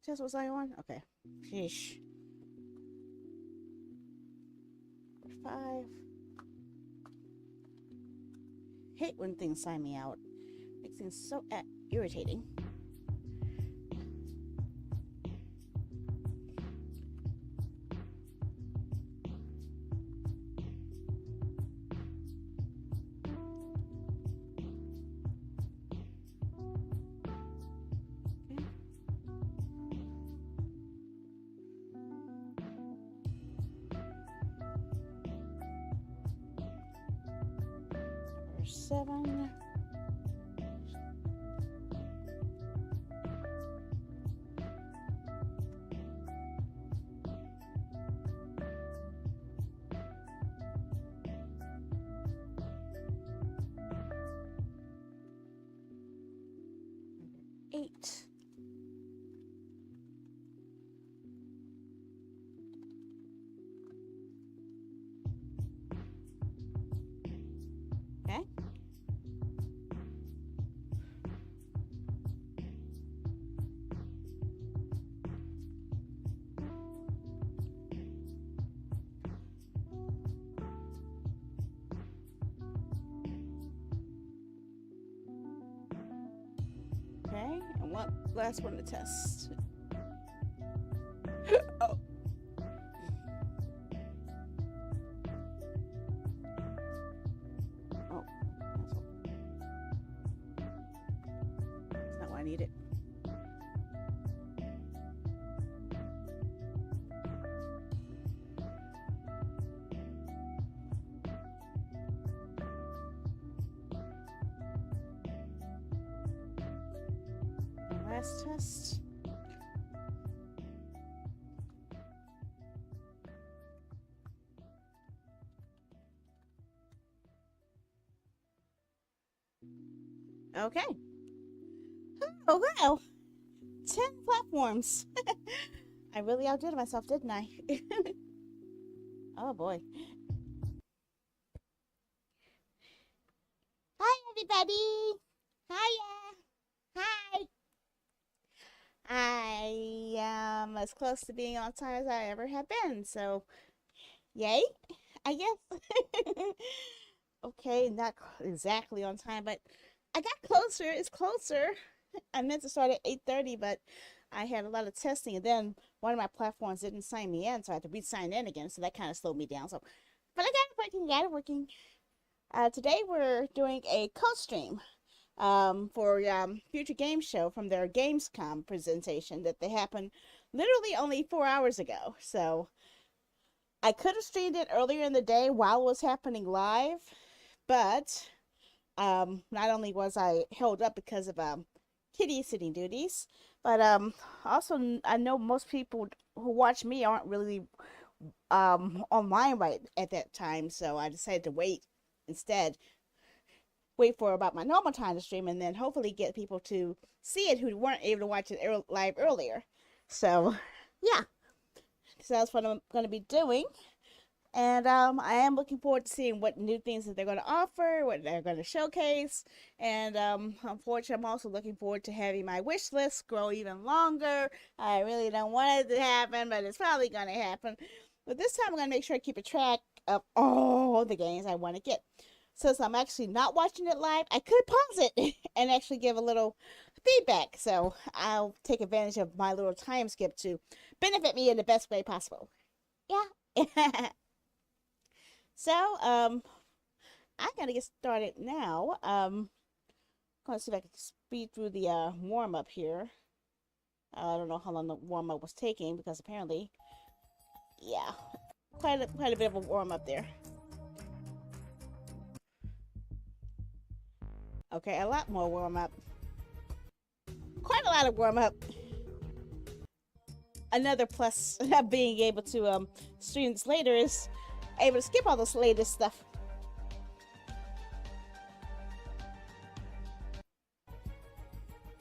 test was I on? Okay. Sheesh. 5. Hate when things sign me out. Makes things so irritating. Number 7. Number 8. Okay. Okay, and one last one to test. Oh. Oh, that's not what I needed. And last test. Okay. Oh, wow. 10 platforms. I really outdid myself, didn't I? Oh, boy. Hi, everybody. Hiya. Hi. I am as close to being on time as I ever have been, so yay, I guess. Okay, not exactly on time, but I got closer. It's closer. I meant to start at 8:30, but I had a lot of testing, and then one of my platforms didn't sign me in, so I had to re-sign in again, so that kind of slowed me down. So, but I got it working. Today we're doing a CoStream for Future Game Show from their Gamescom presentation that they happened literally only 4 hours ago. So I could have streamed it earlier in the day while it was happening live, but not only was I held up because of kitty sitting duties, but also I know most people who watch me aren't really online right at that time, so I decided to wait for about my normal time to stream, and then hopefully get people to see it who weren't able to watch it live earlier. So yeah, so that's what I'm going to be doing. And I am looking forward to seeing what new things that they're going to offer, what they're going to showcase. And unfortunately, I'm also looking forward to having my wish list grow even longer. I really don't want it to happen, but it's probably going to happen. But this time, I'm going to make sure I keep a track of all the games I want to get. Since I'm actually not watching it live, I could pause it and actually give a little feedback. So I'll take advantage of my little time skip to benefit me in the best way possible. Yeah. So, I'm gonna get started now. Gonna see if I can speed through the warm up here. I don't know how long the warm up was taking because apparently, yeah, quite a bit of a warm up there. Okay, a lot more warm up. Quite a lot of warm up. Another plus of being able to stream this later is able to skip all this latest stuff.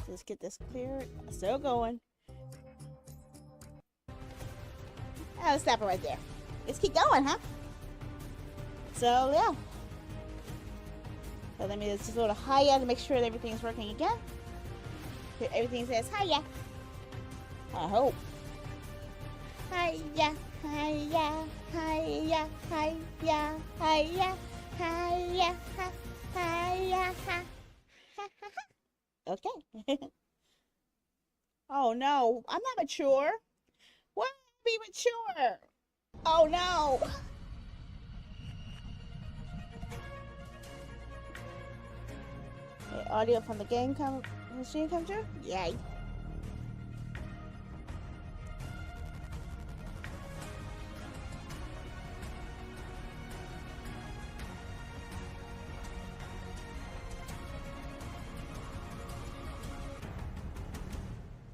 Let's get this cleared. Still going. Let's stop it right there. Let's keep going, huh? So yeah. So let me just go to hiya to make sure that everything is working again. Everything says hiya. I hope. Hiya, hiya, hiya, hiya, hiya, hiya, hiya, okay. Oh no, I'm not mature. Why am I be mature? Oh no. Okay, audio from the game machine come through? Yay.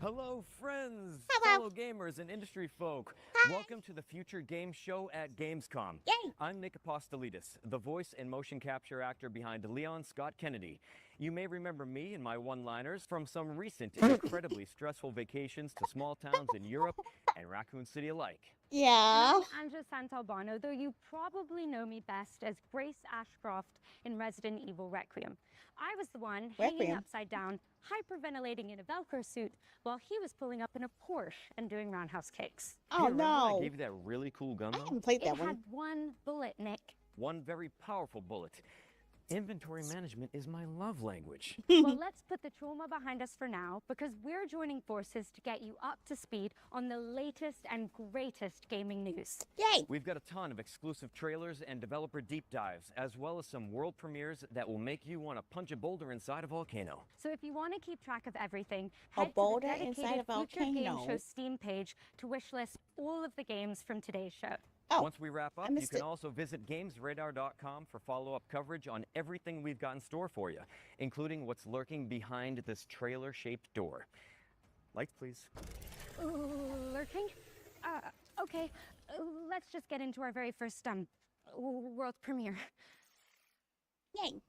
Hello, friends, Hello. fellow gamers and industry folk. Hi. Welcome to the Future Game Show at Gamescom. Yay. I'm Nick Apostolidis, the voice and motion capture actor behind Leon Scott Kennedy. You may remember me and my one-liners from some recent incredibly stressful vacations to small towns in Europe and Raccoon City alike. Yeah. I'm Andrea Santalbano, though you probably know me best as Grace Ashcroft in Resident Evil Requiem. I was the one hanging Requiem. upside down, hyperventilating in a Velcro suit, while he was pulling up in a Porsche and doing roundhouse kicks. Oh Hey, remember when no. I gave you that really cool gun I though? haven't played that It one. had one bullet, Nick. One very powerful bullet. Inventory management is my love language. Well, let's put the trauma behind us for now, because we're joining forces to get you up to speed on the latest and greatest gaming news. Yay. We've got a ton of exclusive trailers and developer deep dives, as well as some world premieres that will make you want to punch a boulder inside a volcano. So if you want to keep track of everything, A head to boulder the inside dedicated a Future Game volcano. Show Steam page to wishlist all of the games from today's show. Oh, Once we wrap up, I you missed can it. also visit gamesradar.com for follow-up coverage on everything we've got in store for you, including what's lurking behind this trailer-shaped door. Lights, please. Lurking? Okay, let's just get into our very first world premiere. Yay.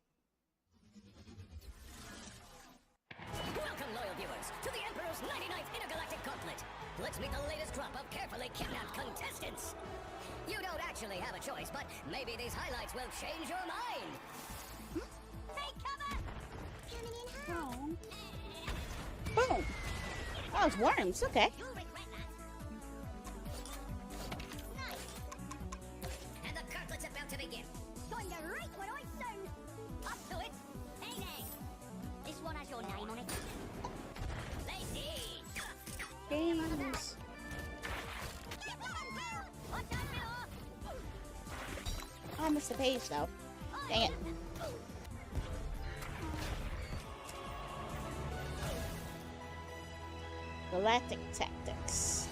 Welcome, loyal viewers, to the Emperor's 99th Intergalactic Gauntlet. Let's meet the latest crop of carefully kidnapped contestants. You don't actually have a choice, but maybe these highlights will change your mind. Take cover! Coming in home. Boom. Oh, it's worms. Okay. You'll regret that. Nice. And the gauntlet's about to begin. Time to rate what I sound. Up to it. Hey. This one has your name on it. Ladies. Games. Oh, I missed the page though. Dang it. Galactic Tactics.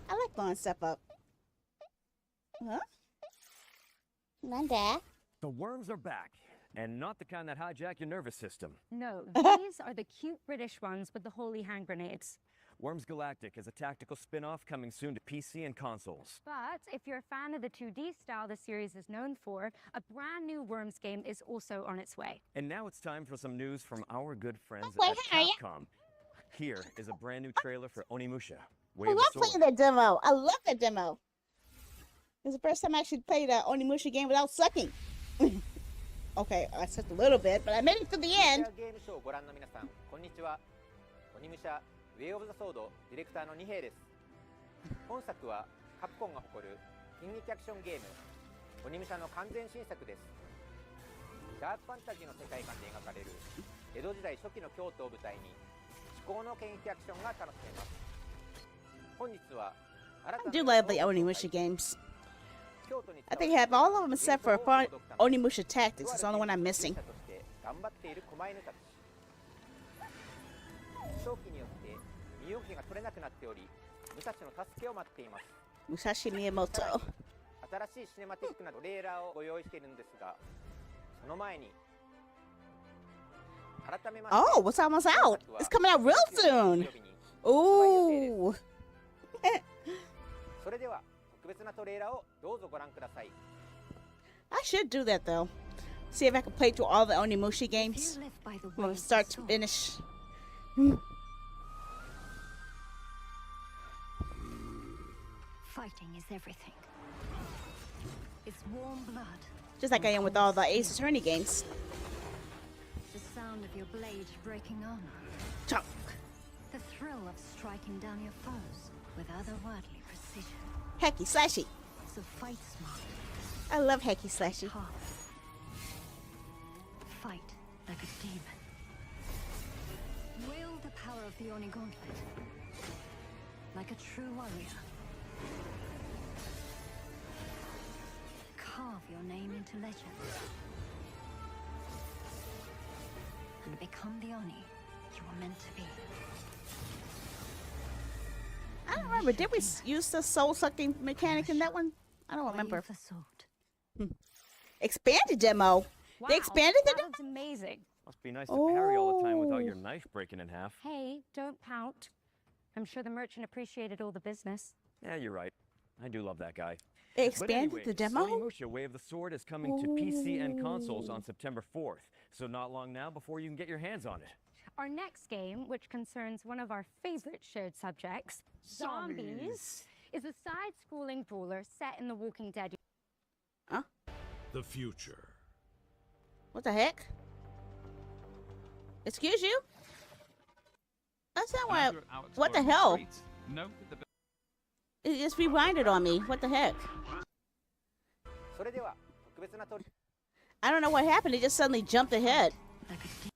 I like blowing stuff up. Huh? Not that. The worms are back, and not the kind that hijack your nervous system. No, these are the cute British ones with the holy hand grenades. Worms Galactic is a tactical spin-off coming soon to PC and consoles. But if you're a fan of the 2D style the series is known for, a brand new Worms game is also on its way. And now it's time for some news from our good friends Wait, at how are ya? Capcom. Here is a brand new trailer for Onimusha. Way I of love the Sword. playing that demo. I love that demo. It's the first time I actually played an Onimusha game without sucking. Okay, I sucked a little bit, but I made it to the end. ゲームショーをご覧の皆さん、こんにちは。鬼武者ウェイオブザソードディレクターの二平です。本作はカプコンが誇る近日アクションゲーム鬼武者の完全新作です。ダークファンタジーの世界観で描かれる江戸時代初期の京都を舞台に至高の剣撃アクションが楽しめます。本日は新 I た do な love the Onimusha games. 京都に I 伝 think わ I る have all of them except for Onimusha Tactics. It's the only one I'm とある missing. 技術者として頑張っている狛犬たち。長期によって身動きが取れなくなっており、武蔵の助けを待っています。 Musashi Miyamoto. 新しいシネマティックなトレーラーをご用意しているんですが、その前に改めまして Oh, it's almost out. It's coming out real soon. Ooh. それでは特別なトレーラーをどうぞご覧ください。 I should do that though. See if I can play through all the Onimusha games You live by the from ways start of to soul. finish. Fighting is everything. It's warm blood. Just like I am with all the Ace Attorney games. sound of your blade breaking armor. Chunk. The thrill of striking down your foes with otherworldly precision. Hacky slashy. So fight smart. I love hacky slashy. Hard. Fight like a demon. Wield the power of the Oni Gauntlet. Like a true warrior. Carve your name into legend. And become the Oni you were meant to be. I don't remember. Did we use the soul-sucking mechanic in that one? I don't remember. Wave the sword. Expanded demo. Wow, They expanded the that demo? looks amazing. Must be nice to parry all the time without your Oh. knife breaking in half. Hey, don't pout. I'm sure the merchant appreciated all the business. Yeah, you're right. I do love that guy. They But expanded anyways, the demo? Onimusha Way of the Sword is coming to PC and consoles on September 4th. So not long now before you can get your hands on it. Our next game, which concerns one of our favorite shared subjects, zombies, is a side-scrolling brawler set in the Walking Dead. Huh? The future. What the heck? Excuse you? That's not why. What the hell? It just rewinded on me. What the heck? それでは特別な取り I don't know what happened. It just suddenly jumped ahead. Like a demon.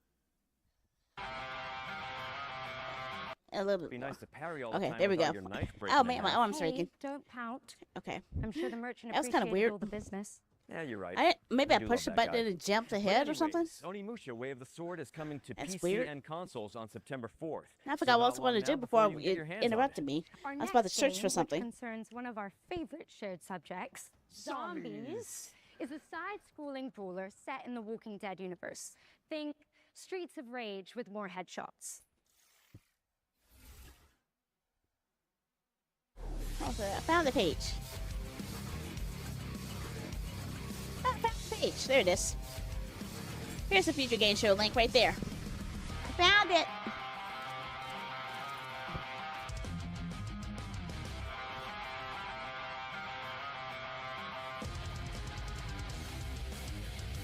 A little It'd be bit. nice to parry all Okay, the time there we without go. your knife breaking Oh in man, my half. arm's Hey, shaking. don't pout. Okay. I'm sure the merchant That was kinda appreciated weird. all the business. Yeah, you're right. I didn't, maybe I do pushed the love that button guy. and it jumped But ahead or something. anyways, Onimusha Way of the Sword is coming to That's PC weird. and consoles on September 4th. I So forgot what I not was going to long do now before you can get it your hands on interrupted me. Our I was about to next search game, for something. which concerns one of our favorite shared subjects, zombies, is a side-scrolling brawler set in the Walking Dead universe. Think Streets of Rage with more headshots. Okay, I found the page. I found the page. There it is. Here's the Future Game Show link right there. I found it.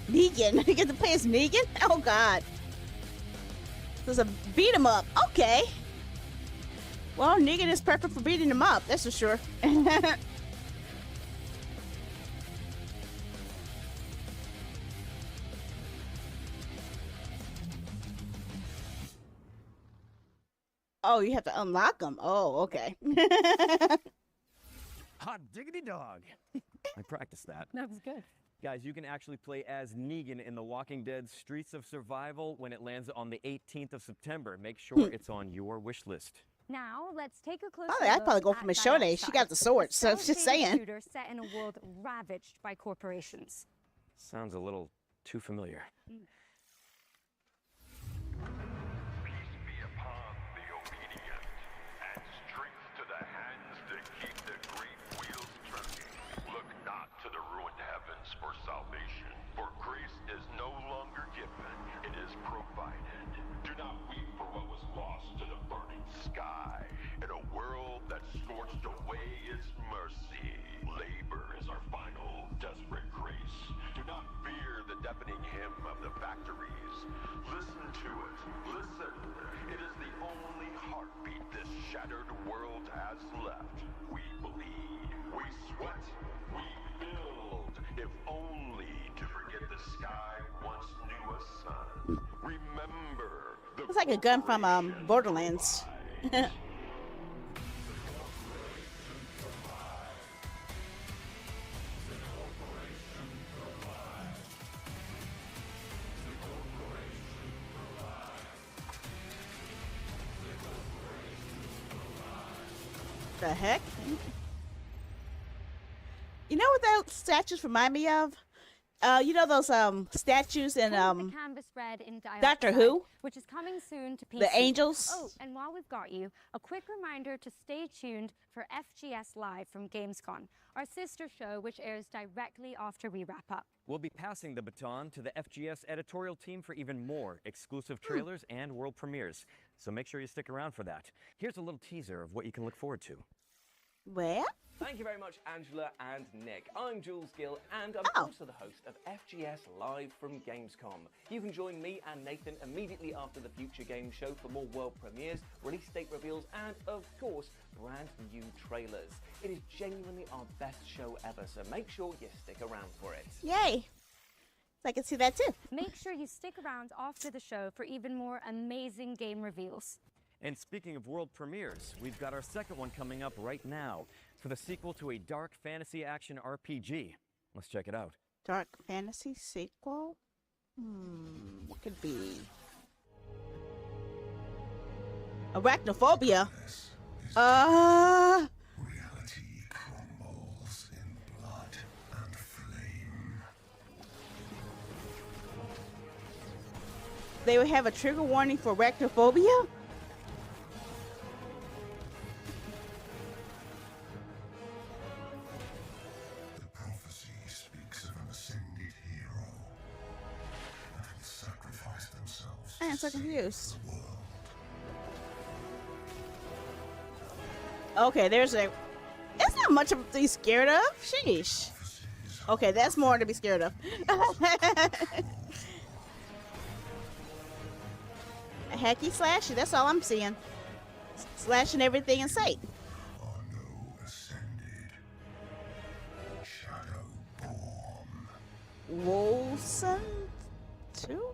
Negan. You get to play as Negan? Oh God. There's a beat 'em up. Okay. Well, Negan is perfect for beating him up, that's for sure. Oh, you have to unlock them. Oh, okay. Hot diggity dog. I practiced that. That was good. Guys, you can actually play as Negan in The Walking Dead Streets of Survival when it lands on the 18th of September. Make sure it's on your wish list. Now, let's take a closer Oh, look I'd probably go at for Michonne. She got the sword, so Stealth just shooter saying. shooter set in a world ravaged by corporations. Sounds a little too familiar. Peace be upon the obedient, and strength to the hands that keep the great wheels turning. Look not to the ruined heavens for salvation, for grace is no longer given, it is provided. Do not weep for what was lost to the burning sky. In a world that scorched away its mercy, labor is our final desperate grace. Do not fear the deafening hymn of the factories. Listen to it. Listen. It is the only heartbeat this shattered world has left. We bleed. We sweat. We build. If only to forget the sky once knew a sun. Remember the It's like a gun from Borderlands. The heck? You know what those statues remind me of? You know those statues in The canvas red in Doctor Dioxide, Who? which is coming soon to PC. The angels? Oh, and while we've got you, a quick reminder to stay tuned for FGS Live from Gamescom, our sister show which airs directly after we wrap up. We'll be passing the baton to the FGS editorial team for even more exclusive trailers and world premieres. So make sure you stick around for that. Here's a little teaser of what you can look forward to. Where? Thank you very much, Angela and Nick. I'm Jules Gill, and I'm also the host of FGS Live from Gamescom. You can join me and Nathan immediately after the Future Games show for more world premieres, release date reveals, and, of course, brand new trailers. It is genuinely our best show ever, so make sure you stick around for it. Yay! I can see that too. Make sure you stick around after the show for even more amazing game reveals. And speaking of world premieres, we've got our second one coming up right now for the sequel to a dark fantasy action RPG. Let's check it out. Dark fantasy sequel? What could be? Arachnophobia? Reality crumbles in blood and flame. They would have a trigger warning for arachnophobia? The prophecy speaks of an ascended hero that will sacrifice themselves. I am so confused. The world. Okay, there's a... It's not much to be scared of. Sheesh. Okay, that's more to be scared of. A hacky slashy, that's all I'm seeing. Slashing everything in sight. Are no ascended. Shadowborn. Wilson 2?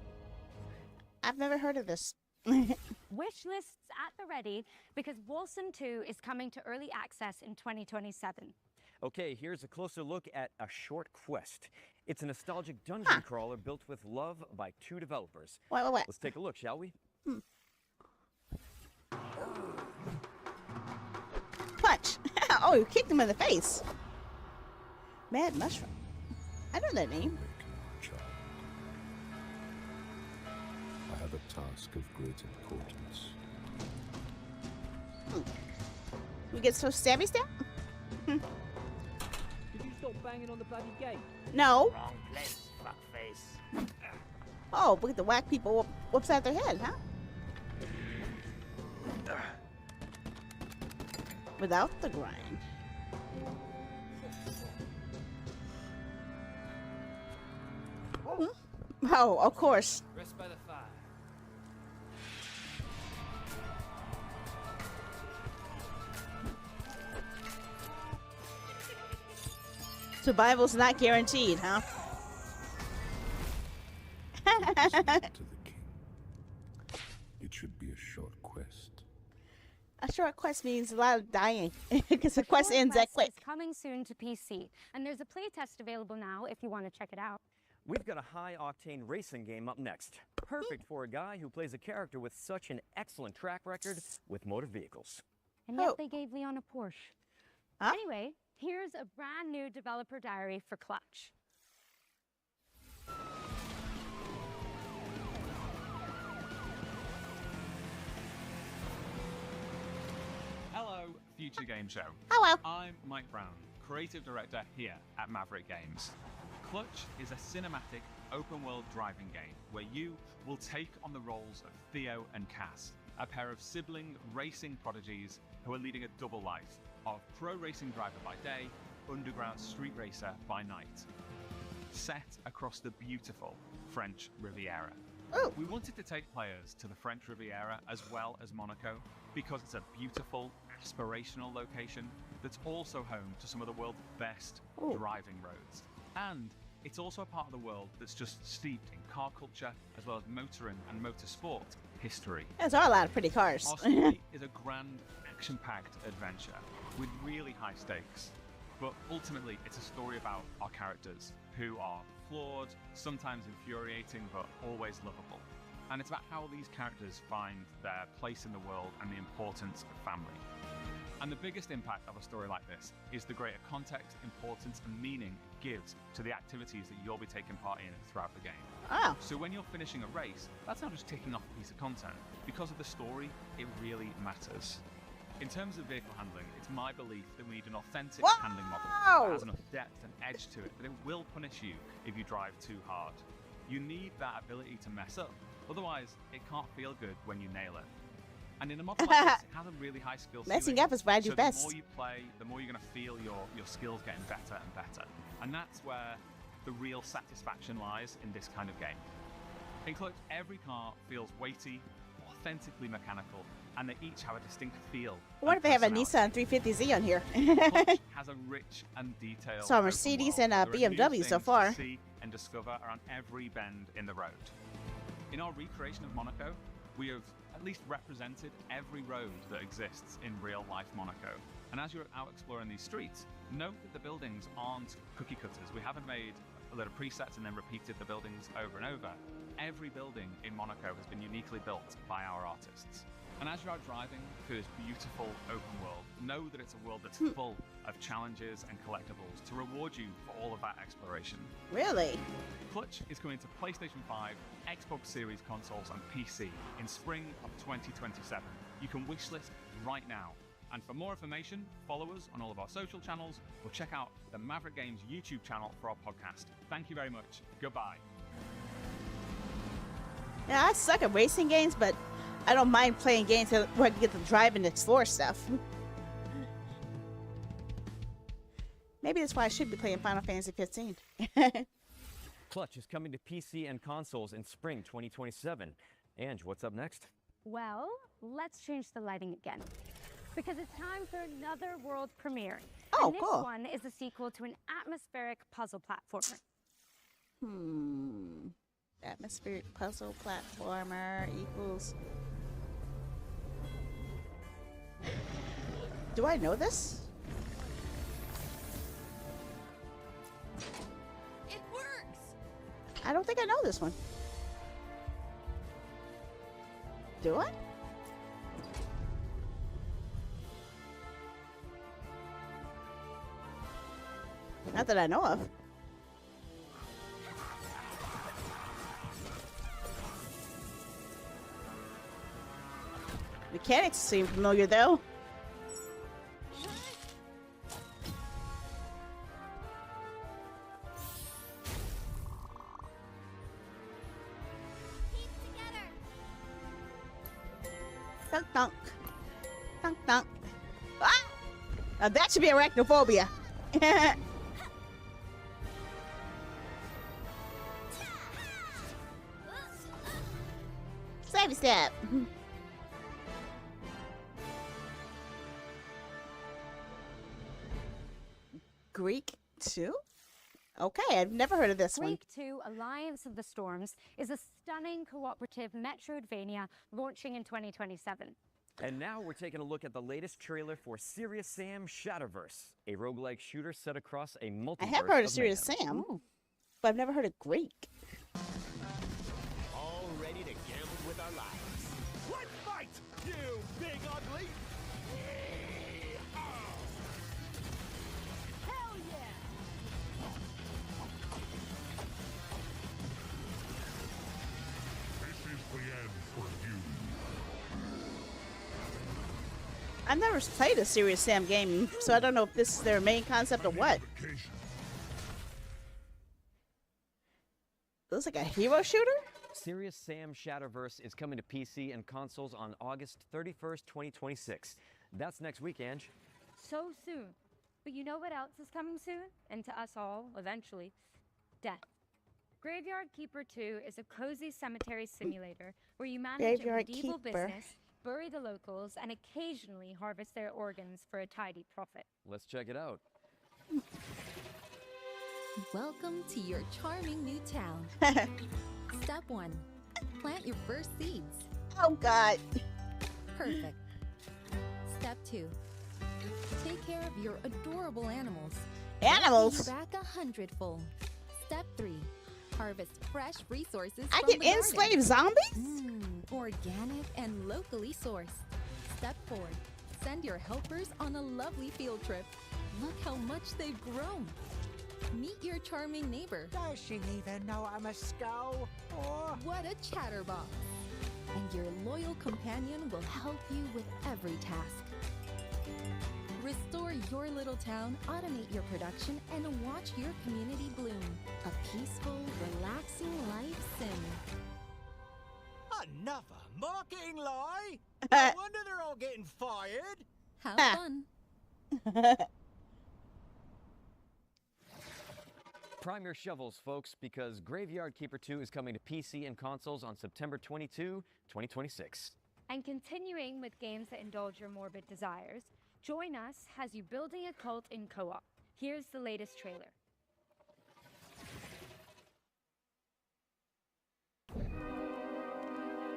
I've never heard of this. Wish lists at the ready because Wilson 2 is coming to early access in 2027. Okay, here's a closer look at A Short Quest. It's a nostalgic dungeon crawler built with love by two developers. Wait. Let's take a look, shall we? Punch. Oh, you kicked him in the face. Mad Mushroom. I know that name. Child. I have a task of great importance. We get so stabby stab? Did you stop banging on the bloody gate? No. Wrong place, fuckface. Oh, look at the whack people upside their head, huh? Without the grind. Oh, of course. Rest by the fire. Survival's not guaranteed, huh? To the king. It should be a short quest. A short quest means a lot of dying because the quest Short ends that Quest quick. is coming soon to PC, and there's a playtest available now if you want to check it out. We've got a high-octane racing game up next. Perfect for a guy who plays a character with such an excellent track record with motor vehicles. And yet Oh. they gave Leon a Porsche. Huh? Anyway, here's a brand new developer diary for Clutch. Hello, Future Game Show. Hello. I'm Mike Brown, creative director here at Maverick Games. Clutch is a cinematic, open-world driving game where you will take on the roles of Theo and Cass, a pair of sibling racing prodigies who are leading a double life of pro racing driver by day, underground street racer by night. Set across the beautiful French Riviera. Ooh. We wanted to take players to the French Riviera as well as Monaco because it's a beautiful, aspirational location that's also home to some of the world's best Ooh. driving roads. And it's also a part of the world that's just steeped in car culture as well as motoring and motorsport history. There's a lot of pretty cars. Our story is a grand, action-packed adventure with really high stakes. But ultimately, it's a story about our characters, who are flawed, sometimes infuriating, but always lovable. And it's about how these characters find their place in the world and the importance of family. And the biggest impact of a story like this is the greater context, importance, and meaning it gives to the activities that you'll be taking part in throughout the game. Oh. So when you're finishing a race, that's not just ticking off a piece of content. Because of the story, it really matters. In terms of vehicle handling, it's my belief that we need an authentic handling model that has enough depth and edge to it that it will punish you if you drive too hard. You need that ability to mess up, otherwise it can't feel good when you nail it. And in a mod like this, it has a really high skill ceiling. Messing up is what I do so best. The more you play, the more you're going to feel your skills getting better and better. And that's where the real satisfaction lies in this kind of game. In Clutch, every car feels weighty, authentically mechanical, and they each have a distinct feel. I wonder if they have a Nissan 350Z on here. Clutch has a rich and detailed So a Mercedes and a BMW so far. To see and discover around every bend in the road. In our recreation of Monaco, we have at least represented every road that exists in real-life Monaco. And as you're out exploring these streets, note that the buildings aren't cookie cutters. We haven't made a lot of presets and then repeated the buildings over and over. Every building in Monaco has been uniquely built by our artists. And as you're out driving through this beautiful open world, know that it's a world that's full of challenges and collectibles to reward you for all of that exploration. Really? Clutch is coming to PlayStation 5, Xbox Series consoles, and PC in spring of 2027. You can wishlist right now. And for more information, follow us on all of our social channels or check out the Maverick Games YouTube channel for our podcast. Thank you very much. Goodbye. Yeah, I suck at racing games, but I don't mind playing games where I can get to drive and explore stuff. Maybe that's why I should be playing Final Fantasy 15. Clutch is coming to PC and consoles in spring 2027. Ange, what's up next? Well, let's change the lighting again. Because it's time for another world premiere. Oh, and this cool. one is a sequel to an atmospheric puzzle platformer. Atmospheric puzzle platformer equals... Do I know this? It works! I don't think I know this one. Do I? Not that I know of. Mechanics seem familiar though. Dunk dunk. Dunk dunk. Ah! Now that should be arachnophobia. Save step. Greek 2? Okay, I've never heard of this one. Greek 2 Alliance of the Storms is a stunning cooperative Metroidvania launching in 2027. And now we're taking a look at the latest trailer for Serious Sam Shatterverse, a roguelike shooter set across a multiverse. I have heard of mayhem. Serious Sam, but I've never heard of Greek. All ready to gamble with our lives. Let's fight, you big ugly! Hell yeah! This is the end for you. I've never played a Serious Sam game, so I don't know if this is their main concept or what. Looks like a hero shooter? Serious Sam Shatterverse is coming to PC and consoles on August 31st, 2026. That's next week, Ange. So soon. But you know what else is coming soon? And to us all, eventually, death. Graveyard Keeper 2 is a cozy cemetery simulator where you manage Graveyard a medieval Keeper. business, bury the locals, and occasionally harvest their organs for a tidy profit. Let's check it out. Welcome to your charming new town. Step 1. Plant your first seeds. Oh, God. Perfect. Step 2. Take care of your adorable animals. Animals? Back 100-fold. Step 3. Harvest fresh resources I from can the garden. enslave zombies? Organic and locally sourced. Step 4. Send your helpers on a lovely field trip. Look how much they've grown. Meet your charming neighbor. Does she even know I'm a Sco? Or... What a chatterbox. And your loyal companion will help you with every task. Restore your little town, automate your production, and watch your community bloom. A peaceful, relaxing life sim. Enough of mocking lie? No wonder they're all getting fired. Have fun. Prime your shovels, folks, because Graveyard Keeper 2 is coming to PC and consoles on September 22, 2026. And continuing with games that indulge your morbid desires, Join Us has you building a cult in co-op. Here's the latest trailer.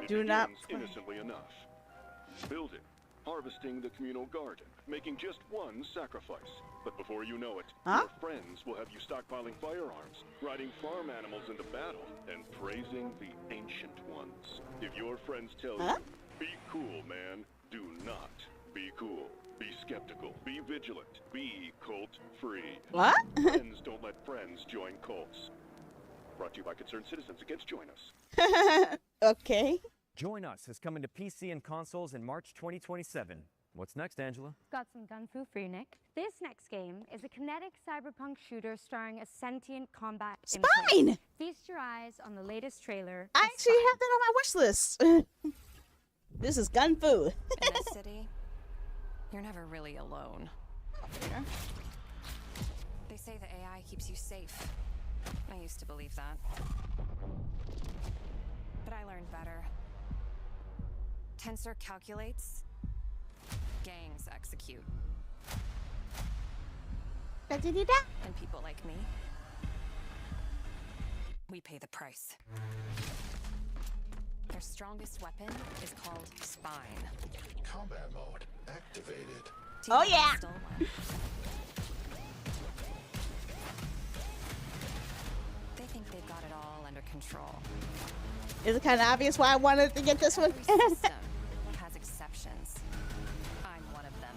It begins innocently enough. Building, harvesting the communal garden, making just one sacrifice. But before you know it, your friends will have you stockpiling firearms, riding farm animals into battle, and praising the ancient ones. If your friends tell you, be cool, man, do not be cool. Be skeptical, be vigilant, be cult-free. What? Friends don't let friends join cults. Brought to you by Concerned Citizens Against Join Us. Okay. Join Us is coming to PC and consoles in March 2027. What's next, Angela? Got some gun fu for you, Nick. This next game is a kinetic cyberpunk shooter starring a sentient combat Spine! Feast your eyes on the latest trailer. I actually have that on my wish list. This is gun fu. In this city, you're never really alone. They say the AI keeps you safe. I used to believe that. But I learned better. Tensor calculates, gangs execute. And people like me, we pay the price. Their strongest weapon is called Spine. Combat mode activated. Oh yeah! They think they've got it all under control. Is it kind of obvious why I wanted to get this one? Every system has exceptions. I'm one of them.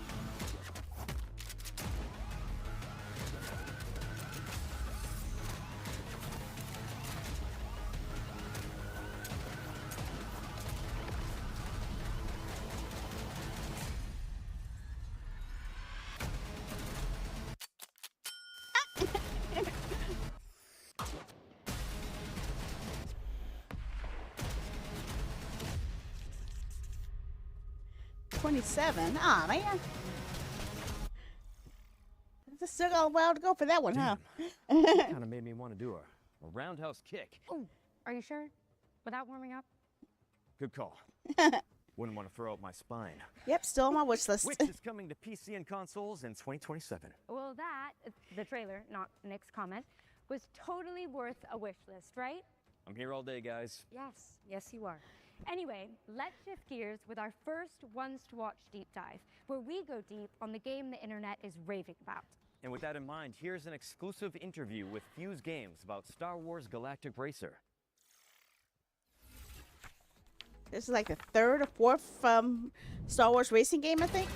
$27. Ah, man. Just still got a while to go for that one, huh? Kind of made me want to do a roundhouse kick. Oh, are you sure? Without warming up? Good call. Wouldn't want to throw out my spine. Yep, still on my wish list. Which is coming to PC and consoles in 2027. Well, that, the trailer, not Nick's comment, was totally worth a wish list, right? I'm here all day, guys. Yes, yes you are. Anyway, let's shift gears with our first Ones to Watch deep dive, where we go deep on the game the internet is raving about. And with that in mind, here's an exclusive interview with Fuse Games about Star Wars Galactic Racer. This is like the third or fourth Star Wars racing game, I think.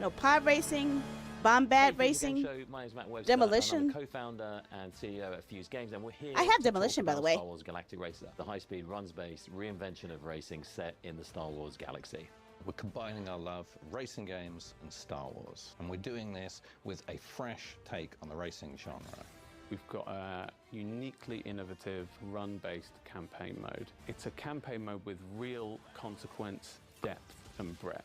No, pod racing, Bombad Racing, My name's Matt Webster. Demolition. I'm the co-founder and CEO at Fuse Games, and we're here. I have to Demolition, talk by the about way. Star Wars Galactic Racer, the high-speed, runs-based reinvention of racing set in the Star Wars galaxy. We're combining our love of racing games and Star Wars, and we're doing this with a fresh take on the racing genre. We've got a uniquely innovative run-based campaign mode. It's a campaign mode with real consequence, depth, and breadth.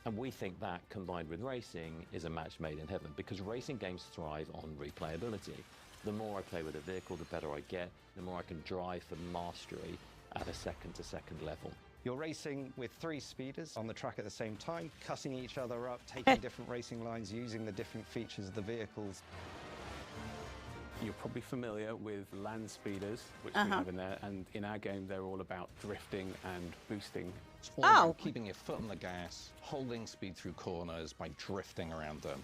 And we think that, combined with racing, is a match made in heaven, because racing games thrive on replayability. The more I play with a vehicle, the better I get, the more I can drive for mastery at a second-to-second level. You're racing with three speeders on the track at the same time, cutting each other up, taking different racing lines, using the different features of the vehicles. You're probably familiar with land speeders, which we have in there, and in our game they're all about drifting and boosting. It's all about keeping your foot on the gas, holding speed through corners by drifting around them.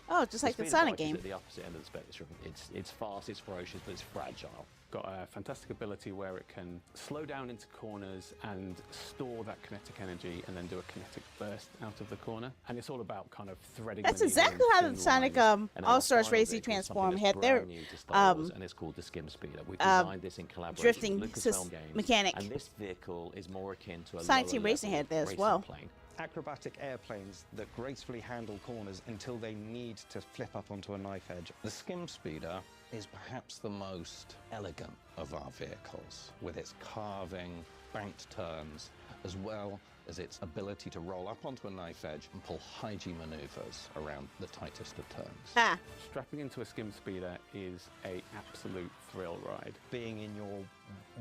Oh, just like the speed of Sonic bike is game. at the opposite end of the spectrum. It's fast, it's ferocious, but it's fragile. Got a fantastic ability where it can slow down into corners and store that kinetic energy and then do a kinetic burst out of the corner. And it's all about kind of threading That's the needle exactly in how thin the Sonic lines. And our All-Stars final Racing vehicle is something Transform that's had their brand new to Star Wars, and it's called the Skim Speeder. We've designed this in collaboration drifting with Lucasfilm Games, mechanic. and this vehicle is more akin to a Sonic Team lower Racing level had that as racing well. plane. Acrobatic airplanes that gracefully handle corners until they need to flip up onto a knife edge. The Skim Speeder is perhaps the most elegant of our vehicles, with its carving, banked turns, as well as its ability to roll up onto a knife edge and pull high-G maneuvers around the tightest of turns. Strapping into a skim speeder is an absolute thrill ride. Being in your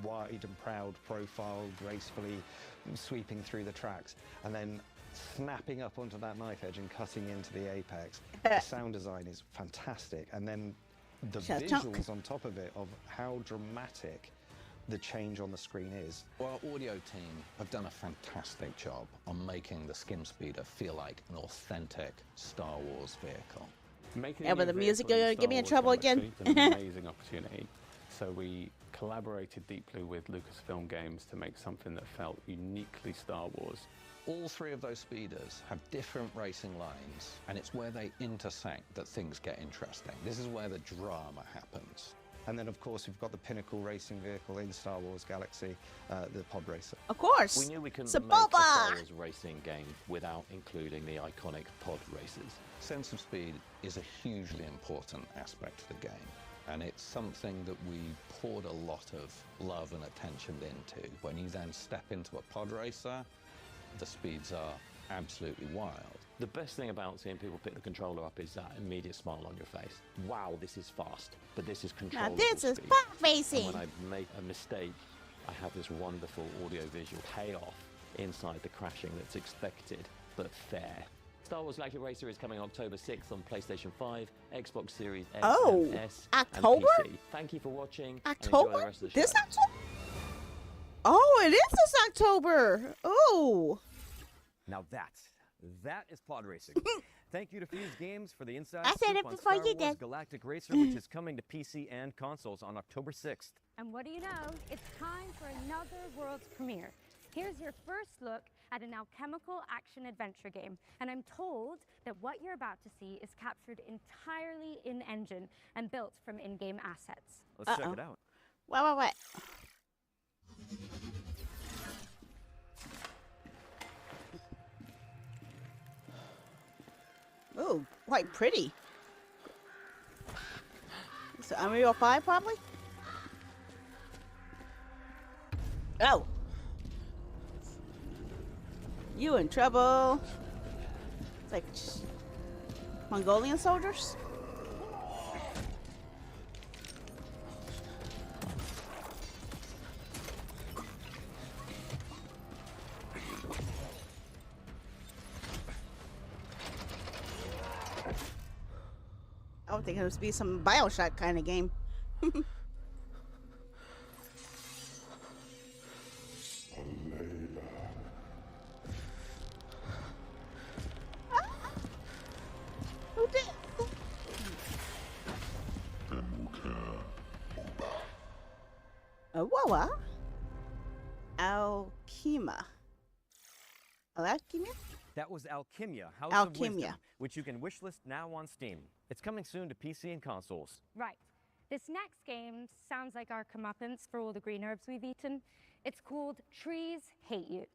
wide and proud profile, gracefully sweeping through the tracks, and then snapping up onto that knife edge and cutting into the apex. The sound design is fantastic, and then the visuals on top of it of how dramatic the change on the screen is. Our audio team have done a fantastic job on making the skim speeder feel like an authentic Star Wars vehicle. Making Yeah, but the music gonna get me in trouble again. It's an amazing opportunity. So we collaborated deeply with Lucasfilm Games to make something that felt uniquely Star Wars. All three of those speeders have different racing lines, and it's where they intersect that things get interesting. This is where the drama happens. And then, of course, we've got the pinnacle racing vehicle in Star Wars Galaxy, the Pod Racer. Of course. We knew we couldn't make a Star Wars racing game without including the iconic pod races. Sense of speed is a hugely important aspect of the game, and it's something that we poured a lot of love and attention into. When you then step into a pod racer, the speeds are absolutely wild. The best thing about seeing people pick the controller up is that immediate smile on your face. Wow, this is fast, but this is controllable Now this is speed. pod racing. And when I make a mistake, I have this wonderful audio-visual payoff inside the crashing that's expected, but fair. Star Wars Galactic Racer is coming October 6th on PlayStation 5, Xbox Series X and S, October? and PC. Thank you for watching. October? And enjoy the rest of the show. This October? Oh, it is this October. Oh. Now that is pod racing. Thank you to Fuse Games for the inside I said scoop it on before Star you Wars did. Galactic Racer, which is coming to PC and consoles on October 6th. And what do you know? It's time for another world's premiere. Here's your first look at an alchemical action-adventure game. And I'm told that what you're about to see is captured entirely in-engine and built from in-game assets. Let's check it out. What? Oh, quite pretty. So Unreal 5 probably? Oh. You in trouble. It's like Mongolian soldiers? I would think it would be some BioShock kind of game. Who did? Wawa? Alchema. Alchemia? That was Alchemia, House of Alchemia. Wisdom, which you can wishlist now on Steam. It's coming soon to PC and consoles. Right. This next game sounds like our comeuppance for all the green herbs we've eaten. It's called Trees Hate You.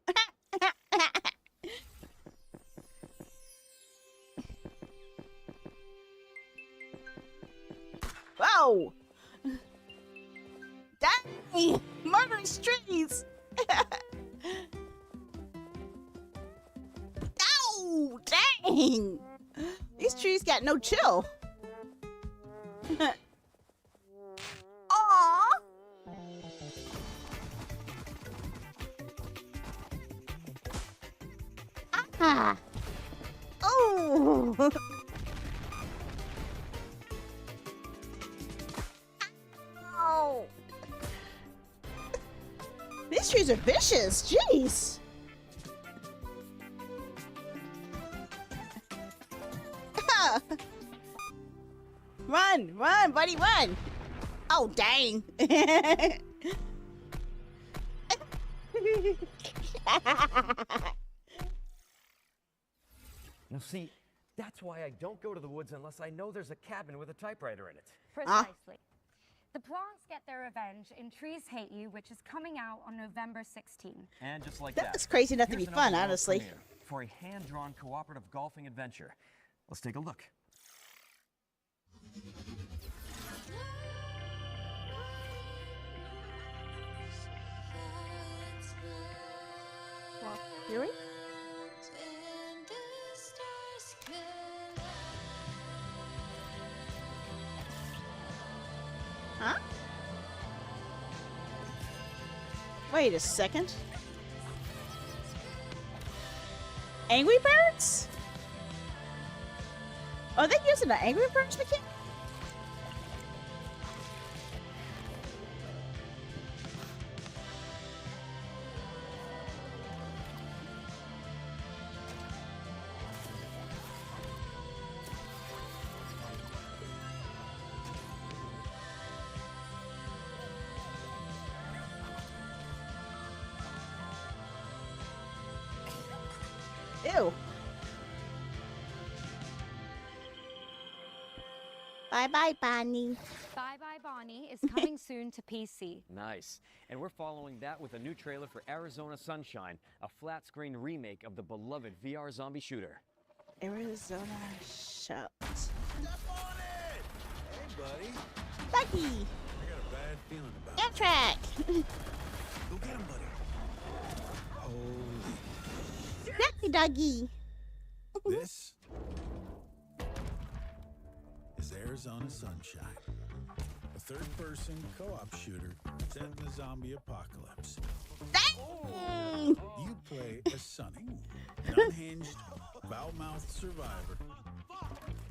Whoa! Dang! Murdering trees! Oh, dang! These trees got no chill. Aww! Ah! Oh! Ow! These trees are vicious. Jeez. Run, buddy, run! Oh, dang! Now see, that's why I don't go to the woods unless I know there's a cabin with a typewriter in it. Precisely. The plants get their revenge in Trees Hate You, which is coming out on November 16. And just like That's crazy enough to be here's fun, another world honestly. premiere for a hand-drawn cooperative golfing adventure. Let's take a look. Fury? Huh? Wait a second. Angry Birds? Are they using the Angry Birds mechanic? Ew. Bye-bye, Bonnie. Bye Bye Bonnie is coming soon to PC. Nice. And we're following that with a new trailer for Arizona Sunshine, a flat-screen remake of the beloved VR zombie shooter. Arizona Shut. Step on it! Hey, buddy. Ducky. I got a bad feeling about it. Amtrak. Go get him, buddy. Holy. Ducky Doggy. This is Arizona Sunshine, a third-person co-op shooter set in the zombie apocalypse. You play as Sonny, an unhinged, foul-mouthed survivor,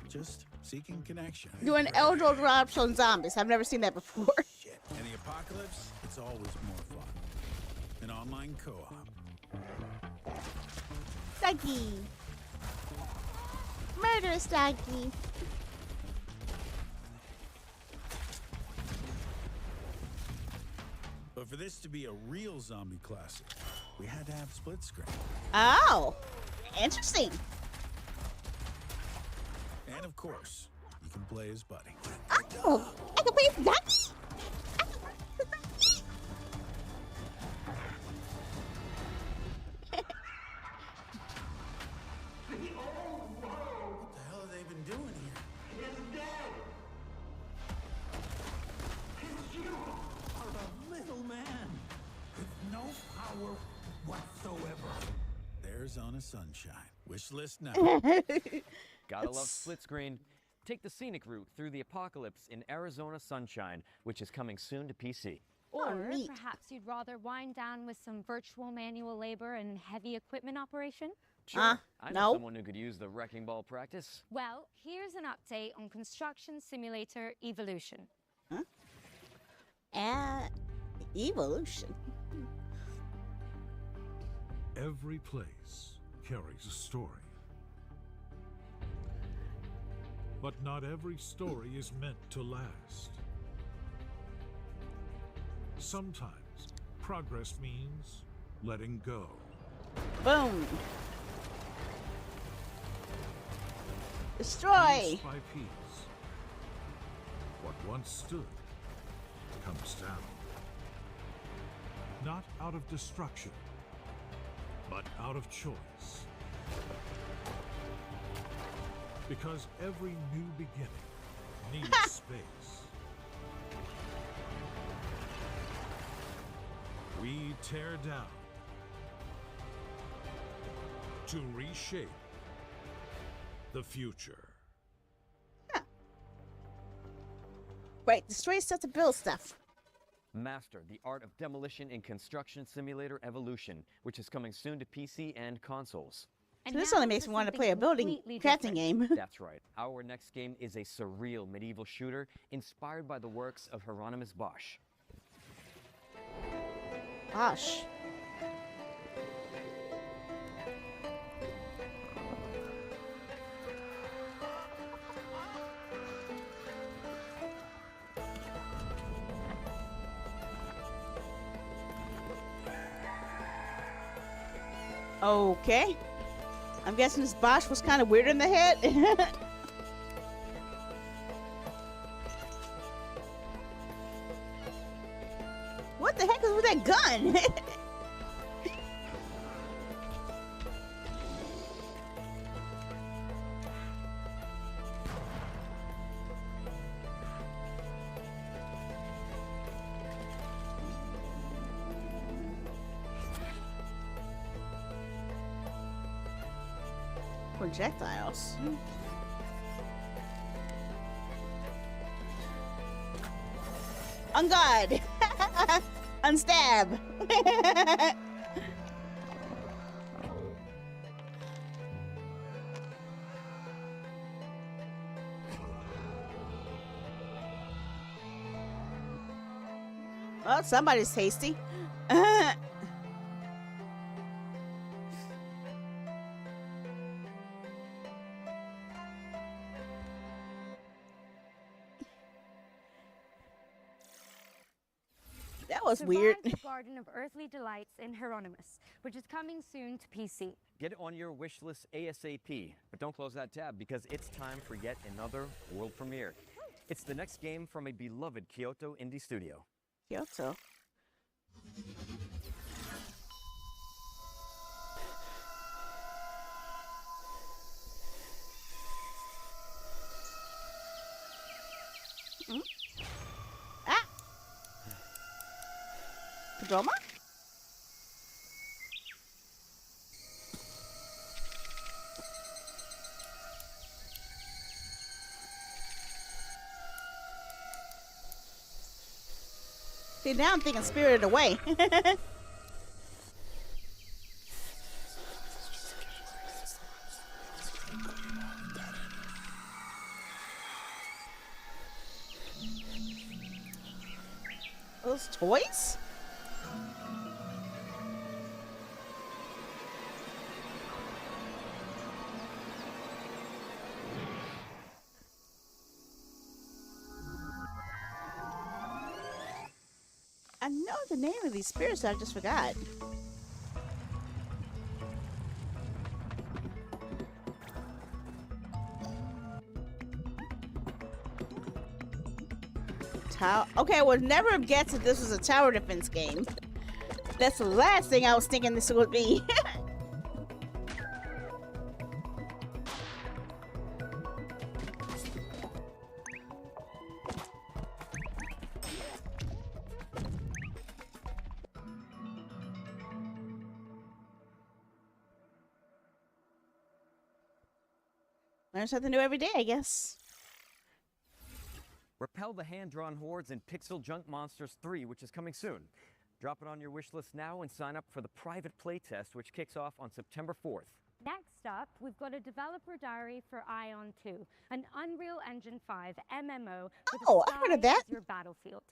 just seeking connection. Doing elder drops on zombies. I've never seen that before. In the apocalypse, it's always more fun. An online co-op. Doggy. Murderous Doggy. But for this to be a real zombie classic, we had to have split screen. Oh, interesting. And of course, you can play as Buddy. Oh, I can play as Doggy. What the hell have they been doing here? He's dead! You are a little man with no power whatsoever. Arizona Sunshine. Wish list now. Gotta love split screen. Take the scenic route through the apocalypse in Arizona Sunshine, which is coming soon to PC. Or neat. perhaps you'd rather wind down with some virtual manual labor and heavy equipment operation? Sure. I know no. someone who could use the wrecking ball practice. Well, here's an update on Construction Simulator Evolution. Evolution. Every place carries a story. But not every story is meant to last. Sometimes progress means letting go. Boom. Destroy. Piece by piece, what once stood comes down. Not out of destruction, but out of choice. Because every new beginning needs space. We tear down to reshape the future. Right, destroy stuff to build stuff. Master the Art of Demolition in Construction Simulator Evolution, which is coming soon to PC and consoles. So this only makes me want to play a building crafting game. That's right. Our next game is a surreal medieval shooter inspired by the works of Hieronymus Bosch. Gosh. Okay. I'm guessing this Bosch was kind of weird in the head. What the heck is with that gun? Projectiles. On guard. Unstab. Oh, somebody's tasty. That was weird. Survive the Garden of Earthly Delights in Hieronymus, which is coming soon to PC. Get it on your wish list ASAP. But don't close that tab because it's time for yet another world premiere. It's the next game from a beloved Kyoto indie studio. Kyoto. Ah! Drama? See, now I'm thinking Spirited Away. Those toys? I know the name of these spirits, I just forgot. Okay, I would never have guessed that this was a tower defense game. That's the last thing I was thinking this would be. Learn something new every day, I guess. Repel the hand-drawn hordes in Pixel Junk Monsters 3, which is coming soon. Drop it on your wish list now and sign up for the private playtest, which kicks off on September 4th. Next up, we've got a developer diary for Ion 2, an Unreal Engine 5 MMO with Oh, I heard of that. your battlefield.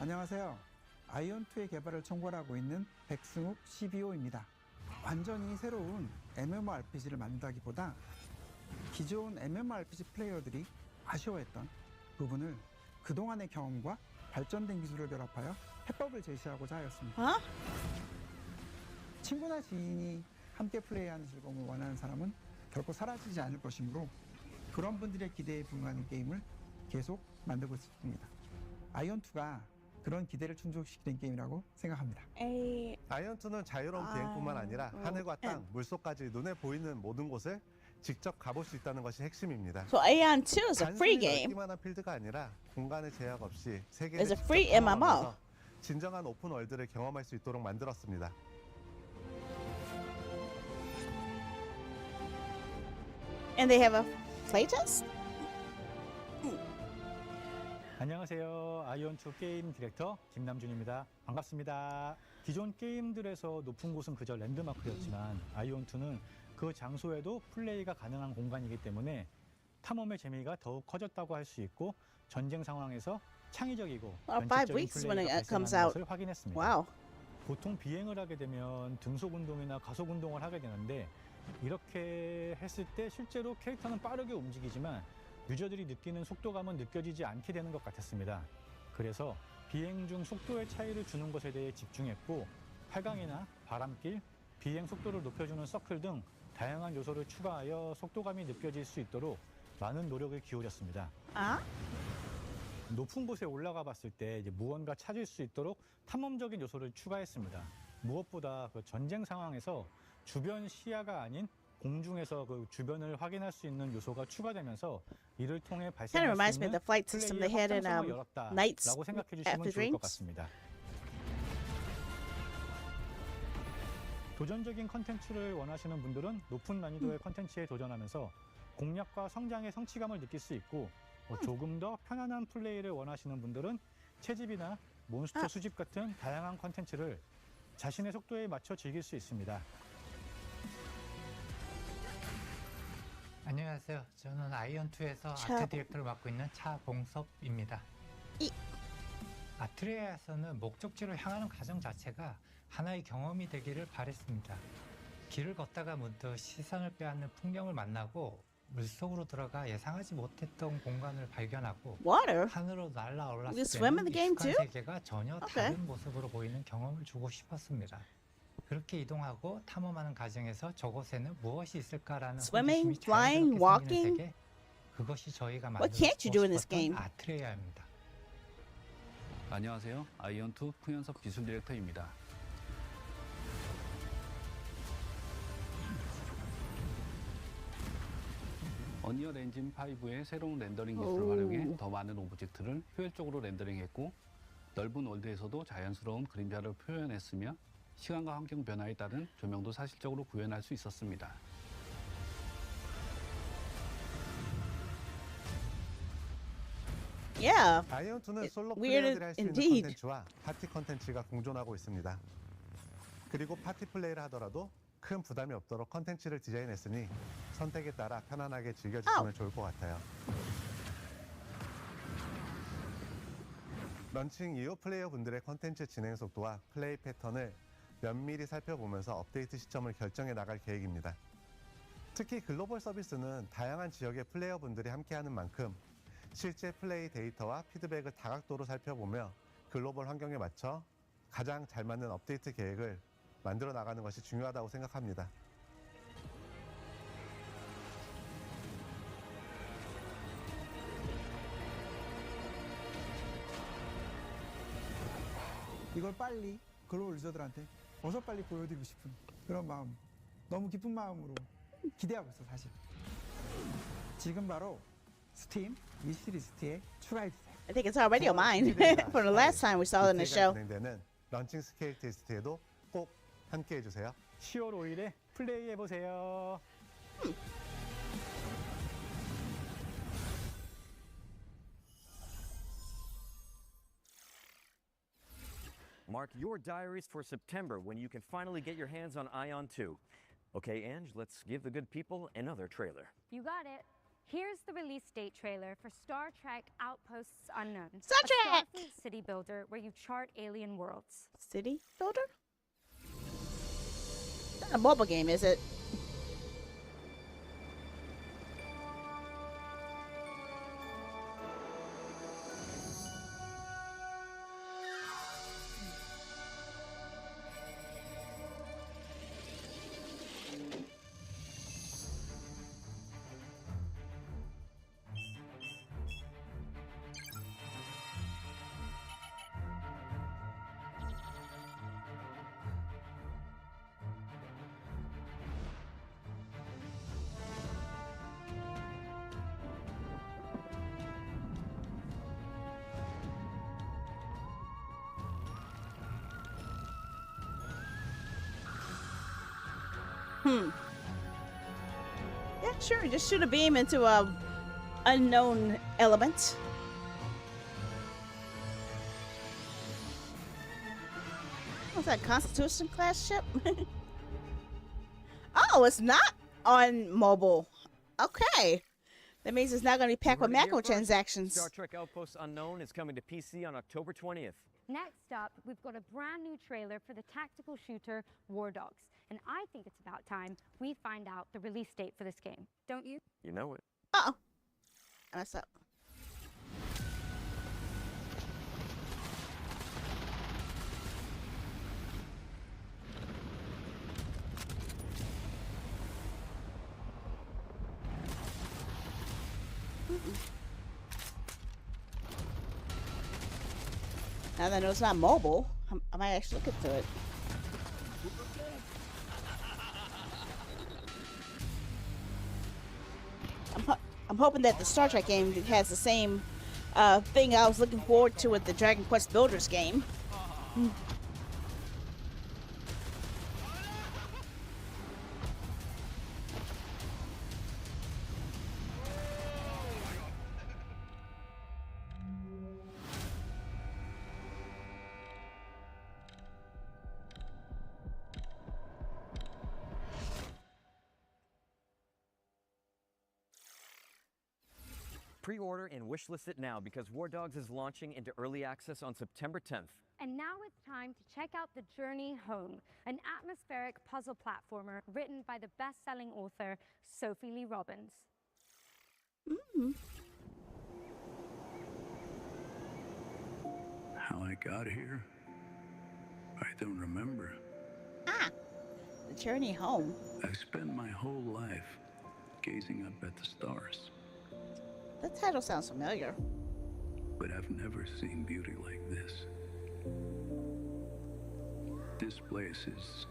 안녕하세요. 아이온2의 개발을 총괄하고 있는 백승욱 CBO입니다. 완전히 새로운 MMORPG를 만든다기보다 기존 MMORPG 플레이어들이 아쉬워했던 부분을 그동안의 경험과 발전된 기술을 결합하여 해법을 제시하고자 하였습니다. 친구나 지인이 함께 플레이하는 즐거움을 원하는 사람은 결코 사라지지 않을 것이므로 그런 분들의 기대에 부응하는 게임을 계속 만들고 있습니다. 아이온2가 그런 기대를 충족시키는 게임이라고 생각합니다. 아이온2는 자유로운 비행뿐만 아니라 하늘과 땅, 물속까지 눈에 보이는 모든 곳을 직접 가볼 수 있다는 것이 핵심입니다. So Aeon 2 is a free game. 넓기만 한 필드가 아니라 공간의 제약 없이 세계를 It's a 직접 free MMO. 경험하면서 진정한 오픈 월드를 경험할 수 있도록 만들었습니다. And they have a playtest? 안녕하세요. 아이온2 게임 디렉터 김남준입니다. 반갑습니다. 기존 게임들에서 높은 곳은 그저 랜드마크였지만 아이온2는 그 장소에도 플레이가 가능한 공간이기 때문에 탐험의 재미가 더욱 커졌다고 할 수 있고 전쟁 상황에서 창의적이고 변칙적인 플레이가 발생하는 것을 확인했습니다. Wow. 보통 비행을 하게 되면 등속 운동이나 가속 운동을 하게 되는데 이렇게 했을 때 실제로 캐릭터는 빠르게 움직이지만 유저들이 느끼는 속도감은 느껴지지 않게 되는 것 같았습니다. 그래서 비행 중 속도의 차이를 주는 것에 대해 집중했고 활강이나 바람길, 비행 속도를 높여주는 서클 등 다양한 요소를 추가하여 속도감이 느껴질 수 있도록 많은 노력을 기울였습니다. 높은 곳에 올라가 봤을 때 무언가 찾을 수 있도록 탐험적인 요소를 추가했습니다. 무엇보다 그 전쟁 상황에서 주변 시야가 아닌 공중에서 그 주변을 확인할 수 있는 요소가 추가되면서 이를 통해 Kind of 발생할 수 reminds me of 있는 the flight system they 플레이의 had in 확장성을 Nights 열었다라고 생각해 주시면 After 좋을 것 Dreams. 같습니다. 도전적인 컨텐츠를 원하시는 분들은 높은 난이도의 컨텐츠에 도전하면서 공략과 성장의 성취감을 느낄 수 있고 조금 더 편안한 플레이를 원하시는 분들은 채집이나 몬스터 수집 같은 다양한 컨텐츠를 자신의 속도에 맞춰 즐길 수 있습니다. 안녕하세요. 저는 아이언2에서 차- 아트 디렉터를 맡고 있는 차봉섭입니다. 아트리아에서는 목적지로 향하는 과정 자체가 하나의 경험이 되기를 바랬습니다. 길을 걷다가 문득 시선을 빼앗는 풍경을 만나고 물속으로 들어가 예상하지 못했던 공간을 발견하고 Water? 하늘로 날아올랐을 You swim in 때는 the game 익숙한 too? 세계가 전혀 Okay. 다른 모습으로 보이는 경험을 주고 싶었습니다. 그렇게 이동하고 탐험하는 과정에서 저곳에는 무엇이 있을까라는 Swimming, 호기심이 flying, 자연스럽게 walking? 생기는 세계, 그것이 저희가 What can't you do in this 만들고 game? 싶었던 아트레아입니다. 안녕하세요. 아이언2 풍현섭 기술 디렉터입니다. 언리얼 엔진 5의 새로운 렌더링 기술을 오. 활용해 더 많은 오브젝트를 효율적으로 렌더링했고 넓은 월드에서도 자연스러운 그림자를 표현했으며 시간과 환경 변화에 따른 조명도 사실적으로 구현할 수 있었습니다. Yeah. 아이언2는 솔로 weird 플레이어들이 할 수 있는 indeed. 컨텐츠와 파티 컨텐츠가 공존하고 있습니다. 그리고 파티 플레이를 하더라도 큰 부담이 없도록 컨텐츠를 디자인했으니 선택에 따라 편안하게 즐겨주시면 좋을 것 같아요. 런칭 이후 플레이어분들의 컨텐츠 진행 속도와 플레이 패턴을 면밀히 살펴보면서 업데이트 시점을 결정해 나갈 계획입니다. 특히 글로벌 서비스는 다양한 지역의 플레이어분들이 함께하는 만큼 실제 플레이 데이터와 피드백을 다각도로 살펴보며 글로벌 환경에 맞춰 가장 잘 맞는 업데이트 계획을 만들어 나가는 것이 중요하다고 생각합니다. 이걸 빨리 글로벌 유저들한테 어서 빨리 보여드리고 싶은 그런 마음, 너무 기쁜 마음으로 기대하고 있어 사실. 지금 바로 스팀 위시리스트에 추가해주세요. I think it's already on mine from the last time we saw it in the show. 진행되는 런칭 스케일 테스트에도 꼭 함께해 주세요. 10월 5일에 플레이해 보세요. Mark your diaries for September when you can finally get your hands on Ion 2. Okay, Ange, let's give the good people another trailer. You got it. Here's the release date trailer for Star Trek Outposts Unknown. Star Trek! A Starfleet city builder where you chart alien worlds. City builder? Not a mobile game, is it? Yeah, sure. Just shoot a beam into a unknown element. What's that, Constitution class ship? Oh, it's not on mobile. Okay. That means it's not going to be packed with You heard it here first. macrotransactions. Star Trek Outposts Unknown is coming to PC on October 20th. Next up, we've got a brand new trailer for the tactical shooter War Dogs. And I think it's about time we find out the release date for this game. Don't you? You know it. Uh-oh. I messed up. Now that I know it's not mobile, I might actually look into it. hoping that the Star Trek game has the same thing I was looking forward to with the Dragon Quest Builders game. Pre-order and wishlist it now because War Dogs is launching into early access on September 10th. And now it's time to check out The Journey Home, an atmospheric puzzle platformer written by the best-selling author Sophie Lee Robbins. How I got here, I don't remember. The Journey Home. I've spent my whole life gazing up at the stars, The title sounds familiar. but I've never seen beauty like this. This place is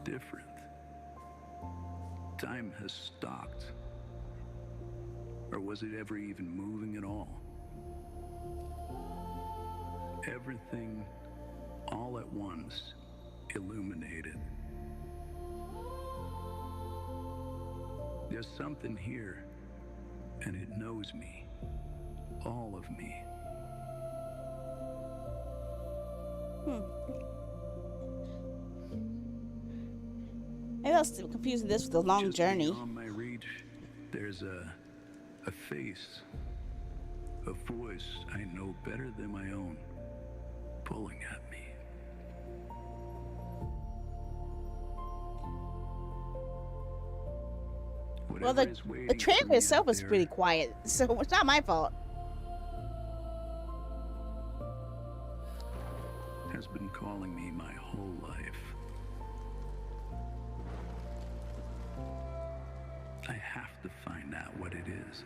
different. Time has stopped. Or was it ever even moving at all? Everything, all at once, illuminated. There's something here, and it knows me. All of me. Maybe I was still confusing this with The Long Just Journey. beyond my reach, there's a face, a voice I know better than my own, pulling at me. Well, the trailer itself was pretty quiet, so it's not my fault. Has been calling me my whole life. I have to find out what it is.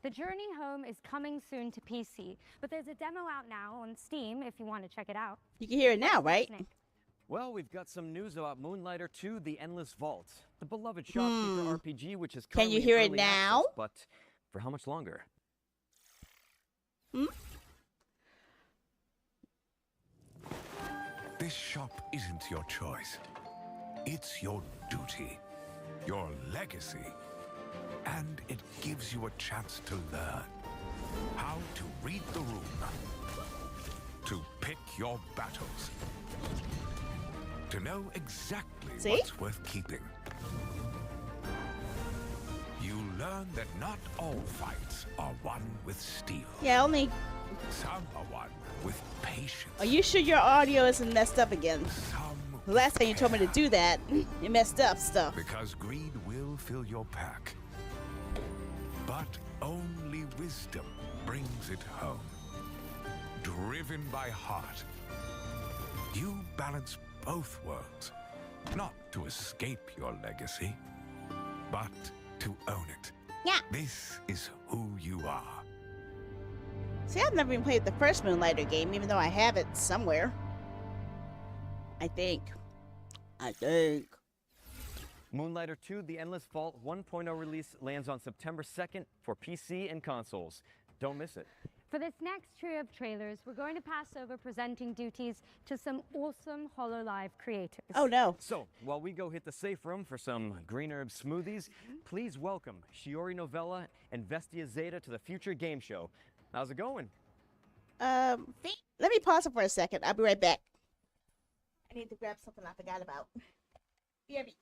The Journey Home is coming soon to PC, but there's a demo out now on Steam if you want to check it out. You can hear it now, right? Well, we've got some news about Moonlighter 2: The Endless Vault, the beloved shopkeeper RPG, which is Can you currently hear in it early now? access, but for how much longer? This shop isn't your choice. It's your duty, your legacy. And it gives you a chance to learn how to read the room, to pick your battles, to know exactly what's worth keeping. You learn that not all fights are won with steel. Yeah, only. Some are won with patience. Are you sure your audio isn't messed up again? The last time you told me to do that, it messed up stuff. Because greed will fill your pack. But only wisdom brings it home. Driven by heart, you balance both worlds. Not to escape your legacy, but to own it. Yeah. This is who you are. See, I've never even played the first Moonlighter game, even though I have it somewhere. I think. Moonlighter 2: The Endless Vault 1.0 release lands on September 2nd for PC and consoles. Don't miss it. For this next trio of trailers, we're going to pass over presenting duties to some awesome HoloLive creators. Oh no. So, while we go hit the safe room for some green herb smoothies, please welcome Shiori Novella and Vestia Zeta to the Future Game Show. How's it going? Let me pause it for a second. I'll be right back. I need to grab something I forgot about. BRB.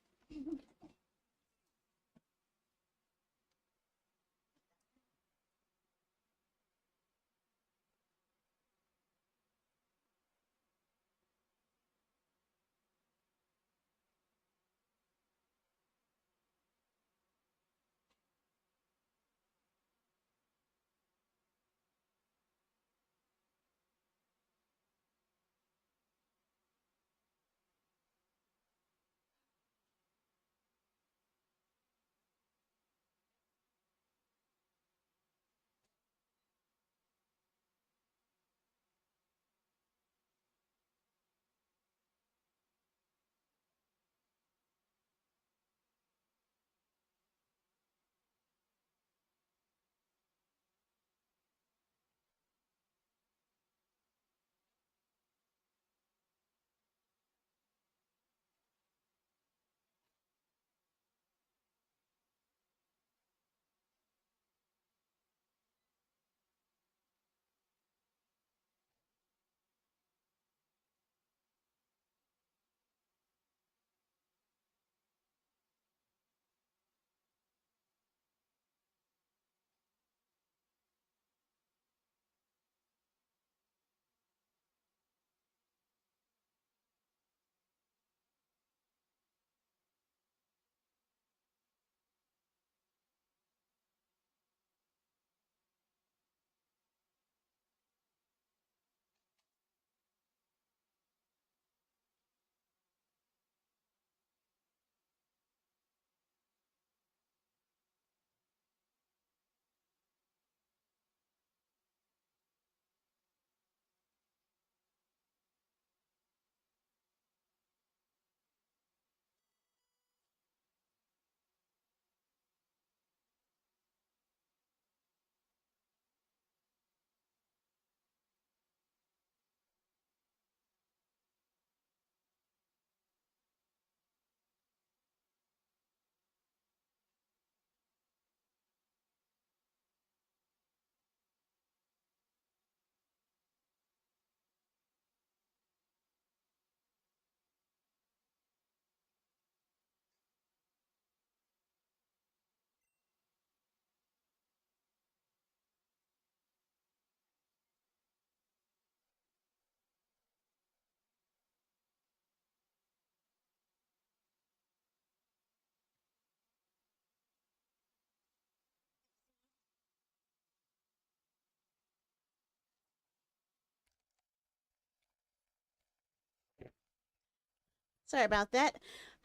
Sorry about that.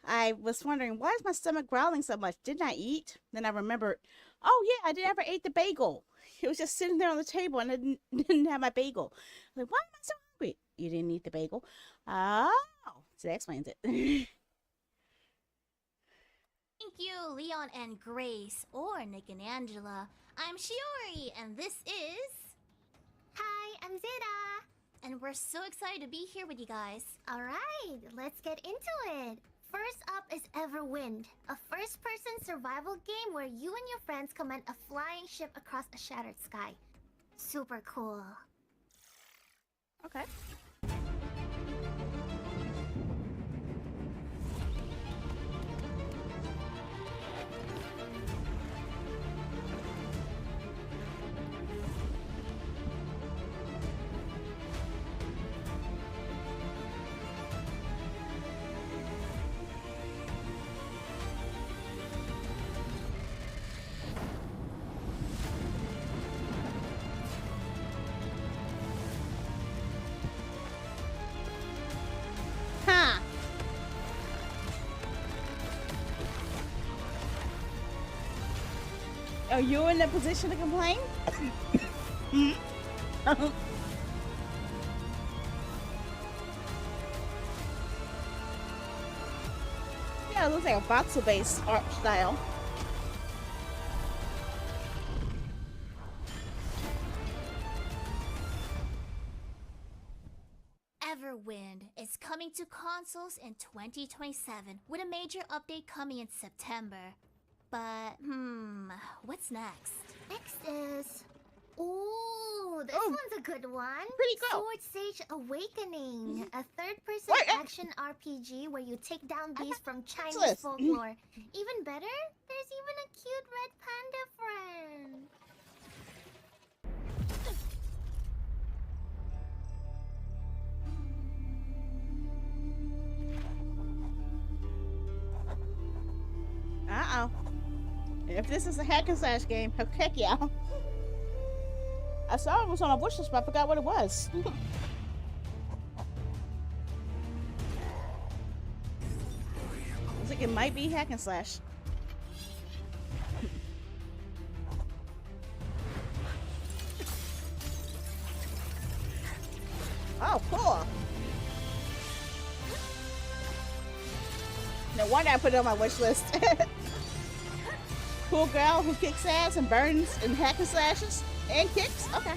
I was wondering, why is my stomach growling so much? Didn't I eat? Then I remembered, oh yeah, I never ate the bagel. It was just sitting there on the table and I didn't have my bagel. I'm like, why am I so hungry? You didn't eat the bagel? Oh, so that explains it. Thank you, Leon and Grace, or Nick and Angela. I'm Shiori, and this is... Hi, I'm Zeta. And we're so excited to be here with you guys. Alright, let's get into it. First up is Everwind, a first-person survival game where you and your friends command a flying ship across a shattered sky. Super cool. Okay. Huh. Are you in a position to complain? Yeah, it looks like a voxel-based art style. Everwind is coming to consoles in 2027 with a major update coming in September. But, what's next? Next is... Ooh, this one's a good one. Pretty cool. Sword Sage Awakening, a third-person action RPG where you take down beasts from Chinese folklore. Even better, there's even a cute red panda friend. Uh-oh. If this is a hack and slash game, heck yeah. I saw it was on a wish list, but I forgot what it was. Looks like it might be hack and slash. Oh, cool. No wonder I put it on my wish list. Cool girl who kicks ass and burns and hack and slashes and kicks? Okay.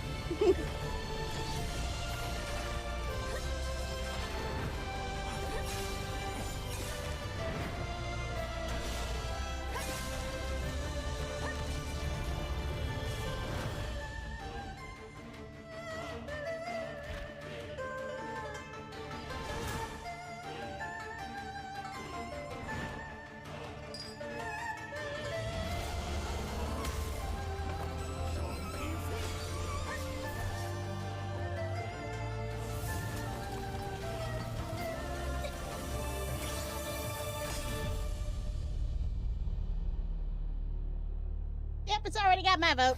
Yep, it's already got my vote.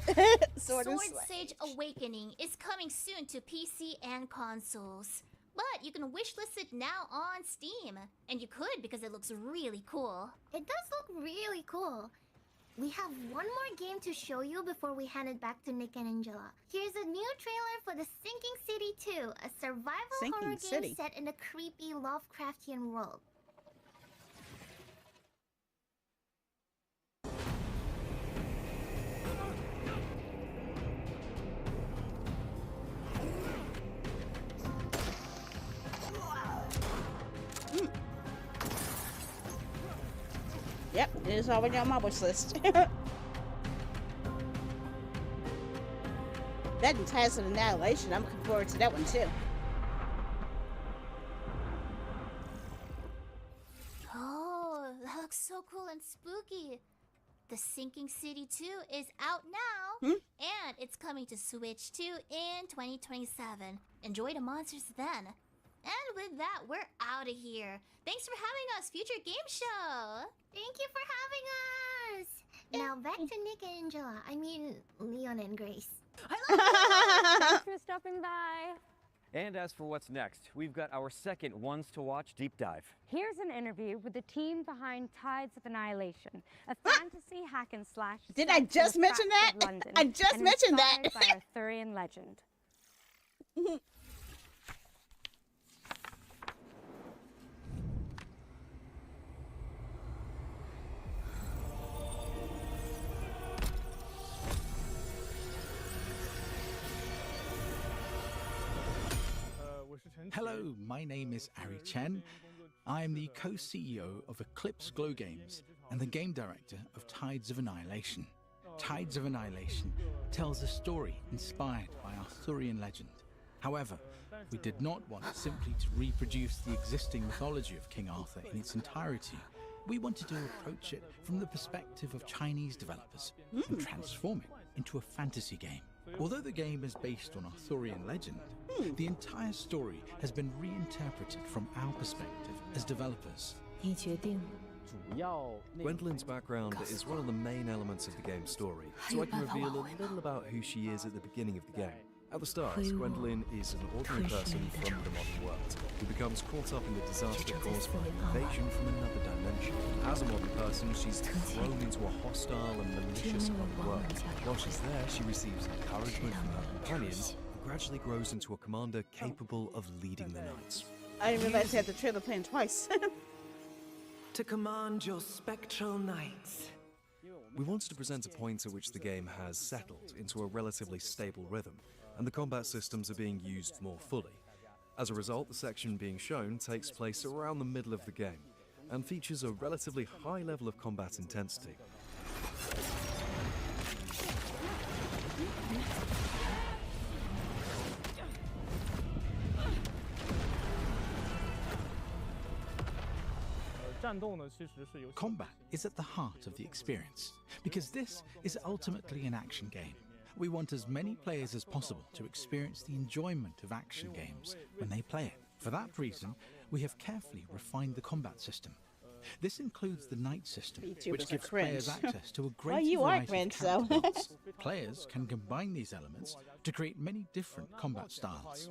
Sword Sage Awakening is coming soon to PC and consoles. But you can wishlist it now on Steam. And you could because it looks really cool. It does look really cool. We have one more game to show you before we hand it back to Nick and Angela. Here's a new trailer for The Sinking City 2, a survival horror game set in a creepy Lovecraftian world. Yep, it is already on my wish list. That and Task of Annihilation, I'm looking forward to that one too. Oh, that looks so cool and spooky. The Sinking City 2 is out now, and it's coming to Switch 2 in 2027. Enjoy the monsters then. And with that, we're out of here. Thanks for having us, Future Game Show. Thank you for having us. Now back to Nick and Angela. I mean, Leon and Grace. Thanks for stopping by. And as for what's next, we've got our second Ones to Watch deep dive. Here's an interview with the team behind Tides of Annihilation, a fantasy hack and slash. Did I just mention that? London, I just and mentioned that. inspired by Arthurian legend. Hello, my name is Ari Chen. I am the co-CEO of Eclipse Glow Games and the game director of Tides of Annihilation. Tides of Annihilation tells a story inspired by Arthurian legend. However, we did not want simply to reproduce the existing mythology of King Arthur in its entirety. We wanted to approach it from the perspective of Chinese developers and transform it into a fantasy game. Although the game is based on Arthurian legend, the entire story has been reinterpreted from our perspective as developers. Gwendolyn's background is one of the main elements of the game's story, so I can reveal a little about who she is at the beginning of the game. At the start, Gwendolyn is an ordinary person from the modern world who becomes caught up in the disaster caused by an invasion from another dimension. As a modern person, she's thrown into a hostile and malicious other world. While she's there, she receives encouragement from her companions and gradually grows into a commander capable of leading the knights. I didn't realize I had the trailer playing twice. To command your spectral knights. We wanted to present a point at which the game has settled into a relatively stable rhythm, and the combat systems are being used more fully. As a result, the section being shown takes place around the middle of the game, and features a relatively high level of combat intensity. Combat is at the heart of the experience, because this is ultimately an action game. We want as many players as possible to experience the enjoyment of action games when they play it. For that reason, we have carefully refined the combat system. This includes the knight system, which gives players access to a great variety of character builds. Players can combine these elements to create many different combat styles.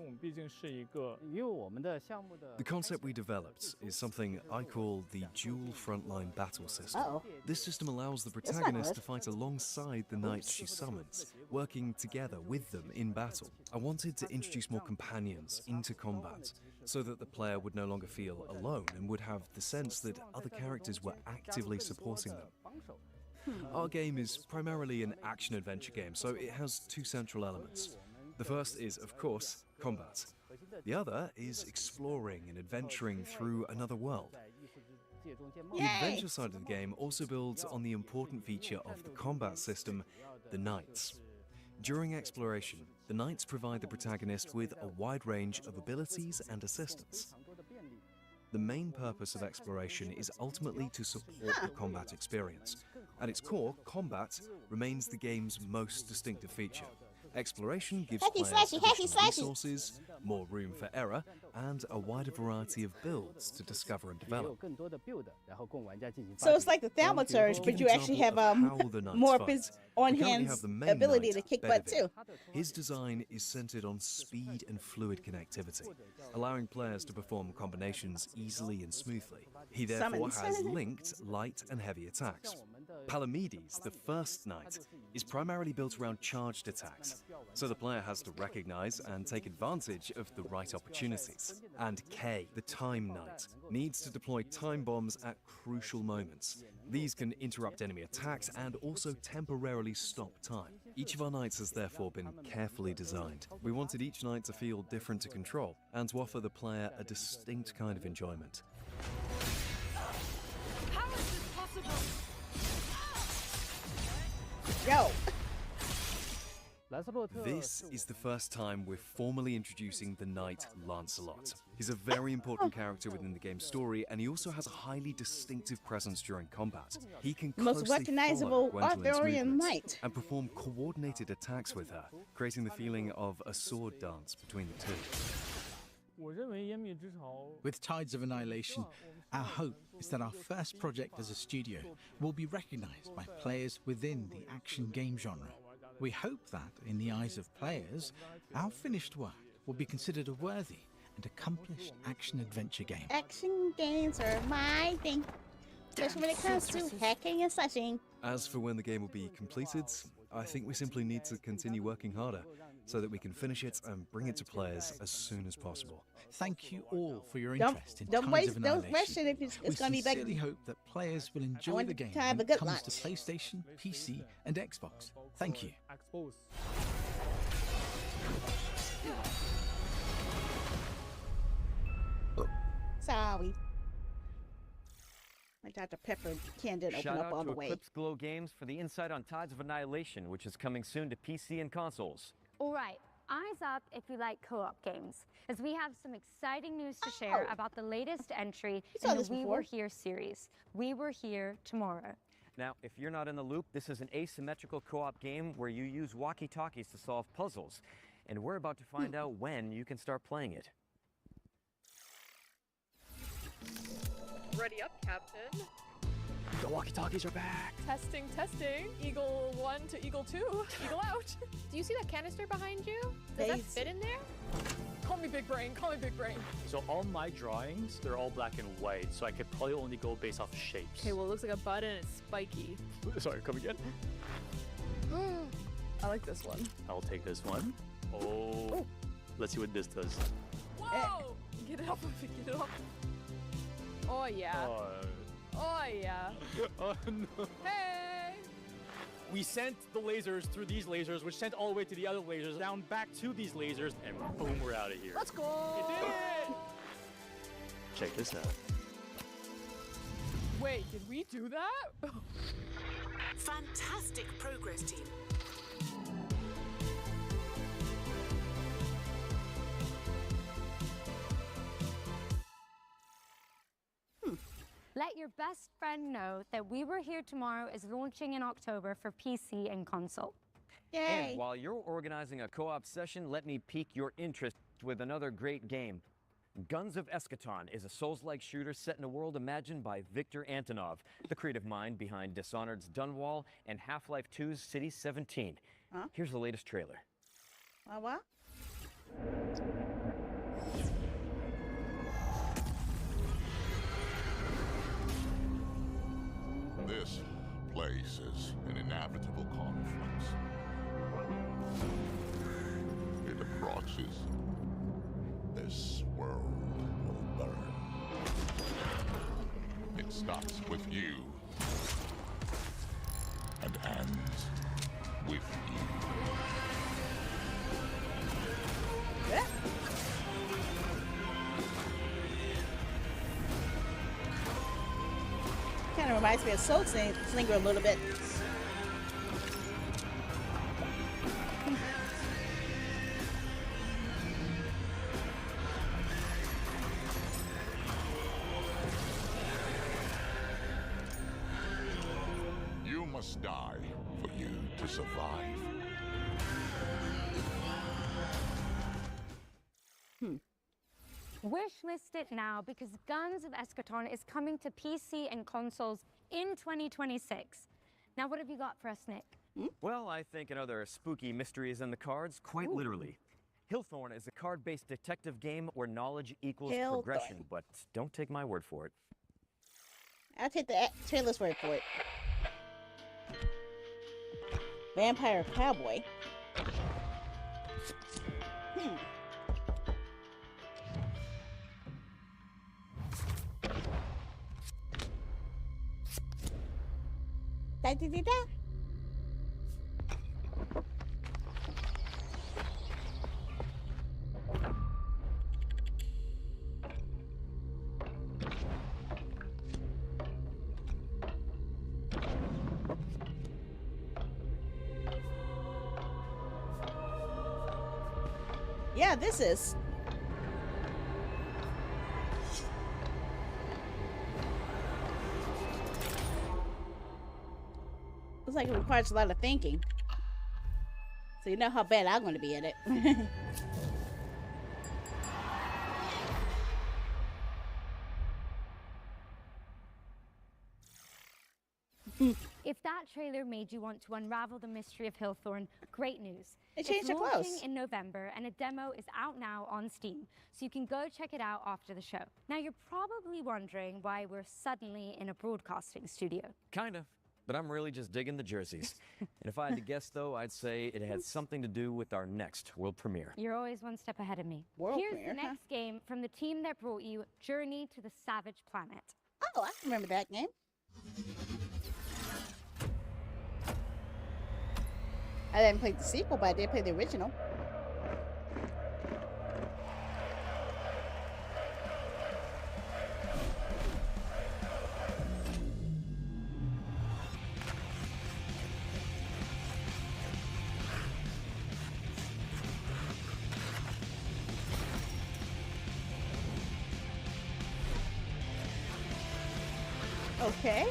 The concept we developed is something I call the dual frontline battle system. This system allows the protagonist to fight alongside the knights she summons, working together with them in battle. I wanted to introduce more companions into combat, so that the player would no longer feel alone and would have the sense that other characters were actively supporting them. Our game is primarily an action-adventure game, so it has two central elements. The first is, of course, combat. The other is exploring and adventuring through another world. The adventure side of the game also builds on the important feature of the combat system, the knights. During exploration, the knights provide the protagonist with a wide range of abilities and assistance. The main purpose of exploration is ultimately to support the combat experience. At its core, combat remains the game's most distinctive feature. Exploration gives players additional resources, more room for error, and a wider variety of builds to discover and develop. So it's like the Thaumaturge, but you actually have more of his on-hand ability to kick butt too. His design is centered on speed and fluid connectivity, allowing players to perform combinations easily and smoothly. He therefore has linked light and heavy attacks. Palamedes, the first knight, is primarily built around charged attacks, so the player has to recognize and take advantage of the right opportunities. And K, the time knight, needs to deploy time bombs at crucial moments. These can interrupt enemy attacks and also temporarily stop time. Each of our knights has therefore been carefully designed. We wanted each knight to feel different to control and to offer the player a distinct kind of enjoyment. How is this possible? Yo! This is the first time we're formally introducing the knight Lancelot. He's a very important character within the game's story, and he also has a highly distinctive presence during combat. He can most recognizable Arthurian knight and perform coordinated attacks with her, creating the feeling of a sword dance between the two. With Tides of Annihilation, our hope is that our first project as a studio will be recognized by players within the action game genre. We hope that, in the eyes of players, our finished work will be considered a worthy and accomplished action-adventure game. Action games are my thing, especially when it comes to hacking and slashing. As for when the game will be completed, I think we simply need to continue working harder so that we can finish it and bring it to players as soon as possible. Thank you all for your interest in Tides of Annihilation. Don't question if it's going to be We sincerely hope that players will enjoy the game when it comes to PlayStation, PC, and Xbox. Thank you. Sorry. My Dr. Pepper can didn't open Shout up out all to the way. FGSCo Games for the insight on Tides of Annihilation, which is coming soon to PC and consoles. All right, eyes up if you like co-op games, as we have some exciting news to share about the latest entry in the We Were Here series, We Were Here Tomorrow. Now, if you're not in the loop, this is an asymmetrical co-op game where you use walkie-talkies to solve puzzles. And we're about to find out when you can start playing it. Ready up, Captain. The walkie-talkies are back. Testing, testing. Eagle 1 to Eagle 2. Eagle out. Do you see that canister behind you? Does that fit in there? Call me big brain, call me big brain. So all my drawings, they're all black and white, so I could probably only go based off shapes. Okay, well it looks like a button and it's spiky. Sorry, come again? I like this one. I'll take this one. Oh, let's see what this does. Whoa! Get it off of me, get it off. Oh yeah. Oh yeah. Oh no. Hey! We sent the lasers through these lasers, which sent all the way to the other lasers, down back to these lasers, and boom, we're out of here. Let's go! We did it! Check this out. Wait, did we do that? Fantastic progress, team. Let your best friend know that We Were Here Tomorrow is launching in October for PC and console. Yay! And while you're organizing a co-op session, let me pique your interest with another great game. Guns of Eschaton is a Souls-like shooter set in a world imagined by Viktor Antonov, the creative mind behind Dishonored's Dunwall and Half-Life 2's City 17. Here's the latest trailer. What? This place is an inevitable confluence. It approaches. This world will burn. It starts with you and ends with you. Yeah. Kind of reminds me of Soul Slinger a little bit. You must die for you to survive. Wishlist it now because Guns of Eschaton is coming to PC and consoles in 2026. Now, what have you got for us, Nick? Well, I think another spooky mystery is in the cards, quite literally. Hillthorn is a card-based detective game where knowledge equals progression, but don't take my word for it. I'll take the trailer's word for it. Vampire Cowboy. Da-da-da-da. Yeah, this is. Looks like it requires a lot of thinking. So you know how bad I'm going to be at it. If that trailer made you want to unravel the mystery of Hillthorn, great news. They changed it's the launching clothes. in November, and a demo is out now on Steam, so you can go check it out after the show. Now, you're probably wondering why we're suddenly in a broadcasting studio. Kind of. But I'm really just digging the jerseys. And if I had to guess, though, I'd say it had something to do with our next world premiere. You're always one step ahead of me. World Here's premiere, the next game from the team that brought you Journey to the Savage Planet. Oh, I remember that game. I didn't play the sequel, but I did play the original. Okay.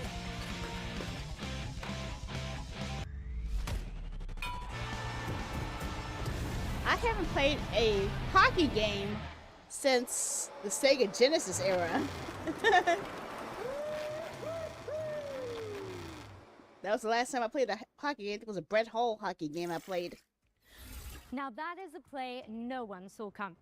I haven't played a hockey game since the Sega Genesis era. That was the last time I played a hockey game. I think it was a Brett Hull hockey game I played. Now that is a play no one saw coming.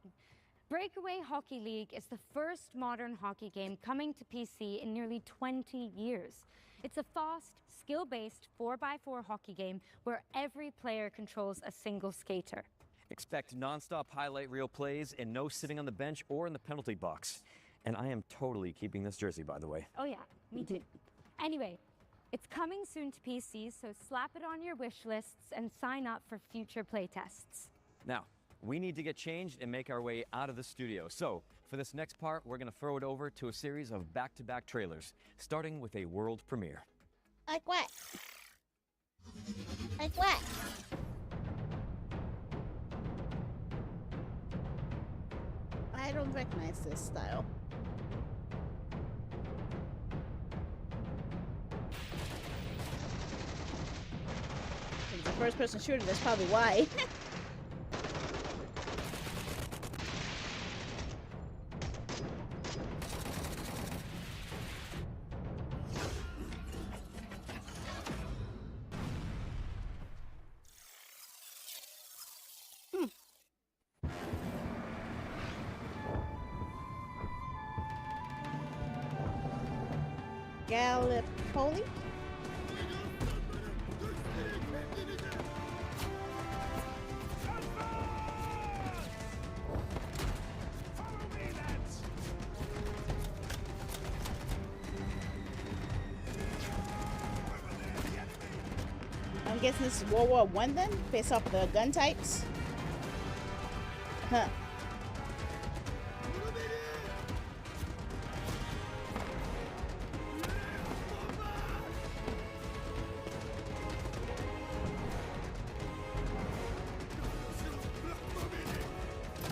Breakaway Hockey League is the first modern hockey game coming to PC in nearly 20 years. It's a fast, skill-based 4x4 hockey game where every player controls a single skater. Expect non-stop highlight reel plays and no sitting on the bench or in the penalty box. And I am totally keeping this jersey, by the way. Oh yeah, me too. Anyway, it's coming soon to PC, so slap it on your wish lists and sign up for future playtests. Now, we need to get changed and make our way out of the studio. So, for this next part, we're going to throw it over to a series of back-to-back trailers, starting with a world premiere. Like what? Like what? I don't recognize this style. It's a first-person shooter, that's probably why. Gallipoli? I'm guessing this is World War I then, based off of the gun types. Huh.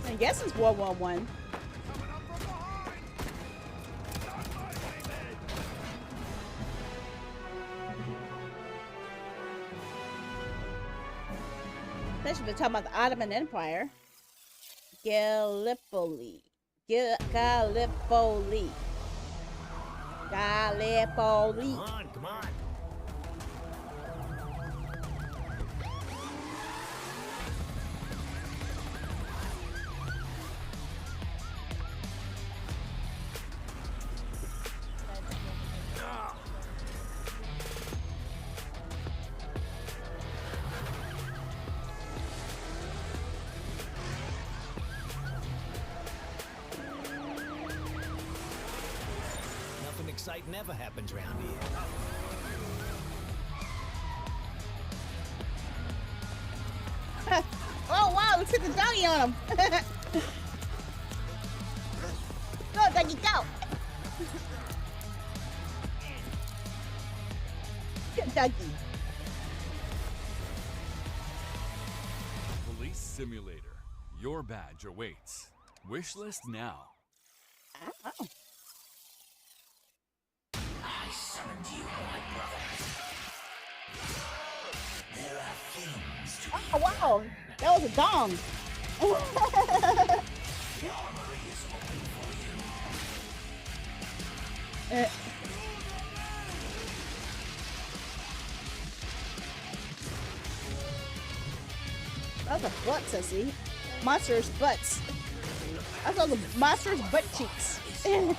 I guess it's World War I. Especially if we're talking about the Ottoman Empire. Gallipoli. Gallipoli. Gallipoli. Come on, come on. Nothing exciting ever happens around here. Oh wow, let's hit the doggy on him. Go, doggy, go. Good doggy. Police Simulator. Your badge awaits. Wishlist now. Oh. I summoned you, my brothers. There are things to Oh wow, that was a dong. The armory is open for you. Those are butts I see. Monsters' butts. I saw the monsters' butt cheeks. Yeah.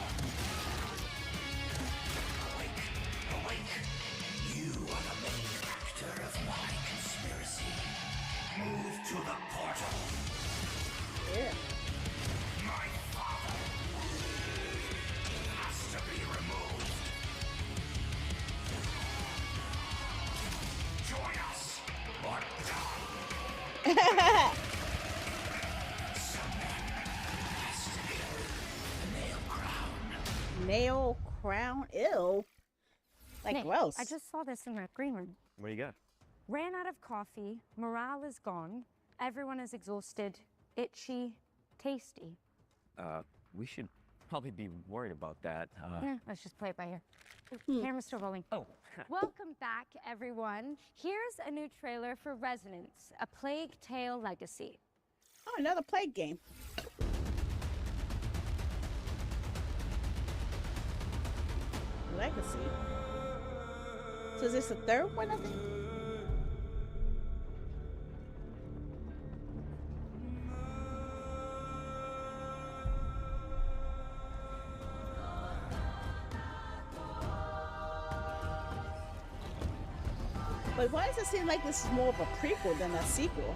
Nail crown? Ew. Like, Nick, gross. I just saw this in my green room. What do you got? Ran out of coffee, morale is gone, everyone is exhausted, itchy, tasty. We should probably be worried about that. Let's just play it by ear. Camera's still rolling. Oh. Welcome back, everyone. Here's a new trailer for Resonance, A Plague Tale Legacy. Oh, another Plague game. Legacy. So is this the third one, I think? But why does it seem like this is more of a prequel than a sequel?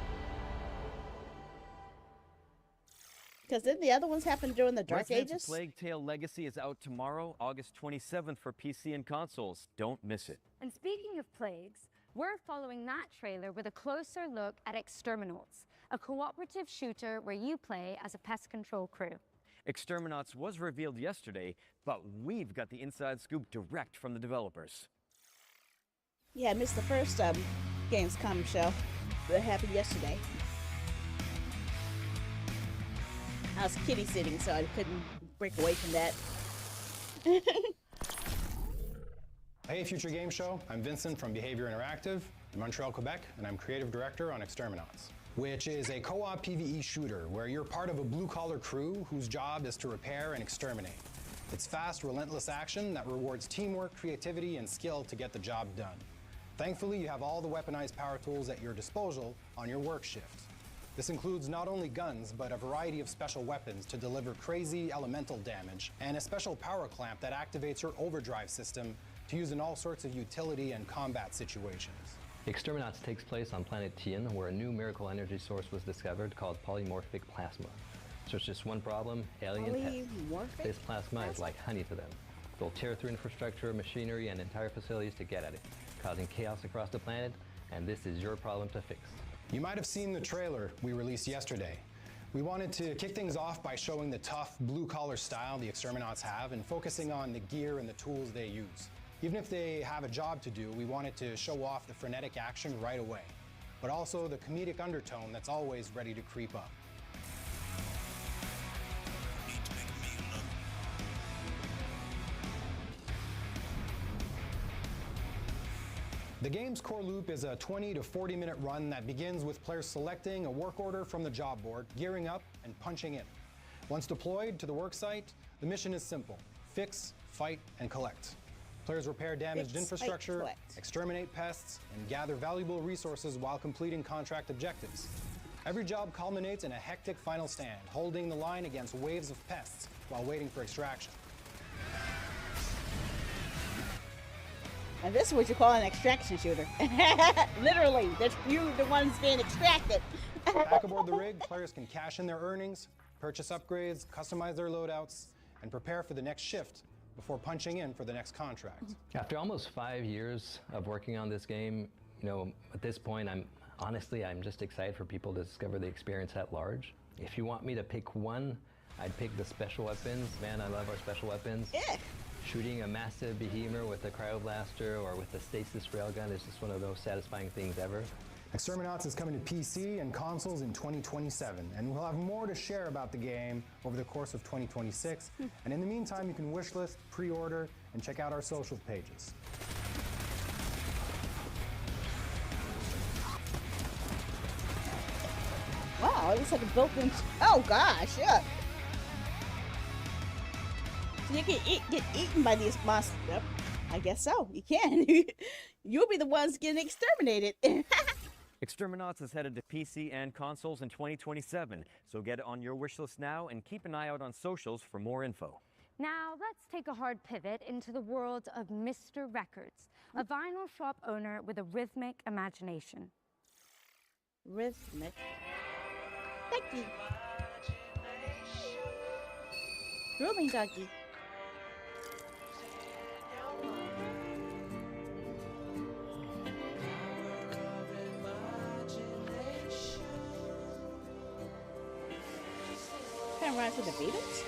Because didn't the other ones happen during the Dark Resident Ages? Plague Tale Legacy is out tomorrow, August 27th for PC and consoles. Don't miss it. And speaking of plagues, we're following that trailer with a closer look at Exterminauts, a cooperative shooter where you play as a pest control crew. Exterminauts was revealed yesterday, but we've got the inside scoop direct from the developers. Yeah, I missed the first Gamescom show that happened yesterday. I was kitty sitting, so I couldn't break away from that. Hey, Future Game Show. I'm Vincent from Behavior Interactive in Montreal, Quebec, and I'm creative director on Exterminauts, which is a co-op PvE shooter where you're part of a blue-collar crew whose job is to repair and exterminate. It's fast, relentless action that rewards teamwork, creativity, and skill to get the job done. Thankfully, you have all the weaponized power tools at your disposal on your work shift. This includes not only guns, but a variety of special weapons to deliver crazy elemental damage, and a special power clamp that activates your overdrive system to use in all sorts of utility and combat situations. Exterminauts takes place on planet Tien, where a new miracle energy source was discovered called polymorphic plasma. So it's just one problem, alien pests. This plasma is like honey to them. They'll tear through infrastructure, machinery, and entire facilities to get at it, causing chaos across the planet, and this is your problem to fix. You might have seen the trailer we released yesterday. We wanted to kick things off by showing the tough, blue-collar style the Exterminauts have and focusing on the gear and the tools they use. Even if they have a job to do, we wanted to show off the frenetic action right away, but also the comedic undertone that's always ready to creep up. The game's core loop is a 20 to 40 minute run that begins with players selecting a work order from the job board, gearing up, and punching in. Once deployed to the work site, the mission is simple: fix, fight, and collect. Players repair damaged infrastructure, exterminate pests, and gather valuable resources while completing contract objectives. Every job culminates in a hectic final stand, holding the line against waves of pests while waiting for extraction. And this is what you call an extraction shooter. Literally, that's you the ones being extracted. Back aboard the rig, players can cash in their earnings, purchase upgrades, customize their loadouts, and prepare for the next shift before punching in for the next contract. After almost 5 years of working on this game, at this point, I'm just excited for people to discover the experience at large. If you want me to pick one, I'd pick the special weapons. Man, I love our special weapons. Yeah. Shooting a massive behemoth with a cryoblaster or with a stasis railgun is just one of those satisfying things ever. Exterminauts is coming to PC and consoles in 2027, and we'll have more to share about the game over the course of 2026. And in the meantime, you can wishlist, pre-order, and check out our social pages. Wow, it looks like a built-in. Oh gosh, yeah. So you can get eaten by these monsters. Yep, I guess so. You can. You'll be the ones getting exterminated. Exterminauts is headed to PC and consoles in 2027, so get it on your wish list now and keep an eye out on socials for more info. Now, let's take a hard pivot into the world of Mr. Records, a vinyl shop owner with a rhythmic imagination. Rhythmic. Becky. Grooming doggy. Kind of runs with the Beatles.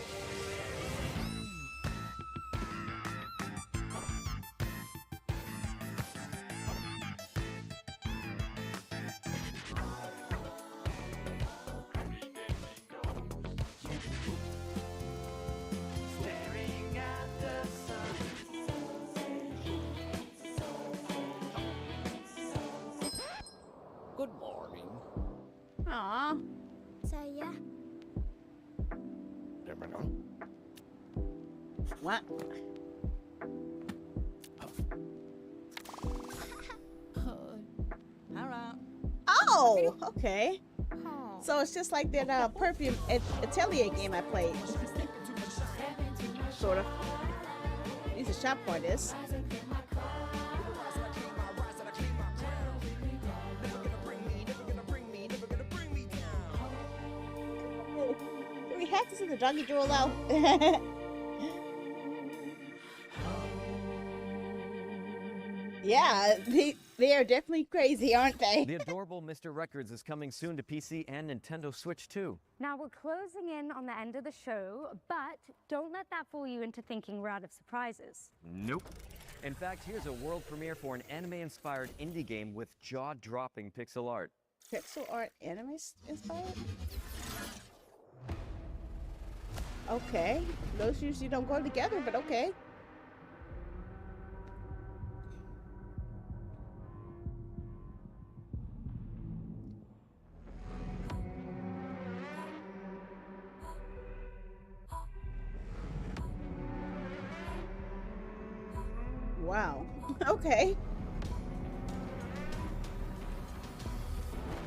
Good morning. Aww. Saya. What? Oh, okay. So it's just like that perfume atelier game I played. Sort of. These are shop artists. Do we have to see the doggy drool out? Yeah, they are definitely crazy, aren't they? The adorable Mr. Records is coming soon to PC and Nintendo Switch too. Now, we're closing in on the end of the show, but don't let that fool you into thinking we're out of surprises. Nope. In fact, here's a world premiere for an anime-inspired indie game with jaw-dropping pixel art. Pixel art anime inspired? Okay. Those usually don't go together, but okay. Wow. Okay.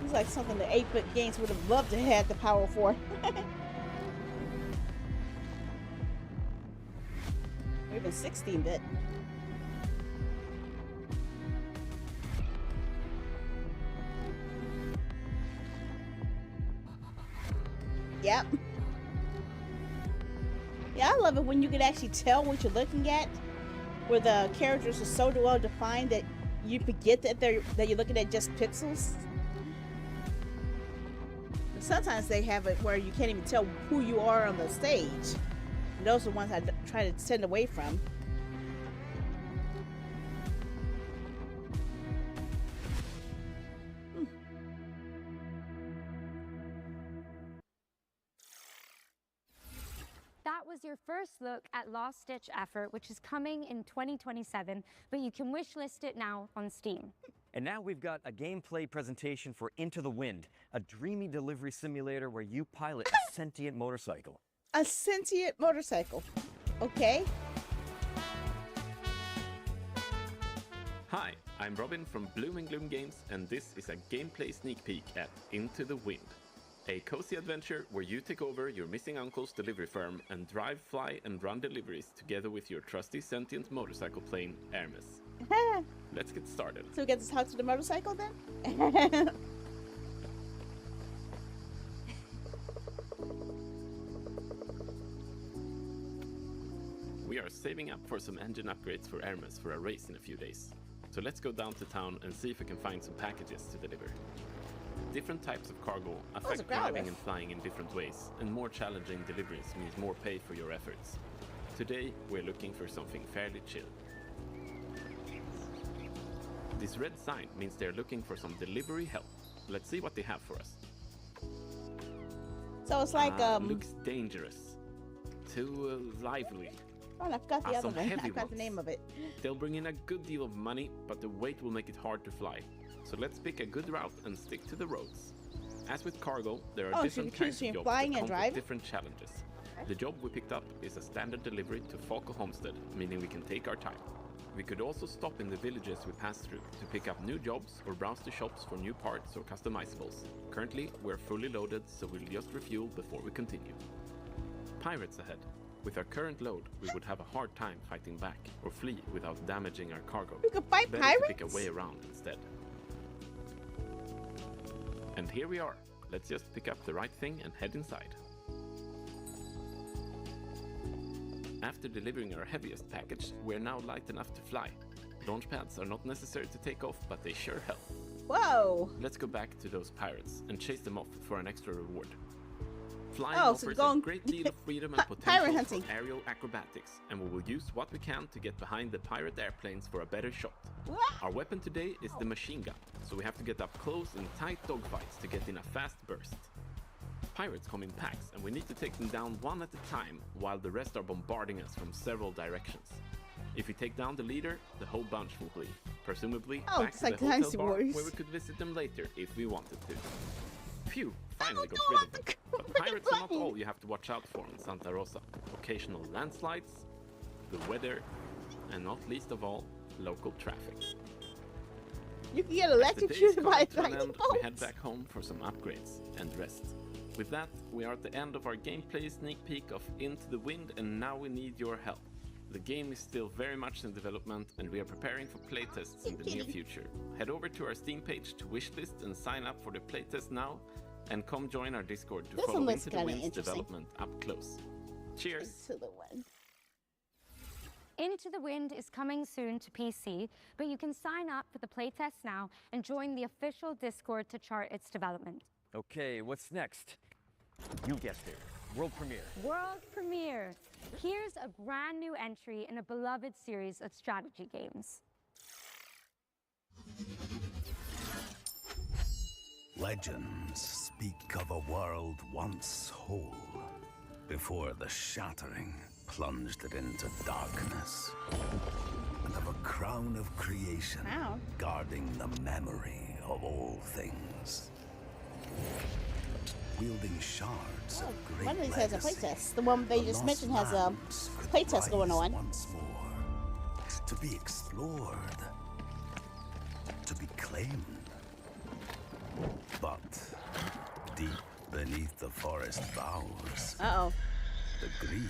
It's like something the 8-bit games would have loved to have had the power for. Or even 16-bit. Yep. Yeah, I love it when you can actually tell what you're looking at, where the characters are so well defined that you forget that you're looking at just pixels. Sometimes they have it where you can't even tell who you are on the stage. And those are the ones I try to send away from. That was your first look at Last Ditch Effort, which is coming in 2027, but you can wishlist it now on Steam. And now we've got a gameplay presentation for Into the Wind, a dreamy delivery simulator where you pilot a sentient motorcycle. A sentient motorcycle. Okay. Hi, I'm Robin from Bloom and Gloom Games, and this is a gameplay sneak peek at Into the Wind. A cozy adventure where you take over your missing uncle's delivery firm and drive, fly, and run deliveries together with your trusty sentient motorcycle plane, Hermes. Let's get started. So we get to talk to the motorcycle then? We are saving up for some engine upgrades for Hermes for a race in a few days. So let's go down to town and see if we can find some packages to deliver. Different types of cargo affect driving and flying in different ways, and more challenging deliveries means more pay for your efforts. Today, we're looking for something fairly chill. This red sign means they're looking for some delivery help. Let's see what they have for us. So it's like looks dangerous. Too lively. Oh, I forgot the other Some one. I heavy forgot the ones. name of it. They'll bring in a good deal of money, but the weight will make it hard to fly. So let's pick a good route and stick to the roads. As with cargo, there are different kinds of jobs flying that and come with driving? different challenges. The job we picked up is a standard delivery to Falco Homestead, meaning we can take our time. We could also stop in the villages we pass through to pick up new jobs or browse the shops for new parts or customizables. Currently, we're fully loaded, so we'll just refuel before we continue. Pirates ahead. With our current load, we would have a hard time fighting back or flee without damaging our cargo. You could fight Better pirates? to pick a way around instead. And here we are. Let's just pick up the right thing and head inside. After delivering our heaviest package, we're now light enough to fly. Launch pads are not necessary to take off, but they sure help. Whoa! Let's go back to those pirates and chase them off for an extra reward. Flying Oh, so offers going a great deal of freedom and pirate potential hunting. for aerial acrobatics, and we will use what we can to get behind the pirate airplanes for a better shot. Our weapon today is the machine gun, so we have to get up close in tight dogfights to get in a fast burst. Pirates come in packs, and we need to take them down one at a time, while the rest are bombarding us from several directions. If we take down the leader, the whole bunch will flee, presumably back it's to like the hotel Dynasty bar, Wars. where we could visit them later if we wanted to. Phew, finally got rid of them. But pirates are not all you have to watch out for in Santa Rosa. Occasional landslides, the weather, and not least of all, local traffic. You can get As the electrocuted day's by coming to an lightning end, we bolts. head back home for some upgrades and rest. With that, we are at the end of our gameplay sneak peek of Into the Wind, and now we need your help. The game is still very much in development, and we are preparing for playtests in the near future. Head over to our Steam page to wishlist and sign up for the playtest now, and come join our Discord to This follow one looks Into the kinda Wind's interesting. development up close. Cheers! To the wind. Into the Wind is coming soon to PC, but you can sign up for the playtest now and join the official Discord to chart its development. Okay, what's next? You guessed it. World premiere. World premiere! Here's a brand new entry in a beloved series of strategy games. Legends speak of a world once whole, before the shattering plunged it into darkness, and of a crown of creation guarding the memory of all things. Wielding shards of great One of these has a legacy, playtest. The one they the just lost mentioned has a lands could playtest going rise on. once more, to be explored, to be claimed. But deep beneath the forest boughs, the greed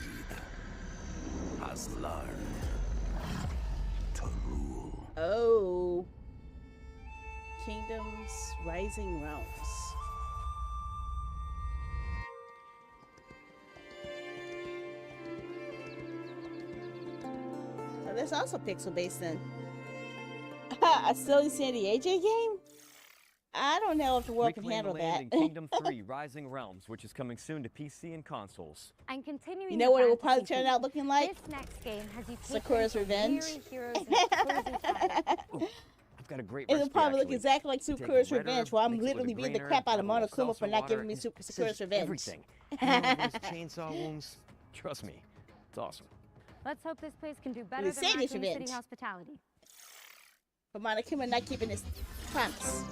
has learned to rule. Oh. Kingdoms, Rising Realms. So that's also pixel based then. A silly Sandy AJ game? I don't know if the world can Reclaim the handle land that. in Kingdom 3 Rising Realms, which is coming soon to PC and consoles. And continuing You know what it will the probably fantasy turn theme, out looking like? This next game has you Sakura's Revenge. I've got a great It'll recipe, probably look actually. exactly like You take Sakura's a red Revenge, herb, where I'm mix it with a literally beating the green crap herb, out of add a little Monokuma for salsa not water, giving me and Sakura's scissors Revenge. Everything. Chainsaw wounds. Trust me, it's awesome. Let's hope this place can do better It's than Sadie's Raccoon Revenge. City Hospitality. But Monokuma not keeping his promise.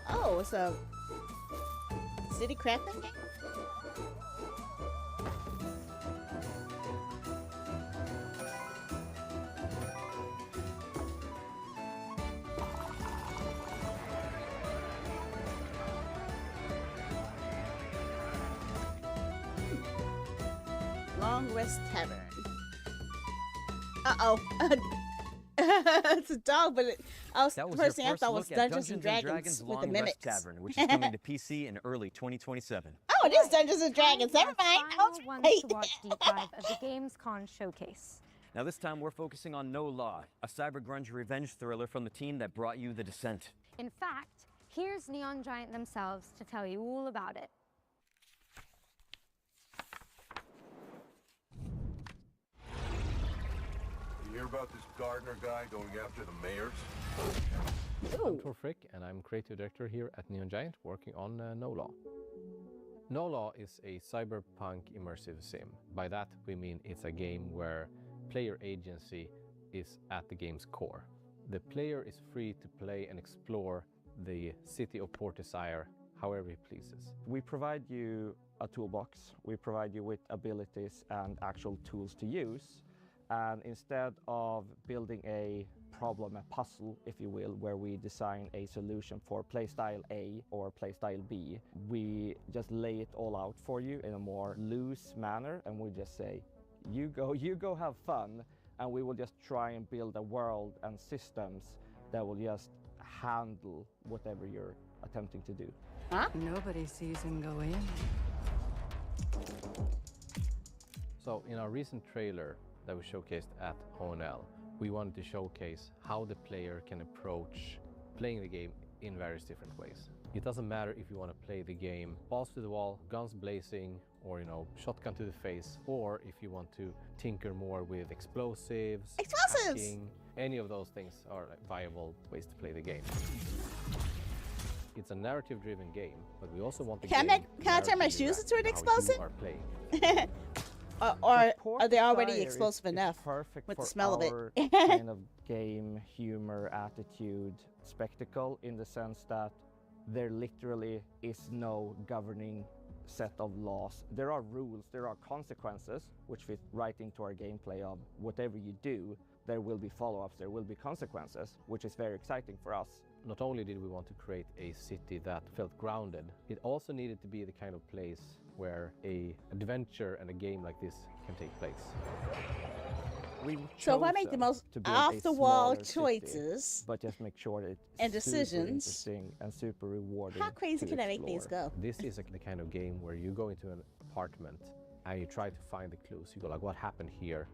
Oh, it's a city crafting game? Long Rest Tavern. Uh-oh. It's a dog, but That was the first your thing I first thought was look at Dungeons and Dragons with the Long mimics. Rest Tavern, which is coming to PC in early 2027. Oh, it is Dungeons and Dragons. Never mind. I was Ones right. to watch deep dive of the Gamescom showcase. Now this time we're focusing on No Law, a cyber grunge revenge thriller from the team that brought you The Descent. In fact, here's Neon Giant themselves to tell you all about it. You hear about this Gardner guy going after the mayors? I'm Tor Frick, and I'm creative director here at Neon Giant, working on No Law. No Law is a cyberpunk immersive sim. By that, we mean it's a game where player agency is at the game's core. The player is free to play and explore the city of Port Desire however he pleases. We provide you a toolbox, we provide you with abilities and actual tools to use, and instead of building a problem, a puzzle, if you will, where we design a solution for playstyle A or playstyle B, we just lay it all out for you in a more loose manner, and we just say, you go have fun, and we will just try and build a world and systems that will just handle whatever you're attempting to do. Huh? Nobody sees him go in. So in our recent trailer that we showcased at ONL, we wanted to showcase how the player can approach playing the game in various different ways. It doesn't matter if you want to play the game balls to the wall, guns blazing, or shotgun to the face, or if you want to tinker more with explosives, hacking, any of those things are viable ways to play the game. It's a narrative-driven game, but we also want the game Can I turn my shoes into an explosive? Or are they already explosive enough with the smell of it? Kind of game, humor, attitude, spectacle, in the sense that there literally is no governing set of laws. There are rules, there are consequences, which fit right into our gameplay of whatever you do, there will be follow-ups, there will be consequences, which is very exciting for us. Not only did we want to create a city that felt grounded, it also needed to be the kind of place where an adventure and a game like this can take place. So if I make the most off-the-wall choices, but just make sure that it's and decisions, super interesting and super rewarding. How crazy can I make these go? This is the kind of game where you go into an apartment and you try to find the clues. You go like, what happened here?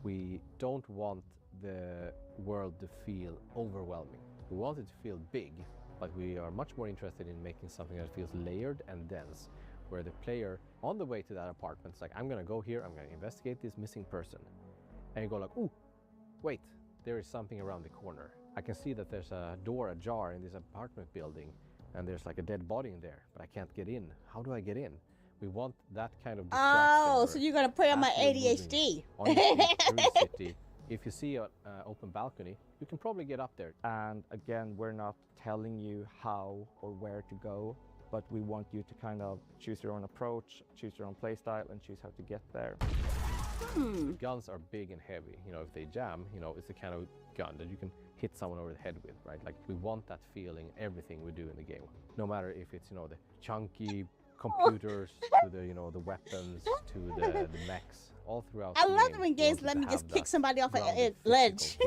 We don't want the world to feel overwhelming. We want it to feel big, but we are much more interested in making something that feels layered and dense, where the player on the way to that apartment is like, I'm gonna go here, I'm gonna investigate this missing person. And you go like, ooh, wait, there is something around the corner. I can see that there's a door ajar in this apartment building, and there's like a dead body in there, but I can't get in. How do I get in? We want that kind of distraction. Oh, so you're gonna play on my ADHD. On your street through the city. If you see an open balcony, you can probably get up there. And again, we're not telling you how or where to go, but we want you to kind of choose your own approach, choose your own playstyle, and choose how to get there. Guns are big and heavy. If they jam, it's the kind of gun that you can hit someone over the head with, right? Like, we want that feeling in everything we do in the game. No matter if it's, the chunky computers to the weapons to the mechs, all throughout. I love it when games let me just kick somebody off a ledge.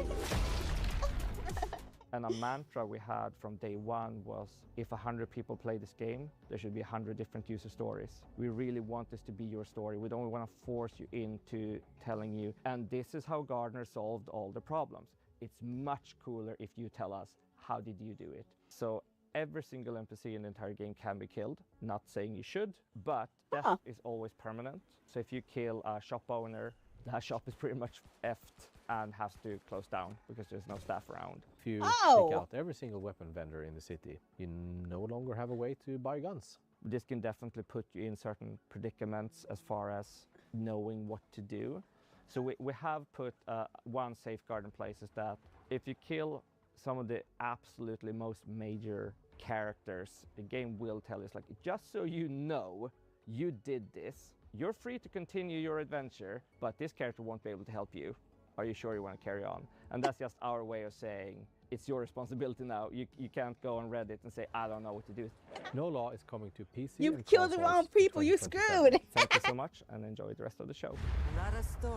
And a mantra we had from day one was, if 100 people play this game, there should be 100 different user stories. We really want this to be your story. We don't want to force you into telling you, and this is how Gardner solved all the problems. It's much cooler if you tell us, how did you do it? So every single NPC in the entire game can be killed. Not saying you should, but death is always permanent. So if you kill a shop owner, that shop is pretty much effed and has to close down because there's no staff around. If you take out every single weapon vendor in the city, you no longer have a way to buy guns. This can definitely put you in certain predicaments as far as knowing what to do. So we have put one safeguard in place, is that if you kill some of the absolutely most major characters, the game will tell you, like, just so you know, you did this. You're free to continue your adventure, but this character won't be able to help you. Are you sure you want to carry on? And that's just our way of saying, it's your responsibility now. You can't go on Reddit and say, I don't know what to do. No Law is coming to PC. You killed the wrong people, you screwed. Thank you so much, and enjoy the rest of the show.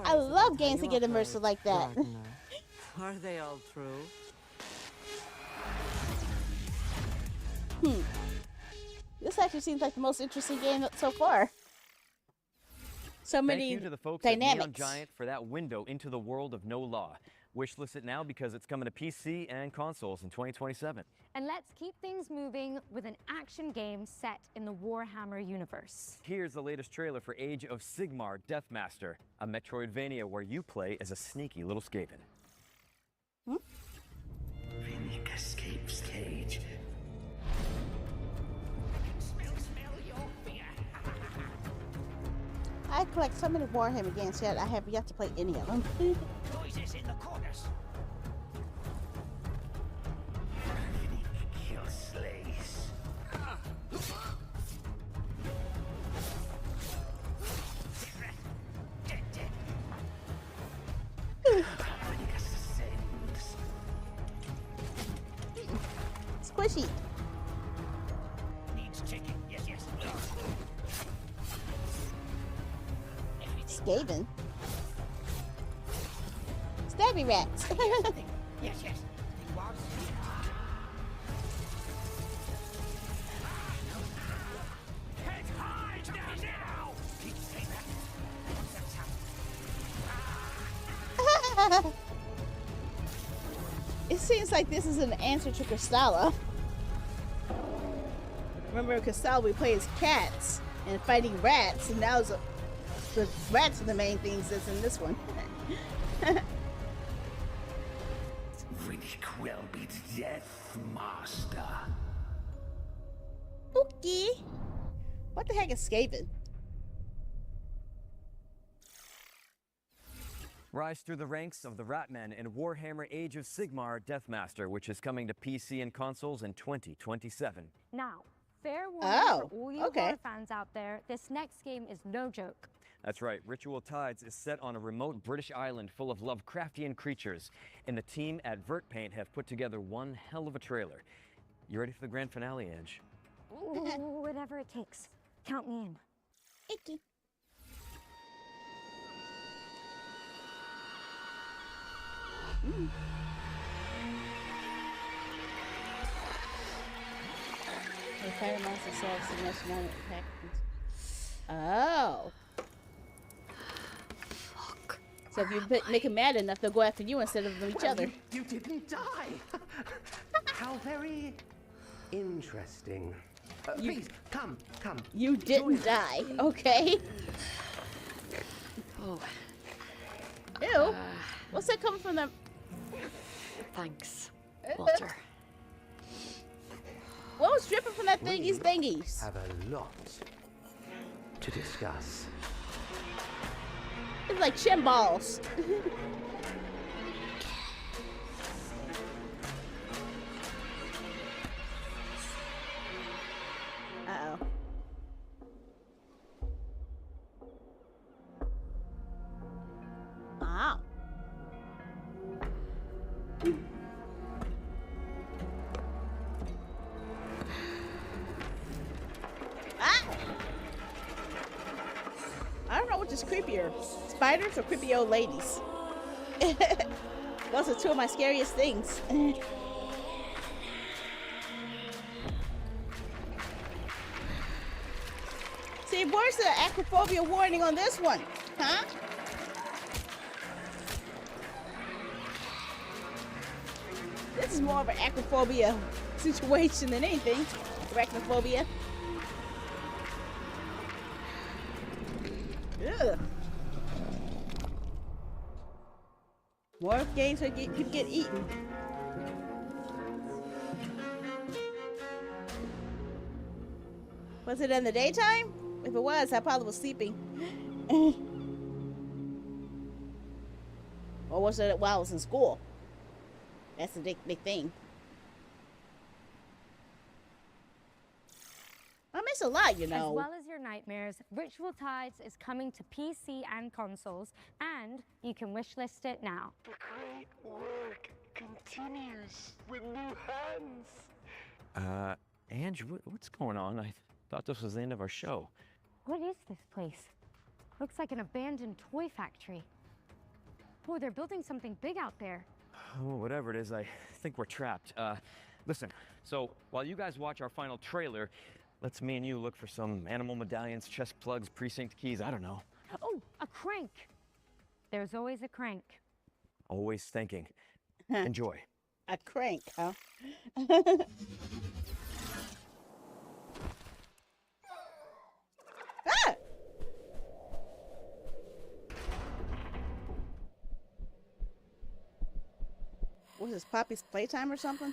I love games that get immersive like that. Are they all true? This actually seems like the most interesting game so far. So many Thank you to the folks dynamics. at Neon Giant for that window into the world of No Law. Wishlist it now because it's coming to PC and consoles in 2027. And let's keep things moving with an action game set in the Warhammer universe. Here's the latest trailer for Age of Sigmar Deathmaster, a Metroidvania where you play as a sneaky little Skaven. Finnick escapes cage. I collect so many Warhammer games yet I have yet to play any of them. Noises in the corners. Kill slays. Squishy. Needs checking. Yes, yes. Skaven. Stabby rats. Yes, yes. It was. Head high now. Keep saying that. It seems like this is an answer to Cristalla. Remember Cristalla, we play as cats and fighting rats, and now the rats are the main things that's in this one. Riddick will be death, master. Okay. What the heck is Skaven? Rise through the ranks of the Ratmen in Warhammer Age of Sigmar Deathmaster, which is coming to PC and consoles in 2027. Now, fair warning for all you horror fans out there, this next game is no joke. That's right, Ritual Tides is set on a remote British island full of Lovecraftian creatures, and the team at Vertpaint have put together one hell of a trailer. You ready for the grand finale, Ange? Ooh, whatever it takes. Count me in. Icky. The fire monster solves the most amount of packages. Oh. Fuck. So if you make them mad enough, they'll go after you instead of each other. You didn't die. How very interesting. Please, come. You didn't die, okay? Oh. Ew. What's that coming from the... Thanks, Walter. What was dripping from that thingies? Have a lot to discuss. It's like shin balls. Uh-oh. Wow. I don't know which is creepier, spiders or creepy old ladies. Those are two of my scariest things. See, where's the acrophobia warning on this one? Huh? This is more of an acrophobia situation than anything. Arachnophobia. Ugh. More games where people get eaten. Was it in the daytime? If it was, I probably was sleeping. Or was it while I was in school? That's a big thing. I miss a lot, you know. As well as your nightmares, Ritual Tides is coming to PC and consoles, and you can wishlist it now. The great work continues with new hands. Ange, what's going on? I thought this was the end of our show. What is this place? Looks like an abandoned toy factory. Oh, they're building something big out there. Oh, whatever it is, I think we're trapped. Listen, so while you guys watch our final trailer, let's me and you look for some animal medallions, chest plugs, precinct keys, I don't know. Oh, a crank. There's always a crank. Always thinking. Enjoy. A crank, huh? Ah! Was this Poppy's Playtime or something?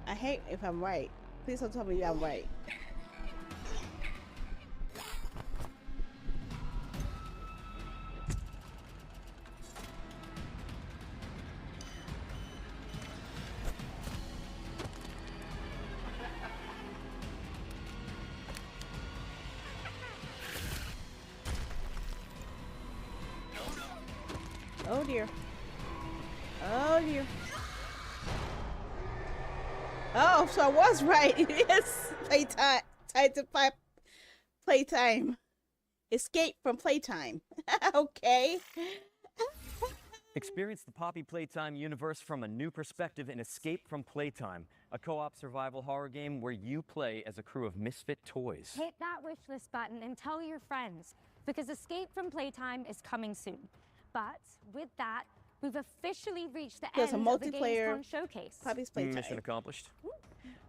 I hate if I'm right. Please don't tell me I'm right. Oh dear. Oh dear. Oh, so I was right. It is playtime. Tied to playtime. Escape from playtime. Okay. Experience the Poppy Playtime universe from a new perspective in Escape from Playtime, a co-op survival horror game where you play as a crew of misfit toys. Hit that wishlist button and tell your friends, because Escape from Playtime is coming soon. But with that, we've officially reached the end of the Gamescom showcase. Poppy's Playtime. Mission accomplished.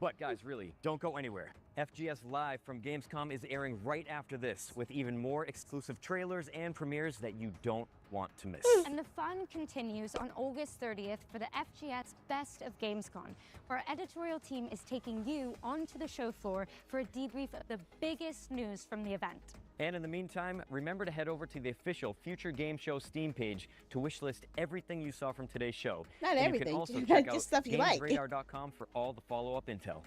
But guys, really, don't go anywhere. FGS Live from Gamescom is airing right after this, with even more exclusive trailers and premieres that you don't want to miss. And the fun continues on August 30th for the FGS Best of Gamescom, where our editorial team is taking you onto the show floor for a debrief of the biggest news from the event. And in the meantime, remember to head over to the official Future Game Show Steam page to wishlist everything you saw from today's show. Not and everything, you can also check out just stuff you like. GamesRadar.com for all the follow-up intel.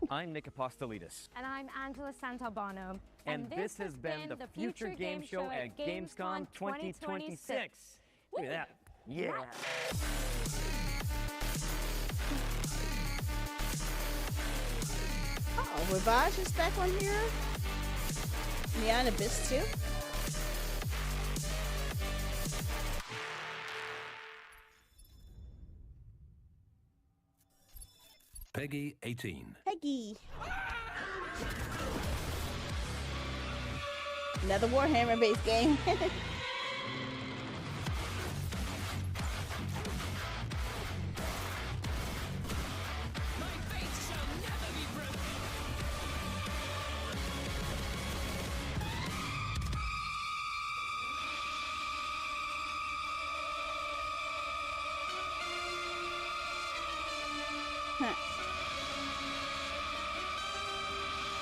I'm Nick Apostolidis. And I'm Angela Santalbano. And this has been the Future Game Show at Gamescom 2026. Look at that. Yeah. Oh, Rivage is back on here. Neon Abyss too. Peggy 18. Peggy. Another Warhammer-based game.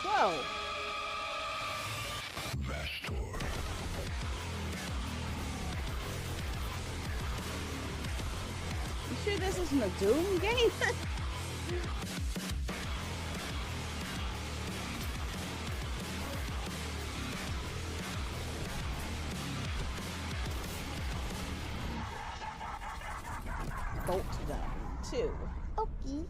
Whoa. You sure this isn't a Doom game? Bolt gun 2. Okay.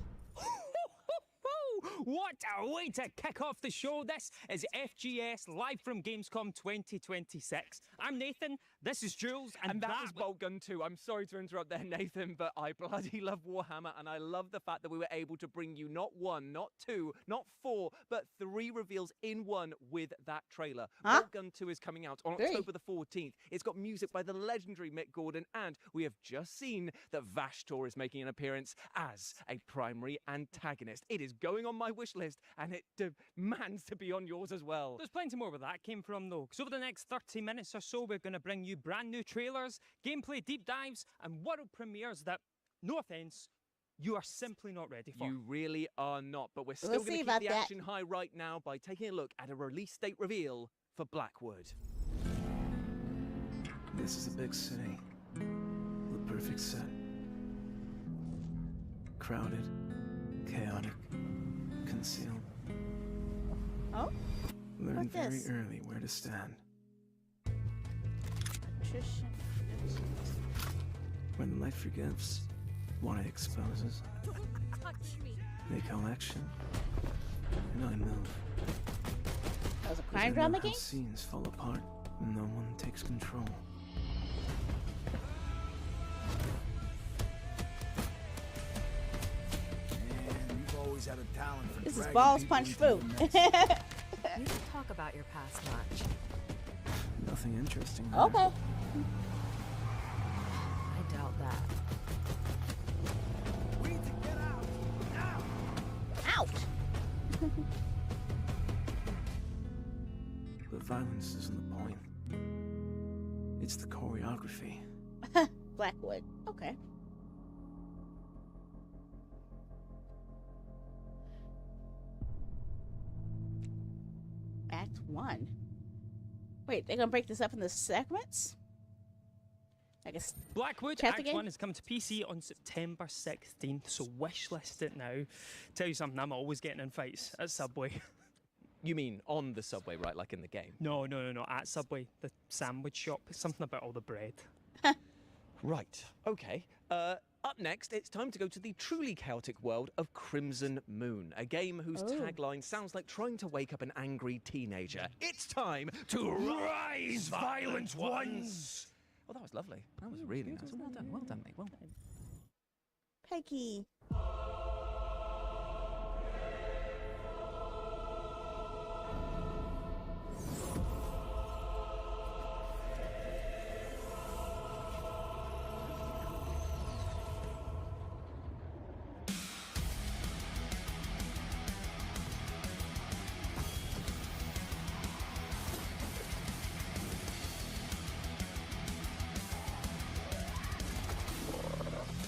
What a way to kick off the show. This is FGS live from Gamescom 2026. I'm Nathan, this is Jules, and that was Bolt Gun 2. I'm sorry to interrupt there, Nathan, but I bloody love Warhammer, and I love the fact that we were able to bring you not one, not two, not four, but 3 reveals in one with that trailer. Bolt Gun 2 is coming out on October the 14th. It's got music by the legendary Mick Gordon, and we have just seen that Vashtor is making an appearance as a primary antagonist. It is going on my wish list, and it demands to be on yours as well. There's plenty more where that came from, though, because over the next 30 minutes or so, we're going to bring you brand new trailers, gameplay deep dives, and world premieres that, no offense, you are simply not ready for. You really are not, but we're still going to keep the action high right now by taking a look at a release date reveal for Blackwood. This is a big city. The perfect set. Crowded, chaotic, concealed. Oh? Learn very early where to stand. When the light forgives, what it exposes. They call action, and I move. That was a crime drama game? Scenes fall apart when no one takes control. Had a talent for this is balls punch food. You don't talk about your past much. Nothing interesting. Okay. I doubt that. We need to get out now. Out. But violence isn't the point. It's the core choreography. Blackwood. Okay. Act 1. Wait, they're gonna break this up into segments? I guess. Blackwood Act 1 has come to PC on September 16th, so wishlist it now. Tell you something, I'm always getting in fights at Subway. You mean on the Subway, right? Like in the game? No, at Subway, the sandwich shop. It's something about all the bread. Right, okay. Up next, it's time to go to the truly chaotic world of Crimson Moon, a game whose tagline sounds like trying to wake up an angry teenager. It's time to rise, violent ones! Oh, that was lovely. That was really nice. Well done, mate. Well done. Peggy.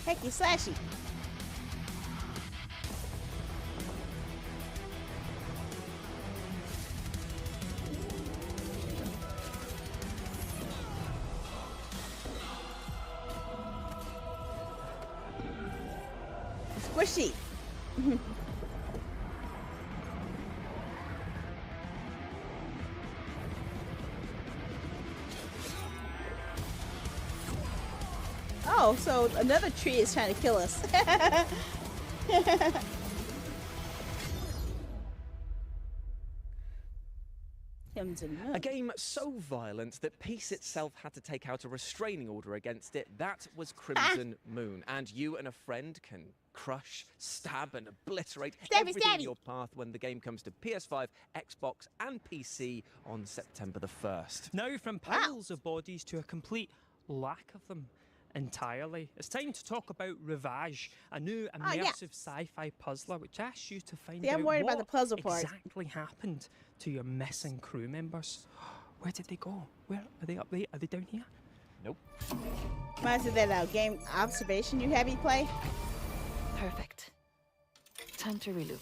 Hecky slashy. Squishy. Oh, so another tree is trying to kill us. A game so violent that peace itself had to take out a restraining order against it. That was Crimson Moon. And you and a friend can crush, stab, and obliterate everything in your path when the game comes to PS5, Xbox, and PC on September the 1st. Now from piles of bodies to a complete lack of them entirely. It's time to talk about Ravage, a new immersive sci-fi puzzler which asks you to find out worried what about the puzzle part. exactly happened to your missing crew members. Where did they go? Where are they? Up there? Are they down here? Nope. Reminds me of that game observation you had me play. Perfect. Time to reloop.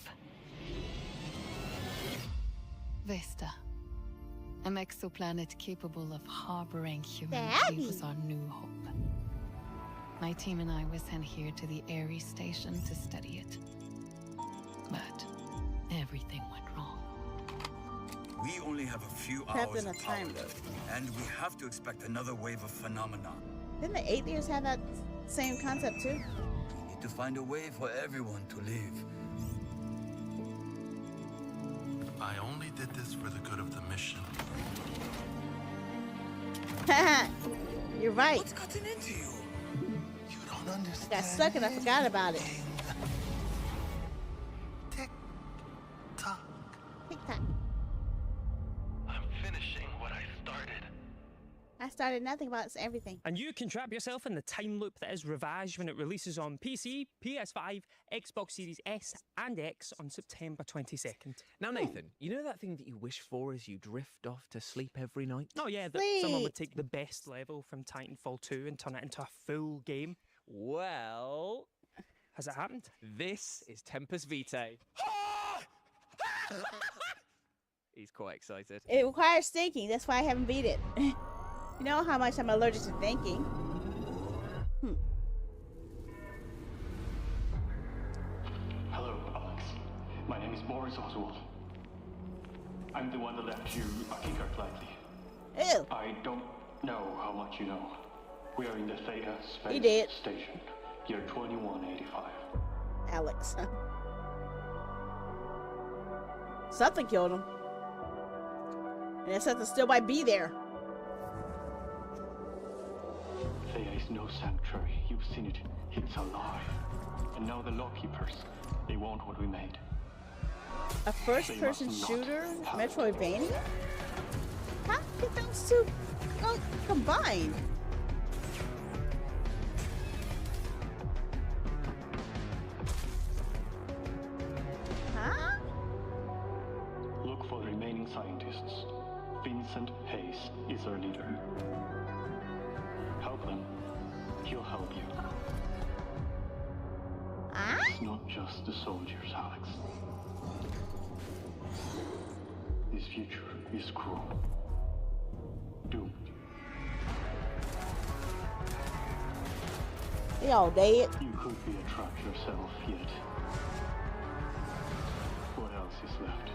Vesta. An exoplanet capable of harboring humanity was our new hope. My team and I were sent here to the Ares station to study it. But everything went wrong. We only have a few hours of power left, and we have to expect another wave of phenomena. Didn't the Atheists have that same concept too? We need to find a way for everyone to live. I only did this for the good of the mission. You're right. What's gotten into you? You don't understand. Got stuck and I forgot about it. Tick tock. Tick tock. I'm finishing what I started. I started nothing about everything. And you can trap yourself in the time loop that is Ravage when it releases on PC, PS5, Xbox Series S and X on September 22nd. Now, Nathan, you know that thing that you wish for as you drift off to sleep every night? Oh yeah, that someone would take the best level from Titanfall 2 and turn it into a full game. Well, has it happened? This is Tempus Vitae. He's quite excited. It requires thinking, that's why I haven't beat it. You know how much I'm allergic to thinking. Hello, Alex. My name is Boris Oswald. I'm the one that left you a keycard lightly. Ew. I don't know how much you know. We are in the Theta You Space did. Station, year 2185. Alex. Something killed him. And that something still might be there. Thea is no sanctuary. You've seen it. It's alive. And now the lawkeepers, they want what we made. A first-person shooter? Metroidvania? How did those two go combine? Huh? Look for the remaining scientists. Vincent Hayes is their leader. He'll help you. It's not just the soldiers, Alex. This future is cruel. Doomed. They all dead. You could be a trap yourself yet. What else is left?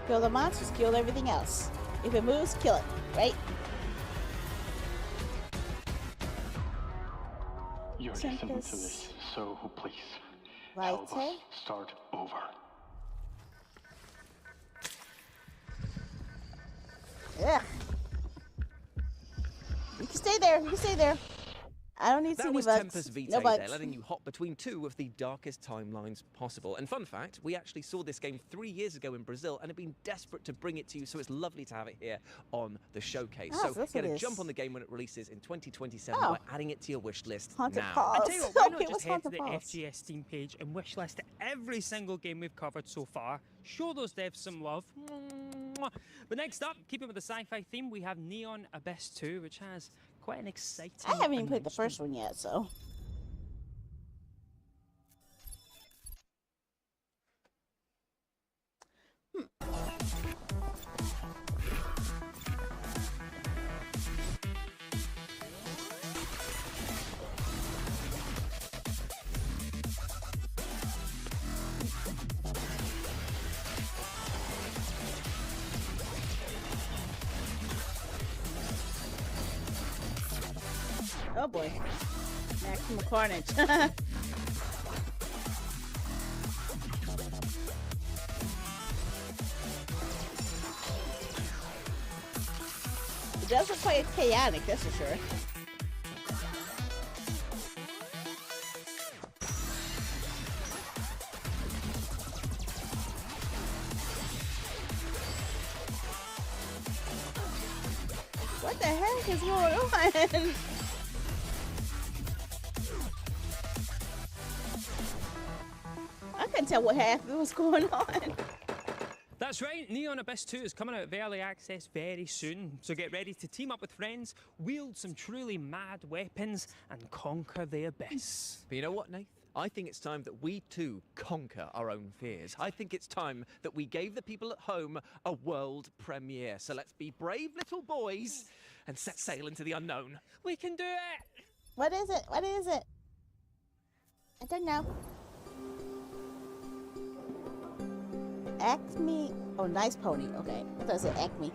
Kill the monsters, kill everything else. If it moves, kill it, right? You're listening to this, so please help us start over. Yeah. You can stay there. You can stay there. I don't need to see any bugs. That was Tempest Vitae no bugs. there, letting you hop between two of the darkest timelines possible. And fun fact, we actually saw this game 3 years ago in Brazil and have been desperate to bring it to you, so it's lovely to have it here on the showcase. Oh, so get a jump on the game when it releases in 2027 by adding it to your wish list Haunted now. Paws. I tell you what, why not Okay, just what's head to Haunted the Paws? FGS Steam page and wishlist every single game we've covered so far. Show those devs some love. But next up, keeping with the sci-fi theme, we have Neon Abyss 2, which has quite an exciting I haven't even played the announcement. first one yet, so. Oh boy. Maximum carnage. It does look quite chaotic, that's for sure. What the heck is going on? I couldn't tell what half was going on. That's right, Neon Abyss 2 is coming out of early access very soon, so get ready to team up with friends, wield some truly mad weapons, and conquer the abyss. But you know what, Nath? I think it's time that we too conquer our own fears. I think it's time that we gave the people at home a world premiere. So let's be brave little boys and set sail into the unknown. We can do it! What is it? What is it? I don't know. Acme. Oh, nice pony. Okay. I thought it said Acme.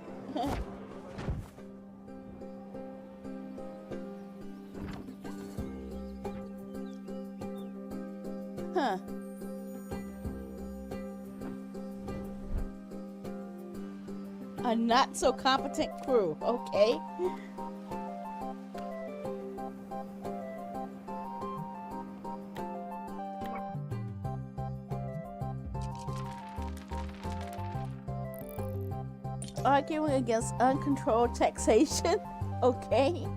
Huh. A not so competent crew. Okay. Arguing against uncontrolled taxation. Okay.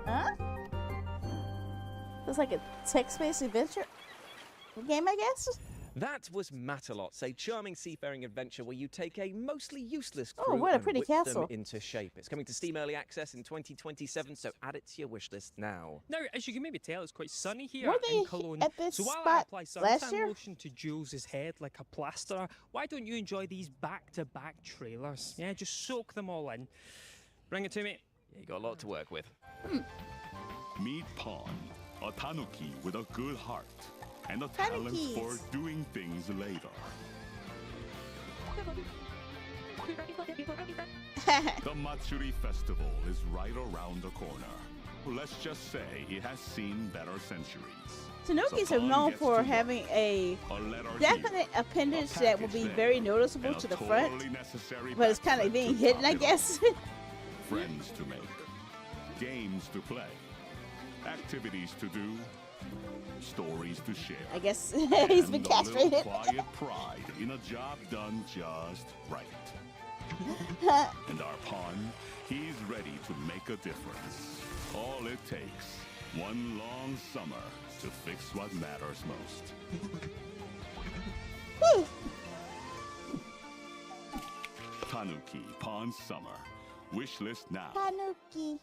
Huh? It's like a text-based adventure game, I guess. That was Matalots, a charming seafaring adventure where you take a mostly useless crew what a and pretty whip castle. them into shape. It's coming to Steam Early Access in 2027, so add it to your wishlist now. Now, as you can maybe tell, it's quite sunny here Were they in Cologne. at this So while I spot apply last suntan year? lotion to Jules' head like a plaster, why don't you enjoy these back-to-back trailers? Yeah, just soak them all in. Bring it to me. Yeah, you got a lot to work with. Meet Pawn, a tanuki with a good heart and a talent Tanukis. for doing things later. The Matsuri Festival is right around the corner. Let's just say it has seen better centuries. Tanukis So are Pawn known gets for to having a letter definite here, appendage a that will package be there, very noticeable and a to the totally front, necessary but it's kind backflip of being to hidden, top I it guess. off. Friends to make, games to play, activities to do, stories to share. I guess he's been and a castrated. little quiet pride in a job done just right. And our pawn, he's ready to make a difference. All it takes, one long summer to fix what matters most. Whew. Tanuki Pawn Summer. Wishlist now. Tanuki.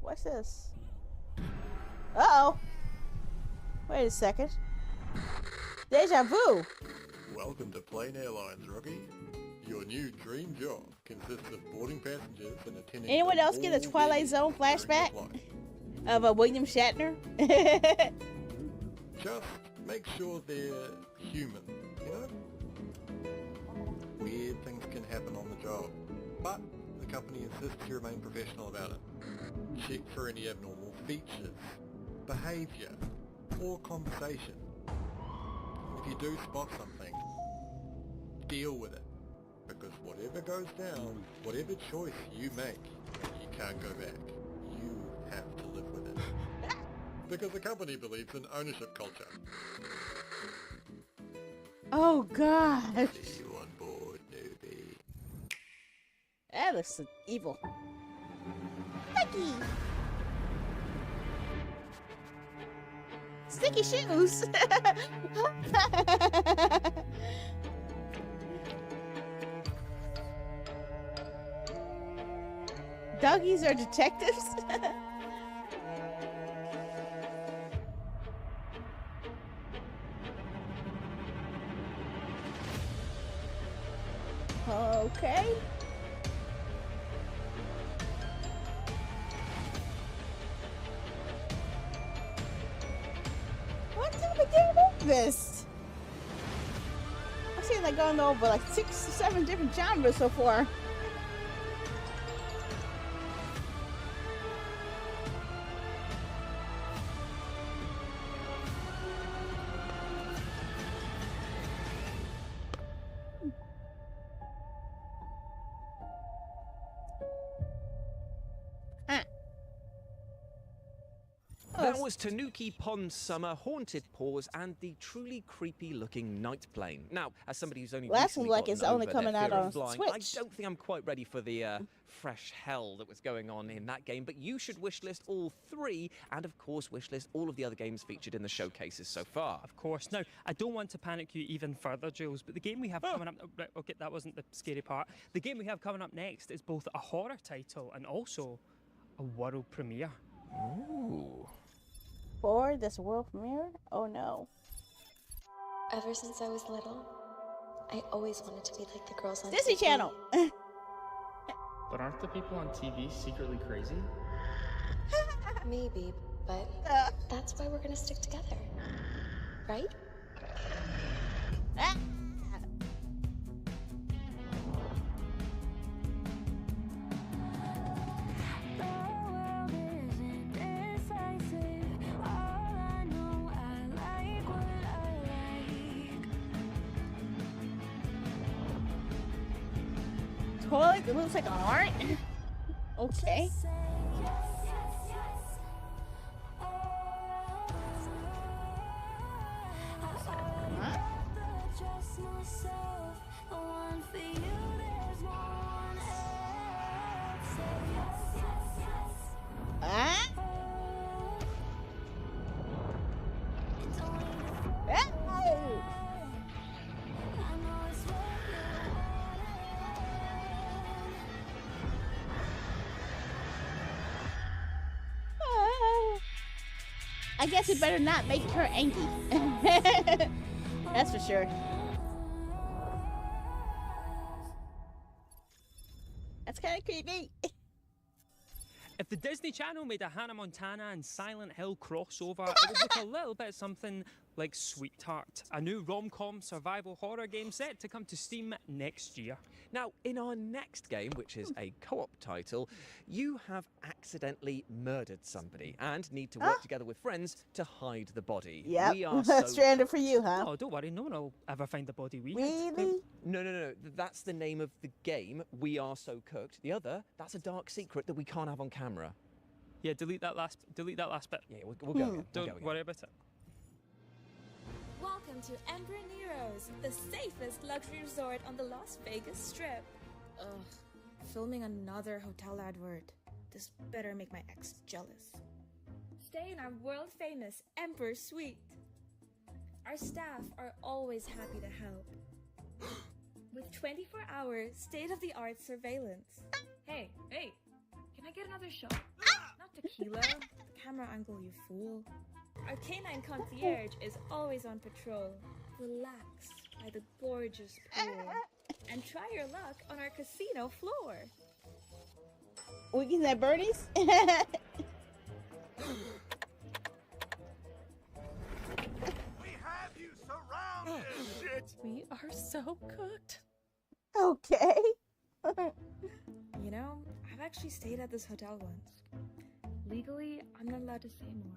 What's this? Uh-oh. Wait a second. Deja vu. Welcome to Plane Airlines, rookie. Your new dream job consists of boarding passengers and attending. Anyone else get a Twilight Zone flashback of a William Shatner? Just make sure they're human, you know? Weird things can happen on the job, but the company insists you remain professional about it. Check for any abnormal features, behavior, or conversation. If you do spot something, deal with it. Because whatever goes down, whatever choice you make, you can't go back. You have to live with it. Because the company believes in ownership culture. Oh gosh. See you on board, newbie. That looks evil. Becky. Sticky shoes. Doggies are detectives. Okay. What did we do with this? I've seen like going over like 6 or 7 different genres so far. That was Tanuki Pond Summer, Haunted Paws, and the truly creepy-looking night plane. Now, as somebody who's only Last recently one like gotten it's only over coming their out fear on of flying, Switch. I don't think I'm quite ready for the fresh hell that was going on in that game, but you should wishlist all 3, and of course wishlist all of the other games featured in the showcases so far. Of course. Now, I don't want to panic you even further, Jules, but the game we have coming up... Right, okay, that wasn't the scary part. The game we have coming up next is both a horror title and also a world premiere. Ooh. For this world premiere? Oh no. Ever since I was little, I always wanted to be like the girls on Disney TV. Channel. But aren't the people on TV secretly crazy? Maybe, but that's why we're gonna stick together. Right? Toilet that looks like a heart? Okay. I guess we better not make her angry. That's for sure. That's kind of creepy. If the Disney Channel made a Hannah Montana and Silent Hill crossover, it would look a little bit something like Sweetheart, a new rom-com survival horror game set to come to Steam next year. Now, in our next game, which is a co-op title, you have accidentally murdered somebody and need to work together with friends to hide the body. Yep. We are Stranded for you, huh? Oh, don't worry, no one will ever find the body we Really? No. That's the name of the game. We Are So Cooked. The other, that's a dark secret that we can't have on camera. Yeah, delete that last bit. Yeah, we'll go again. Don't worry about it. Welcome to Emperor Nero's, the safest luxury resort on the Las Vegas Strip. Ugh, filming another hotel advert. This better make my ex jealous. Stay in our world-famous Emperor Suite. Our staff are always happy to help. With 24-hour state-of-the-art surveillance. Hey, can I get another shot? Not tequila. The camera angle, you fool. Our canine concierge is always on patrol. Relax by the gorgeous pool. And try your luck on our casino floor. Weekends at Bernie's? We have you surrounded! Shit! We are so cooked. Okay. You know, I've actually stayed at this hotel once. Legally, I'm not allowed to say more.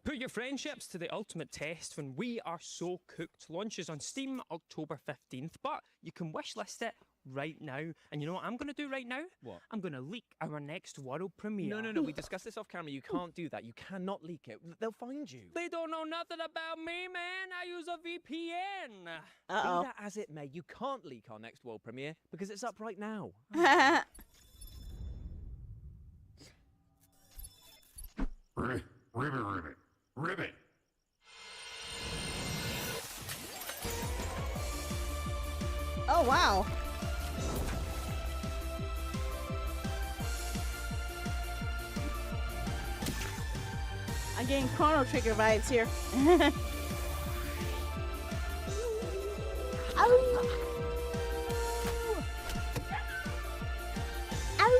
Put your friendships to the ultimate test when We Are So Cooked launches on Steam October 15th, but you can wishlist it right now. And you know what I'm going to do right now? What? I'm going to leak our next world premiere. No, we discussed this off camera. You can't do that. You cannot leak it. They'll find you. They don't know nothing about me, man. I use a VPN. Uh-oh. Be that as it may, you can't leak our next world premiere because it's up right now. Ribbit. Oh, wow. I'm getting Chrono Trigger vibes here. Ow. Ow.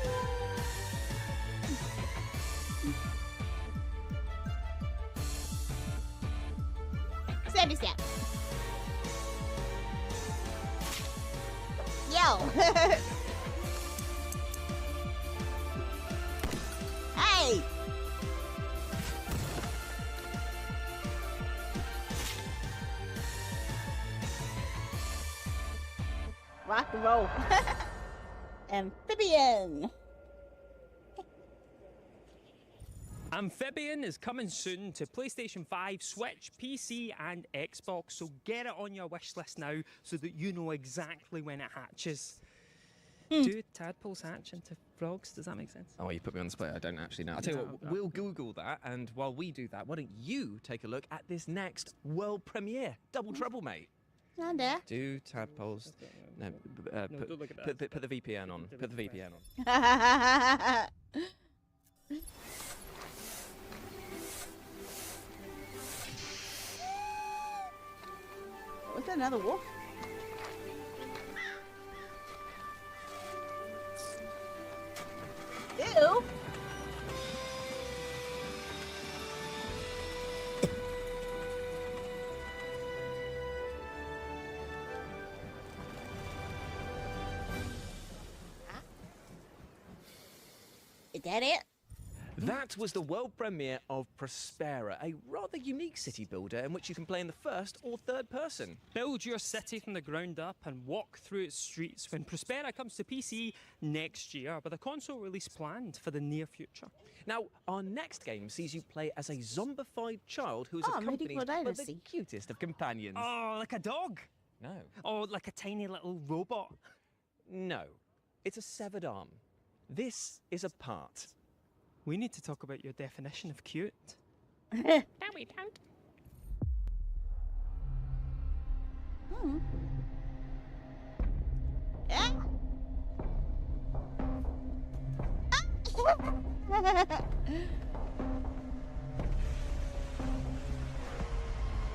Stabby stab. Yo. Hey. Rock and roll. Amphibian. Amphibian is coming soon to PlayStation 5, Switch, PC, and Xbox, so get it on your wish list now so that you know exactly when it hatches. Do tadpoles hatch into frogs? Does that make sense? Oh, you put me on the spot. I don't actually know. I'll tell you what, we'll Google that, and while we do that, why don't you take a look at this next world premiere? Double trouble, mate. Not there. Do tadpoles... No, don't look at that. put the VPN on. Put the VPN on. What's that, another wolf? Ew. Is that it? That was the world premiere of Prospera, a rather unique city builder in which you can play in the first or third person. Build your city from the ground up and walk through its streets when Prospera comes to PC next year, with a console release planned for the near future. Now, our next game sees you play as a zombified child who is accompanied by the cutest of companions. Oh, like a dog? No. Oh, like a tiny little robot? No. It's a severed arm. This is a part. We need to talk about your definition of cute. No, we don't.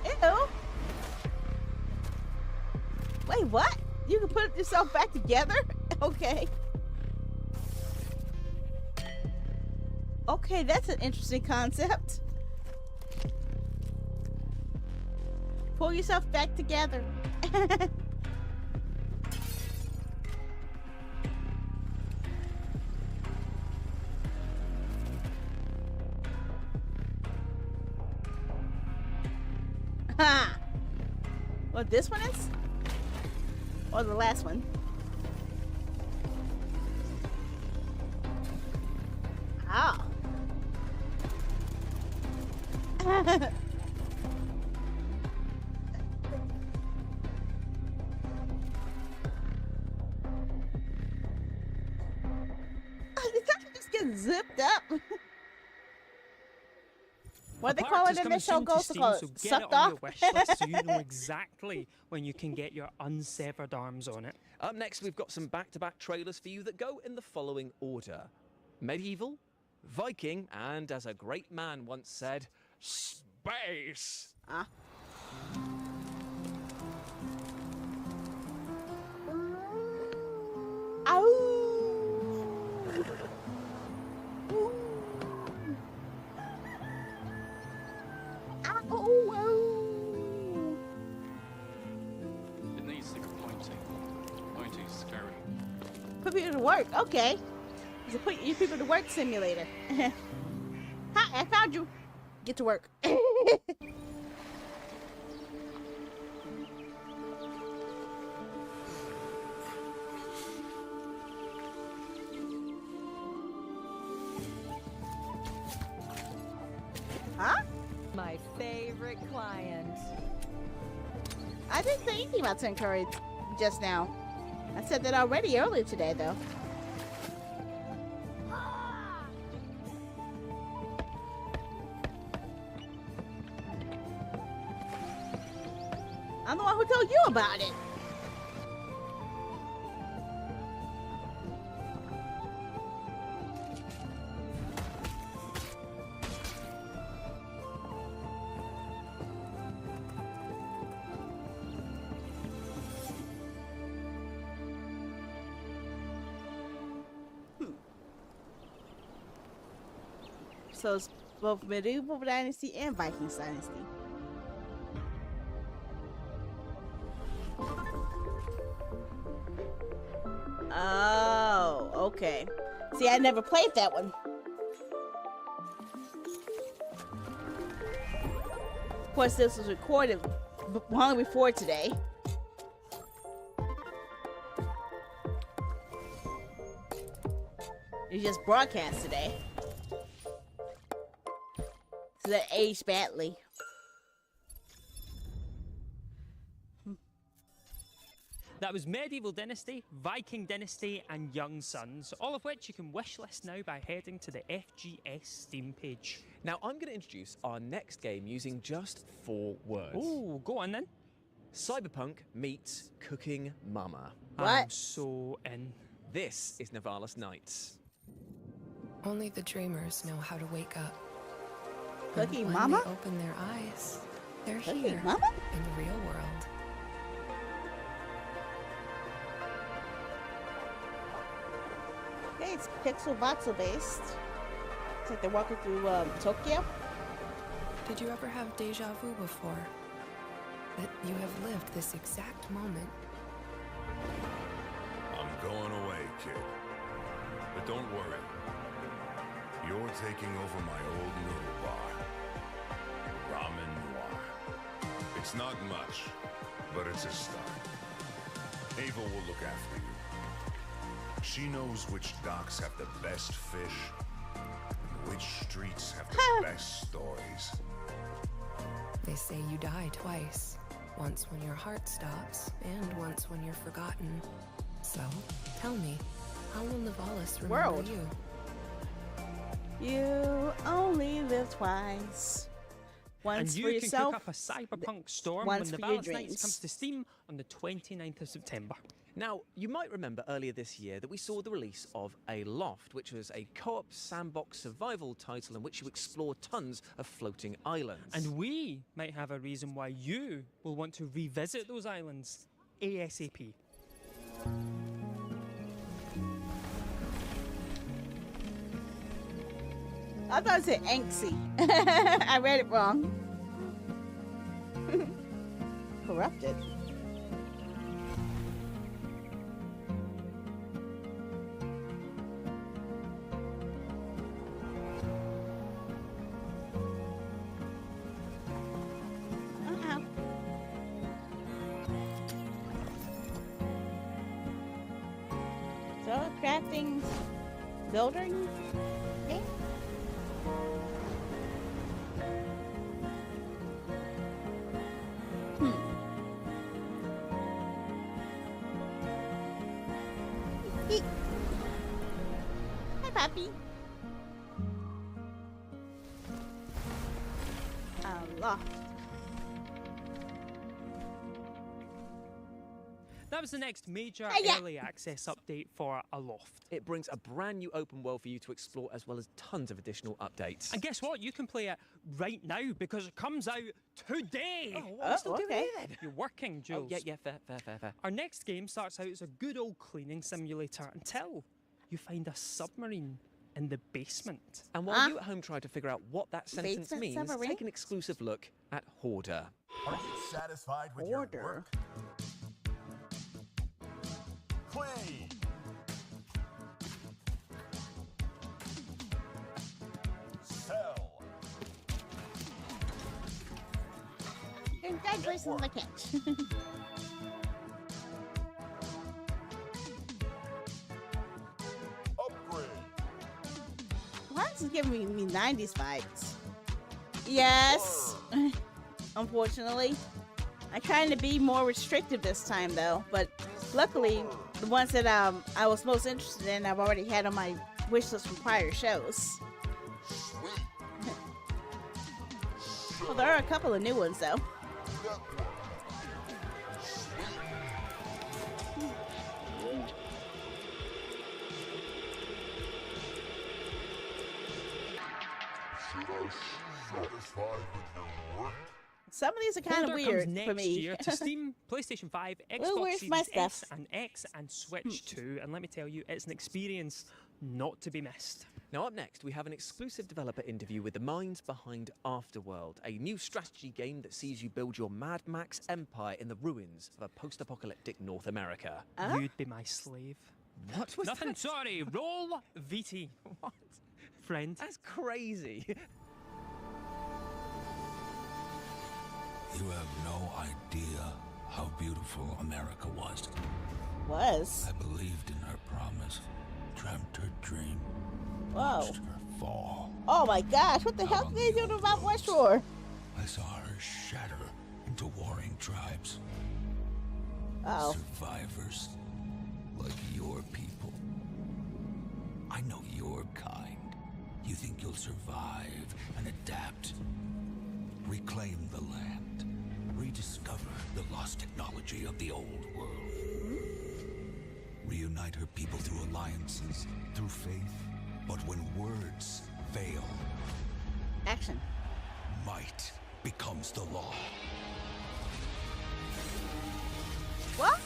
Ew. Wait, what? You can put yourself back together? Okay. Okay, that's an interesting concept. Pull yourself back together. Ha! What this one is? Or the last one? Oh. Did that just get zipped up? What they A call part it is in coming this show? soon to Ghost Steam, call so it get sucked it on off. your wish list so you know exactly when you can get your unsevered arms on it. Up next, we've got some back-to-back trailers for you that go in the following order: Medieval, Viking, and as a great man once said, space. It needs to be pointing. Pointing's scary. Put people to work. Okay. It's a put you people to work simulator. Hi, I found you. Get to work. Huh? My favorite client. I didn't say anything about Tim Curry just now. I said that already earlier today, though. I'm the one who told you about it. So it's both medieval dynasty and Viking dynasty. Oh, okay. See, I never played that one. Of course, this was recorded long before today. It just broadcast today. So that aged badly. That was Medieval Dynasty, Viking Dynasty, and Young Sons, all of which you can wishlist now by heading to the FGS Steam page. Now, I'm going to introduce our next game using just 4 words. Ooh, go on then. Cyberpunk meets Cooking Mama. I'm so in. This is Nivalis Nights. Only the dreamers know how to wake up. Cooking And Mama? When they open their eyes, they're Cooking here Mama? in the real world. Okay, it's pixel voxel based. It's like they're walking through Tokyo. Did you ever have deja vu before? That you have lived this exact moment? I'm going away, kid. But don't worry. You're taking over my old noodle bar. Ramen Noir. It's not much, but it's a start. Ava will look after you. She knows which docks have the best fish, and which streets have the best stories. They say you die twice. Once when your heart stops, and once when you're forgotten. So, tell me, how will Nivalis remember you? You only live twice. Once and you for can yourself, cook up a cyberpunk storm once when for your Nivalis Nights dreams. comes to Steam on the 29th of September. Now, you might remember earlier this year that we saw the release of Aloft, which was a co-op sandbox survival title in which you explore tons of floating islands. And we might have a reason why you will want to revisit those islands ASAP. I thought it said angsty. I read it wrong. Corrupted. So, crafting, building game? puppy. Allah. That was the next major Hiya. early access update for Aloft. It brings a brand new open world for you to explore, as well as tons of additional updates. And guess what? You can play it right now because it comes out today. Oh, what are we still doing here then? You're working, Jules. Oh, yeah, fair. Our next game starts out as a good old cleaning simulator until you find a submarine in the basement. And while you at home try to figure out what that sentence Basement means, submarine? take an exclusive look at Hoarder. Are you satisfied with Order. your work? Clean. Sell. Congratulations on the catch. Upgrade. Why is it giving me 90s vibes? Yes. Unfortunately. I'm trying to be more restrictive this time though, but luckily the ones that I was most interested in I've already had on my wish list from prior shows. Well, there are a couple of new ones though. Satisfied with your work? Some of these are kind of Hoarder weird comes next for me. year to Steam, PlayStation 5, Well, where's Xbox my Series S stuff? and X, and Switch 2. And let me tell you, it's an experience not to be missed. Now up next, we have an exclusive developer interview with the minds behind Afterworld, a new strategy game that sees you build your Mad Max empire in the ruins of a post-apocalyptic North America. You'd be my slave. What was Nothing, that? sorry. Roll VT. What? Friend. That's crazy. You have no idea how beautiful America was. Was. I believed in her promise, dreamt her dream, Whoa. watched her fall. Oh my gosh, what the hell are they doing about West Shore? I saw her shatter into warring tribes. Oh. Survivors like your people. I know your kind. You think you'll survive and adapt. Reclaim the land. Rediscover the lost technology of the old world. Reunite her people through alliances, through faith. But when words fail, Action. might becomes the law. What?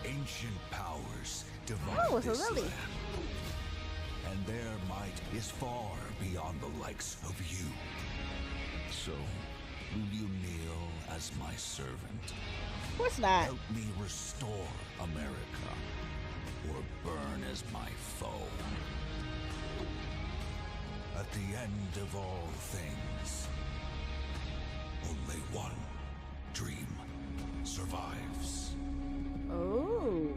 Ancient powers divide Oh, it's a this lily. land. And their might is far beyond the likes of you. So, will you kneel as my servant? Of course not. Help me restore America, or burn as my foe. At the end of all things, only one dream survives. Oh.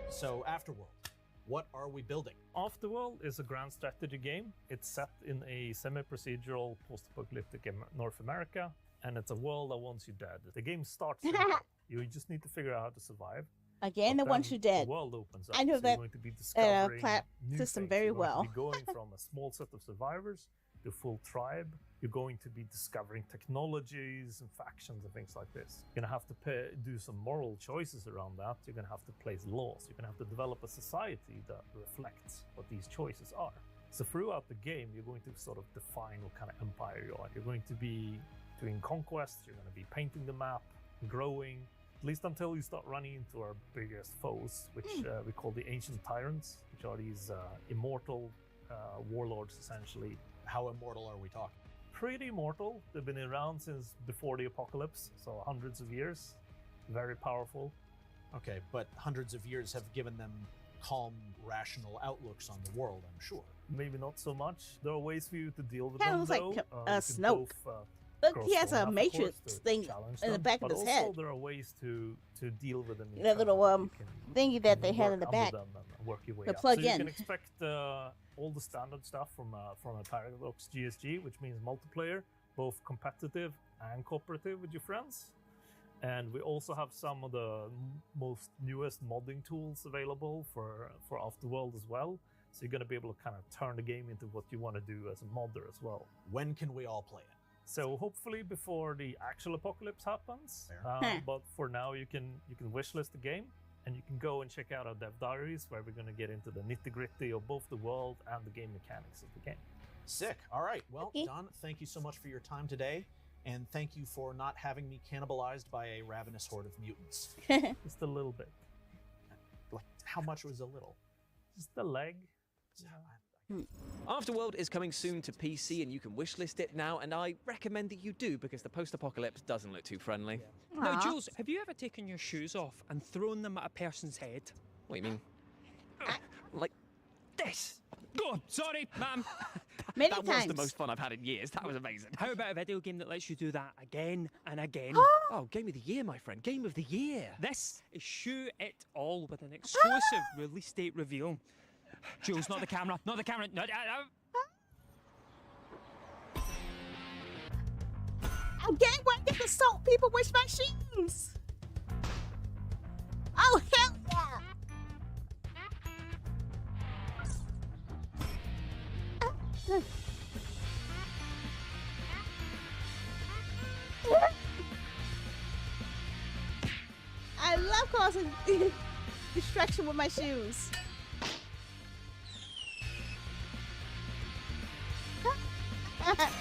So, Afterworld, what are we building? Afterworld is a grand strategy game. It's set in a semi-procedural post-apocalyptic North America, and it's a world that wants you dead. The game starts simple. You just need to figure out how to survive. Again, the But ones then who did. The world opens up. I know so that you're going to be discovering new system things. very You're going well. to be going from a small set of survivors to a full tribe. You're going to be discovering technologies and factions and things like this. You're going to have to do some moral choices around that. You're going to have to place laws. You're going to have to develop a society that reflects what these choices are. So throughout the game, you're going to sort of define what kind of empire you are. You're going to be doing conquests. You're going to be painting the map, growing, at least until you start running into our biggest foes, which we call the Ancient Tyrants, which are these immortal warlords, essentially. How immortal are we talking? Pretty immortal. They've been around since before the apocalypse, so hundreds of years. Very powerful. Okay, but hundreds of years have given them calm, rational outlooks on the world, I'm sure. Maybe not so much. There are ways for you to deal with Kinda them, looks like though. Snoke. Look, Look, he has a Matrix thing in the back of his head. There are ways to deal with them. That little thingy that they had in the back. Work your way The up. plug so you in. can expect all the standard stuff from a Paradox GSG, which means multiplayer, both competitive and cooperative with your friends. And we also have some of the most newest modding tools available for Afterworld as well. So you're going to be able to kind of turn the game into what you want to do as a modder as well. When can we all play it? So hopefully before the actual apocalypse happens. But for now, you can wishlist the game, and you can go and check out our dev diaries, where we're going to get into the nitty-gritty of both the world and the game mechanics of the game. Sick. All right. Well, Don, thank you so much for your time today. And thank you for not having me cannibalized by a ravenous horde of mutants. Just a little bit. Like, how much was a little? Just a leg. Afterworld is coming soon to PC, and you can wishlist it now, and I recommend that you do, because the post-apocalypse doesn't look too friendly. Now, Jules, have you ever taken your shoes off and thrown them at a person's head? What do you mean? Like this? Oh, sorry, ma'am. That was the most fun I've had in years. That was amazing. How about a video game that lets you do that again and again? Oh, Game of the Year, my friend. Game of the Year. This is Shoot It All with an exclusive release date reveal. Jules, not the camera. Not the camera. No, Again, why get the salt people wish my shoes? Oh, hell yeah! I love causing distraction with my shoes. Attack!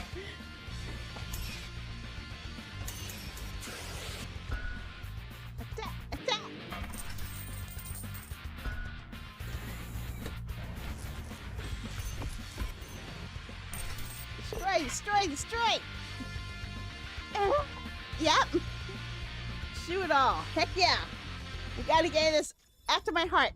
Destroy! Yep. Shoot it all. Heck yeah. We gotta get this after my heart.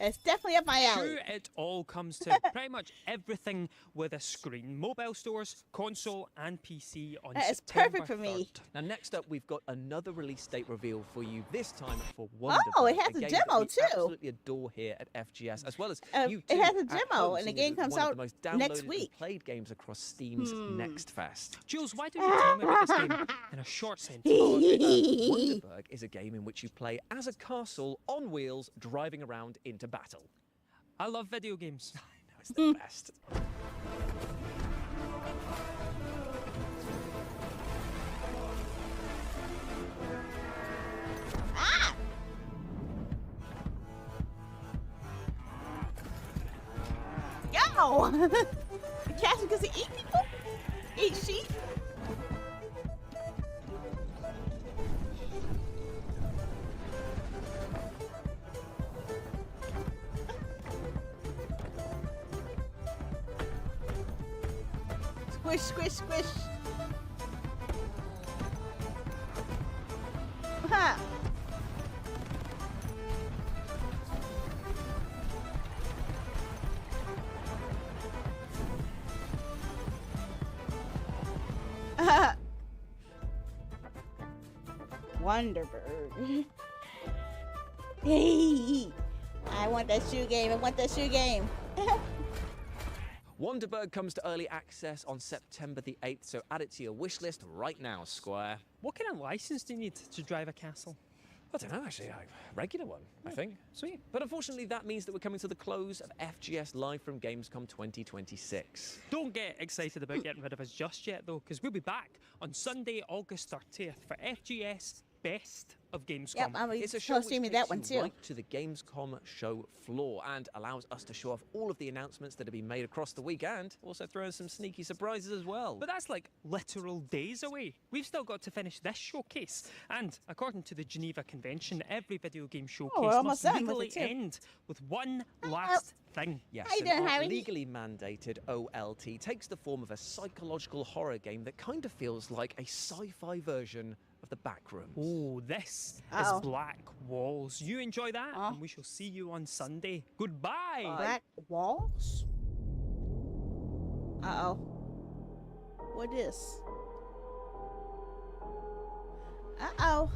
It's definitely up my alley. Shoot It All comes to pretty much everything with a screen. Mobile stores, console, and PC on It's September perfect for me. 3rd. Now, next up, we've got another release date reveal for you, this time for Oh, Wonderbird, it has a game demo that we too. absolutely adore here at FGS, as well as you it too has a at demo, home, and the seeing game as it's comes one of out the most next downloaded week. and played games across Steam's Next Fest. Jules, why don't you tell me about this game in a short sentence? Wonderberg is a game in which you play as a castle on wheels, driving around into battle. I love video games. I know, it's the best. Yo! The cats because they eat people? Eat sheep? Squish, squish, squish. Ha! Wonderbird. Hey! I want that shoe game. Wonderbird comes to early access on September the 8th, so add it to your wish list right now, Square. What kind of license do you need to drive a castle? I don't know, actually. A regular one, I think. Sweet. But unfortunately, that means that we're coming to the close of FGS Live from Gamescom 2026. Don't get excited about getting rid of us just yet, though, because we'll be back on Sunday, August 30th for FGS Best of Gamescom. Yep, I'll be It's a show which streaming takes that one you too. right to the Gamescom show floor and allows us to show off all of the announcements that have been made across the week, and also throw in some sneaky surprises as well. But that's like literal days away. We've still got to finish this showcase. And according to the Geneva Convention, every video game showcase we're almost must done with legally it, too. end with one last thing. Yes, How you and doing, our Harry? legally mandated OLT takes the form of a psychological horror game that kind of feels like a sci-fi version of the Backrooms. Oh, this Uh-oh. is Black Walls. You enjoy that, and we shall see you on Sunday. Goodbye. Black walls? Uh-oh. What is? Uh-oh.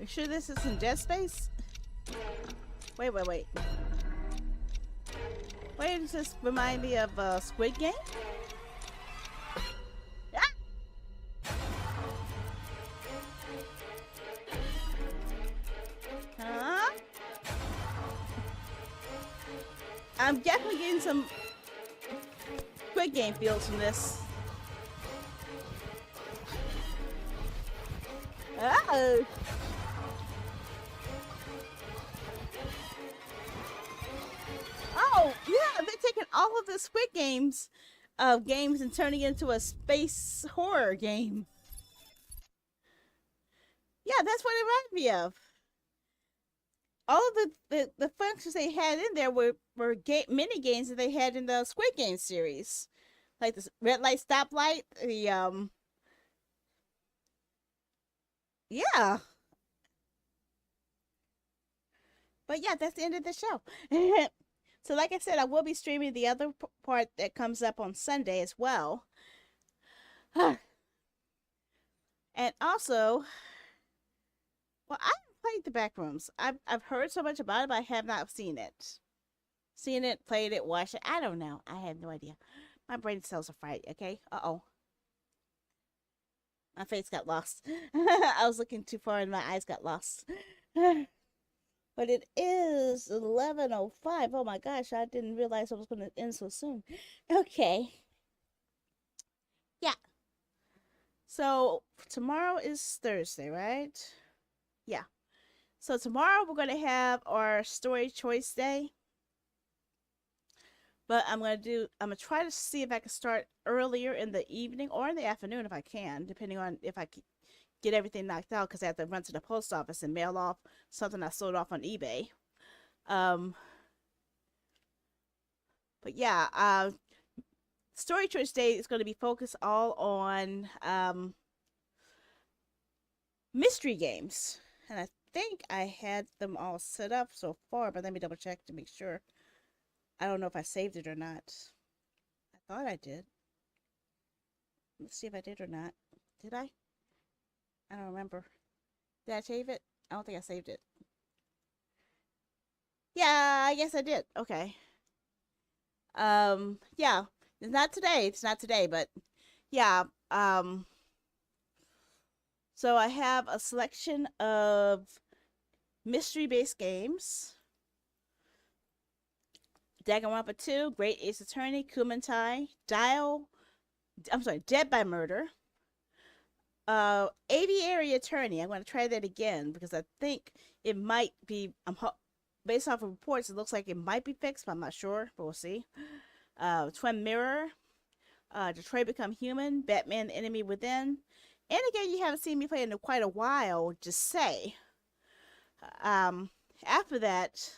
You sure this is in Dead Space? Wait. Wait, does this remind me of Squid Game? Huh? I'm definitely getting some Squid Game feels from this. Oh. Oh, yeah, they're taking all of the Squid Games games and turning it into a space horror game. Yeah, that's what it reminded me of. All of the functions they had in there were mini games that they had in the Squid Game series. Like the red light, stop light, the yeah. But yeah, that's the end of the show. So like I said, I will be streaming the other part that comes up on Sunday as well. And also, well, I haven't played the Backrooms. I've heard so much about it, but I have not seen it. Seen it, played it, watched it. I don't know. I have no idea. My brain cells are fried, okay? Uh-oh. My face got lost. I was looking too far and my eyes got lost. But it is 11:05. Oh my gosh, I didn't realize I was going to end so soon. Okay. Yeah. So tomorrow is Thursday, right? Yeah. So tomorrow we're going to have our story choice day. But I'm going to try to see if I can start earlier in the evening or in the afternoon if I can, depending on if I can get everything knocked out, because I have to run to the post office and mail off something I sold off on eBay. But yeah, Story Choice Day is going to be focused all on mystery games. And I think I had them all set up so far, but let me double check to make sure. I don't know if I saved it or not. I thought I did. Let's see if I did or not. Did I? I don't remember. Did I save it? I don't think I saved it. Yeah, I guess I did. Okay. Yeah. It's not today, but yeah. So I have a selection of mystery-based games. Danganronpa 2, Great Ace Attorney, Kumantai, Dead by Murder. Aviary Attorney. I'm going to try that again because I think it might be, based off of reports, it looks like it might be fixed, but I'm not sure, but we'll see. Twin Mirror, Detroit Become Human, Batman the Enemy Within, and again, you haven't seen me play in quite a while, Just Say. After that,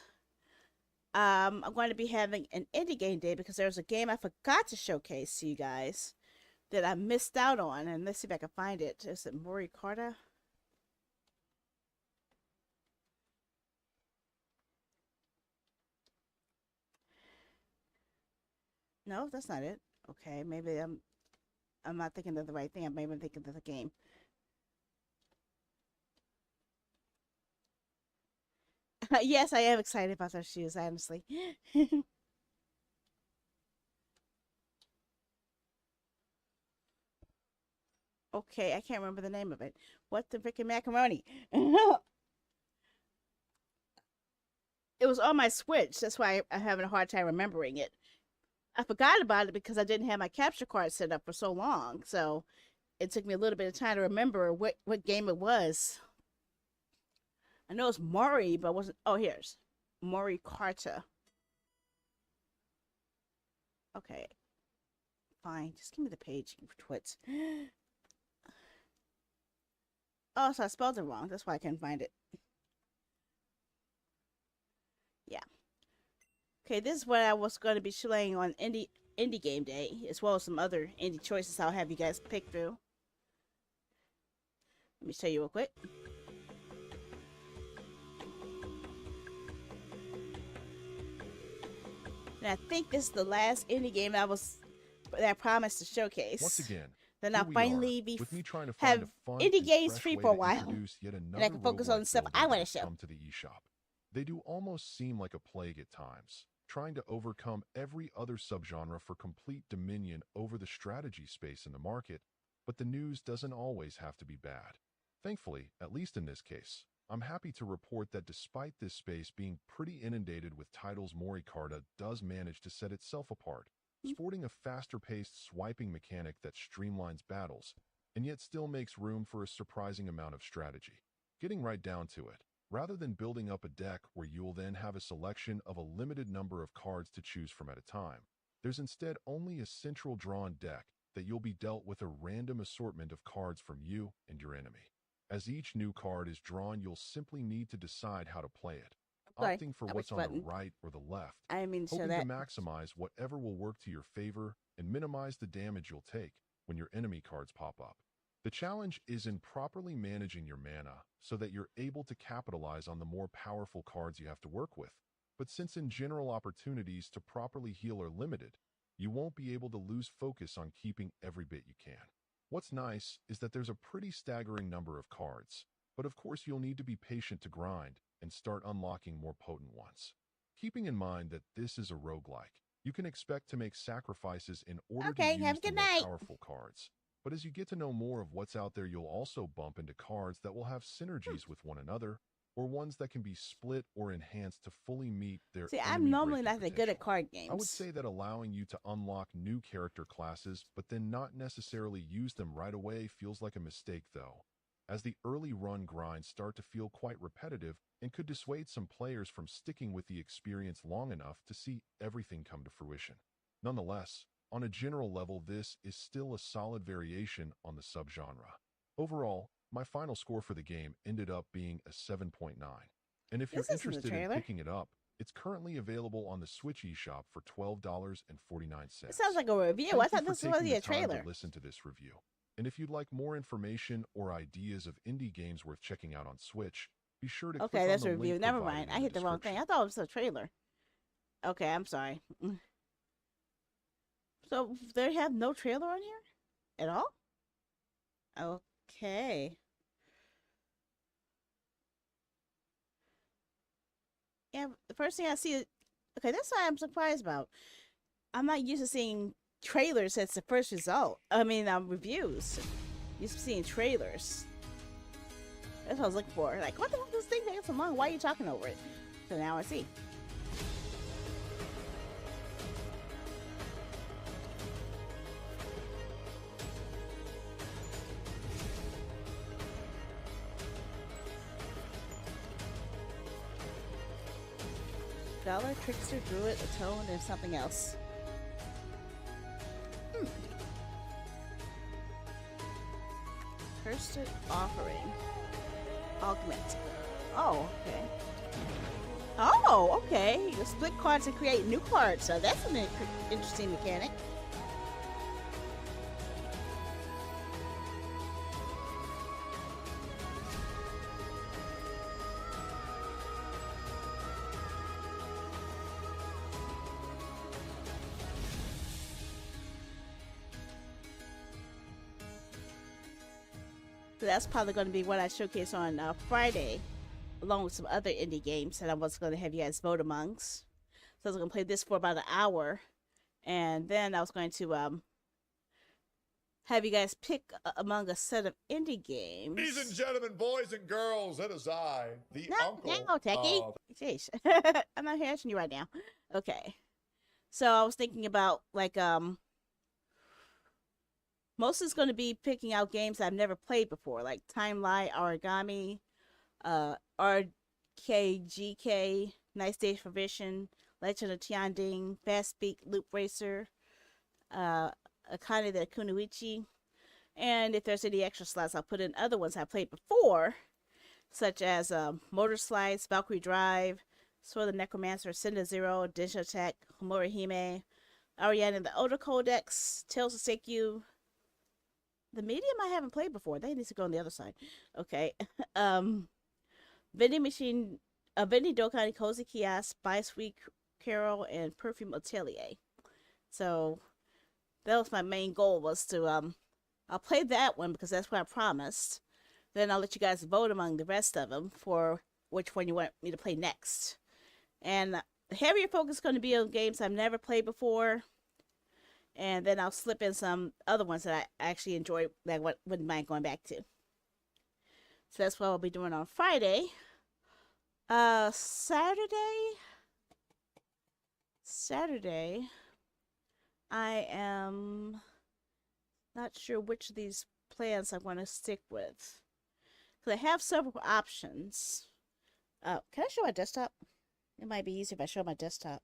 I'm going to be having an indie game day because there's a game I forgot to showcase to you guys that I missed out on, and let's see if I can find it. Is it Mori Carta? No, that's not it. Okay, maybe I'm not thinking of the right thing. Maybe I'm thinking of the game. Yes, I am excited about those shoes, honestly. Okay, I can't remember the name of it. What the freaking macaroni? It was on my Switch. That's why I'm having a hard time remembering it. I forgot about it because I didn't have my capture card set up for so long. So it took me a little bit of time to remember what game it was. I know it's Mori, but it wasn't. Oh, here's Mori Carta. Okay. Fine. Just give me the page, you twits. Oh, so I spelled it wrong. That's why I couldn't find it. Yeah. Okay, this is what I was going to be showing on Indie Game Day, as well as some other indie choices I'll have you guys pick through. Let me show you real quick. And I think this is the last indie game that I promised to showcase. Once again, Then Here I'll we finally are, be with me trying to have find a fun indie and games fresh free way for a to while, introduce yet and another I can focus on the roguelike stuff builder I that want to has show. come to the eShop. They do almost seem like a plague at times, trying to overcome every other subgenre for complete dominion over the strategy space in the market, but the news doesn't always have to be bad. Thankfully, at least in this case, I'm happy to report that despite this space being pretty inundated with titles, Moricarta does manage to set itself apart, sporting a faster-paced swiping mechanic that streamlines battles, and yet still makes room for a surprising amount of strategy. Getting right down to it, rather than building up a deck where you'll then have a selection of a limited number of cards to choose from at a time, there's instead only a central drawn deck that you'll be dealt with a random assortment of cards from you and your enemy. As each new card is drawn, you'll simply need to decide how to play it, opting for what's on the right or the left, hoping to maximize whatever will work to your favor and minimize the damage you'll take when your enemy cards pop up. The challenge is in properly managing your mana so that you're able to capitalize on the more powerful cards you have to work with. But since in general opportunities to properly heal are limited, you won't be able to lose focus on keeping every bit you can. What's nice is that there's a pretty staggering number of cards, but of course you'll need to be patient to grind and start unlocking more potent ones. Keeping in mind that this is a roguelike, you can expect to make sacrifices in order to use the more powerful cards. But as you get to know more of what's out there, you'll also bump into cards that will have synergies with one another, or ones that can be split or enhanced to fully meet their See, I'm normally not that good at card games. I would say that allowing you to unlock new character classes, but then not necessarily use them right away feels like a mistake though, as the early run grinds start to feel quite repetitive and could dissuade some players from sticking with the experience long enough to see everything come to fruition. Nonetheless, on a general level, this is still a solid variation on the subgenre. Overall, my final score for the game ended up being a 7.9. And if you're interested in picking it up, it's currently available on the Switch eShop for $12.49. It sounds like a review. I thought this was a trailer. To listen to this review. And if you'd like more information or ideas of indie games worth checking out on Switch, be sure to click on the that's a link review. Never provided mind. in I hit the wrong description. thing. I thought it was a trailer. Okay, I'm sorry. So they have no trailer on here at all? Okay. Yeah, the first thing I see is, okay, that's what I'm surprised about. I'm not used to seeing trailers as the first result. I mean, reviews. Used to seeing trailers. That's what I was looking for. Like, what the fuck is this thing taking so long? Why are you talking over it? So now I see. Scholar, trickster, druid, atone, and something else. Cursed offering. Augment. Oh, okay. Oh, okay. You split cards and create new cards. So that's an interesting mechanic. So that's probably going to be what I showcase on Friday, along with some other indie games that I was going to have you guys vote amongst. So I was going to play this for about an hour, and then I was going to have you guys pick among a set of indie games. Ladies and gentlemen, boys and girls, it is I, the uncle. No, Techie. Jeez. I'm not answering you right now. Okay. So I was thinking about, like, most is going to be picking out games I've never played before, like Time Lie, Origami, RKGK, Nice Days for Vision, Legend of Tianding, Fast Speak, Loop Racer, Akane de Kunoichi. And if there's any extra slots, I'll put in other ones I played before, such as Motor Slides, Valkyrie Drive, Sword of the Necromancer, Cinder Zero, Digital Attack, Homurihime, Ariane and the Older Codex, Tales of Seikyu. The medium I haven't played before. They need to go on the other side. Okay. Vending Machine, Vending Dokkan, Cozy Kiosk, By Sweet Carol, and Perfume Atelier. So that was my main goal, was to I'll play that one because that's what I promised. Then I'll let you guys vote among the rest of them for which one you want me to play next. And the heavier focus is going to be on games I've never played before. And then I'll slip in some other ones that I actually enjoy that I wouldn't mind going back to. So that's what I'll be doing on Friday. Saturday, I am not sure which of these plans I want to stick with. Because I have several options. Can I show my desktop? It might be easier if I show my desktop.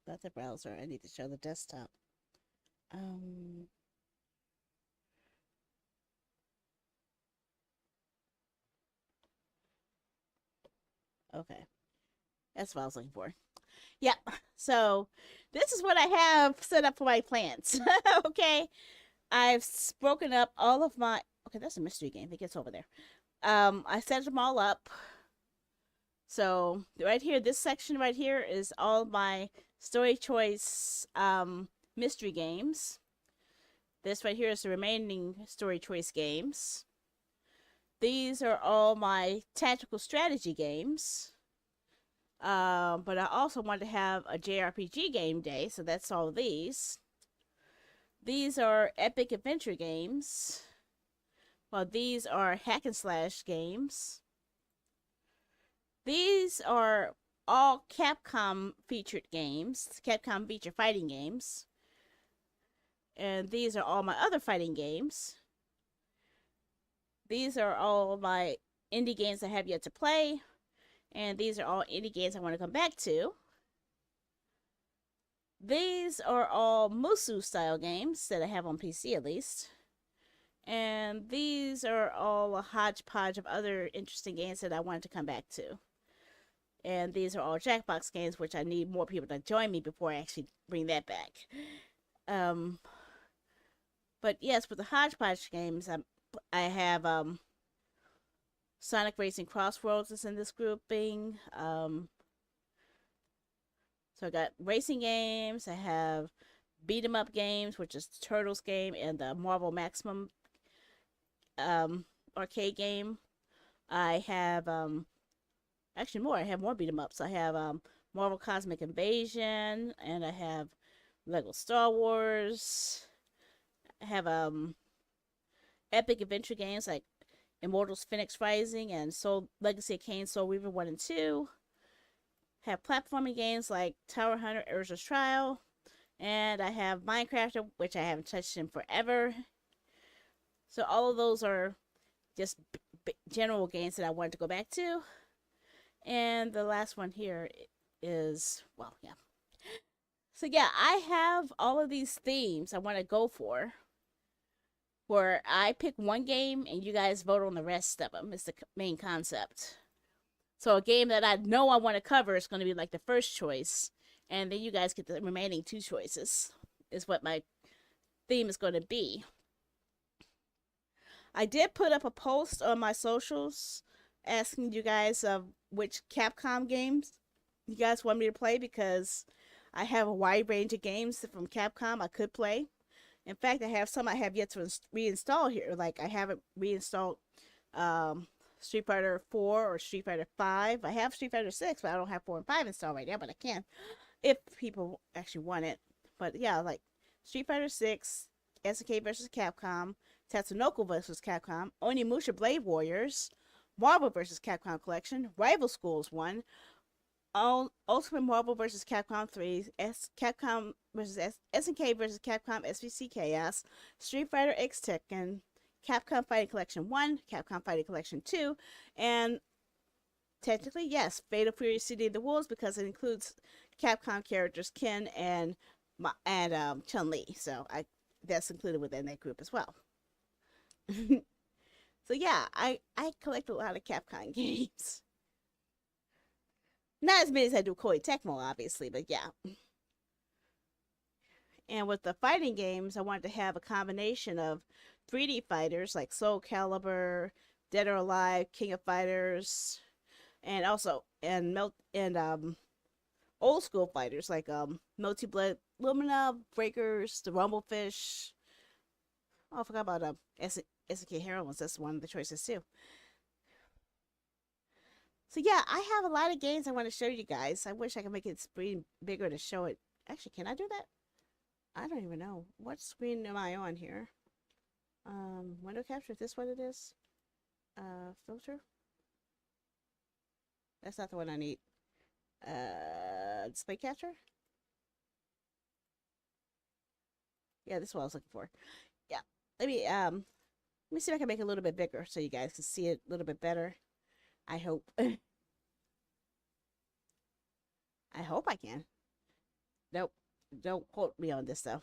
Not the browser. I need to show the desktop. Okay. That's what I was looking for. Yep. So this is what I have set up for my plans. Okay. I've broken up all of my... Okay, that's a mystery game. It gets over there. I set them all up. So right here, this section right here is all my story choice mystery games. This right here is the remaining story choice games. These are all my tactical strategy games. But I also want to have a JRPG game day, so that's all these. These are epic adventure games. Well, these are hack and slash games. These are all Capcom featured games, Capcom feature fighting games. And these are all my other fighting games. These are all my indie games I have yet to play. And these are all indie games I want to come back to. These are all Musu style games that I have on PC at least. And these are all a hodgepodge of other interesting games that I wanted to come back to. And these are all Jackbox games, which I need more people to join me before I actually bring that back. But yes, with the hodgepodge games, I have Sonic Racing Crossroads is in this grouping. So I got racing games. I have beat 'em up games, which is the Turtles game and the Marvel Maximum arcade game. I have actually more. I have more beat 'em ups. I have Marvel Cosmic Invasion, and I have Lego Star Wars. I have epic adventure games like Immortals Phoenix Rising and Soul Legacy of Kain, Soul Reaver 1 and 2. Have platforming games like Tower Hunter, Urza's Trial. And I have Minecraft, which I haven't touched in forever. So all of those are just general games that I wanted to go back to. And the last one here is, well, yeah. So yeah, I have all of these themes I want to go for. Where I pick one game and you guys vote on the rest of them. It's the main concept. So a game that I know I want to cover is going to be like the first choice. And then you guys get the remaining two choices. Is what my theme is going to be. I did put up a post on my socials asking you guys which Capcom games you guys want me to play. Because I have a wide range of games from Capcom I could play. In fact, I have some I have yet to reinstall here. Like, I haven't reinstalled Street Fighter 4 or Street Fighter 5. I have Street Fighter 6, but I don't have 4 and 5 installed right now, but I can. If people actually want it. But, yeah, like, Street Fighter 6, SNK vs. Capcom, Tatsunoko vs. Capcom, Onimusha Blade Warriors, Marvel vs. Capcom Collection, Rival Schools 1, Ultimate Marvel vs. Capcom 3, Capcom vs. SNK vs. Capcom SVC Chaos, Street Fighter X Tekken, Capcom Fighting Collection 1, Capcom Fighting Collection 2, and technically, yes, Fatal Fury City of the Wolves because it includes Capcom characters Ken and Chun-Li. So that's included within that group as well. So yeah, I collect a lot of Capcom games. Not as many as I do Koei Tecmo, obviously, but yeah. And with the fighting games, I wanted to have a combination of 3D fighters like Soul Calibur, Dead or Alive, King of Fighters, and also old school fighters like Multi Blood Lumina, Breakers, the Rumblefish. Oh, I forgot about SK Heroines. That's one of the choices too. So yeah, I have a lot of games I want to show you guys. I wish I could make it screen bigger to show it. Actually, can I do that? I don't even know. What screen am I on here? Window capture, is this what it is? Filter? That's not the one I need. Display capture? Yeah, this is what I was looking for. Yeah. Let me see if I can make it a little bit bigger so you guys can see it a little bit better. I hope. I hope I can. Nope. Don't quote me on this though.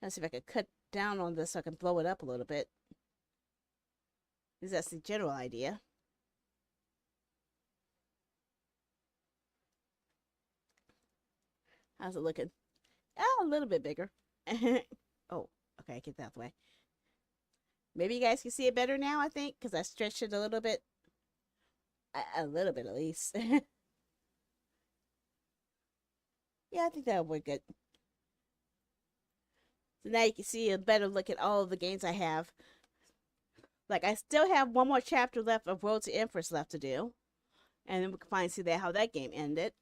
Let's see if I can cut down on this so I can blow it up a little bit. Because that's the general idea. How's it looking? Oh, a little bit bigger. Oh, okay, get that out of the way. Maybe you guys can see it better now, I think, because I stretched it a little bit. A little bit at least. Yeah, I think that'll work good. So now you can see a better look at all of the games I have. Like, I still have one more chapter left of Road to Empress left to do. And then we can finally see how that game ended.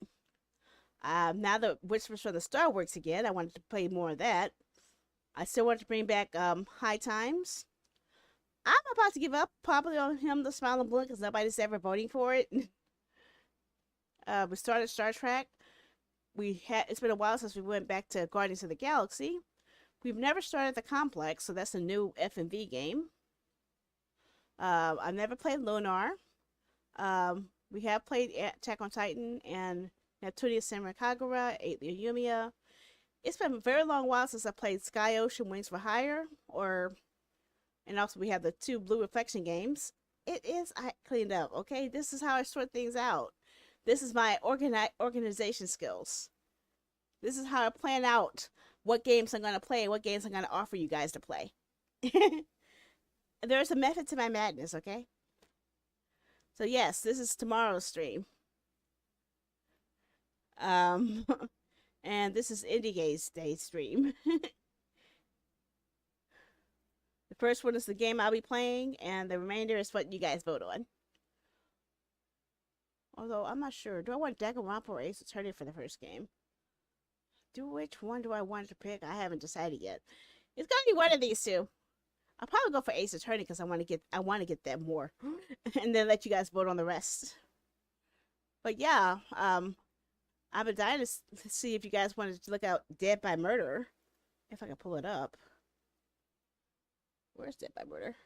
Now that Whispers from the Star works again, I wanted to play more of that. I still want to bring back High Times. I'm about to give up probably on him, the Smile and Blink, because nobody's ever voting for it. We started Star Trek. It's been a while since we went back to Guardians of the Galaxy. We've never started the Complex, so that's a new FMV game. I've never played Lunar. We have played Attack on Titan and Neptunia Samurai Kagura, 8 Yumiya. It's been a very long while since I played Sky Ocean Wings for Hire, and also we have the 2 Blue Reflection games. I cleaned up, okay? This is how I sort things out. This is my organization skills. This is how I plan out what games I'm going to play and what games I'm going to offer you guys to play. There's a method to my madness, okay? So yes, this is tomorrow's stream. And this is Indie Games Day stream. The first one is the game I'll be playing, and the remainder is what you guys vote on. Although, I'm not sure. Do I want Danganronpa or Ace Attorney for the first game? Which one do I want to pick? I haven't decided yet. It's gonna be one of these two. I'll probably go for Ace Attorney because I want to get that more. And then let you guys vote on the rest. But yeah, I've been dying to see if you guys wanted to look out Dead by Murder. If I can pull it up. Where's Dead by Murder?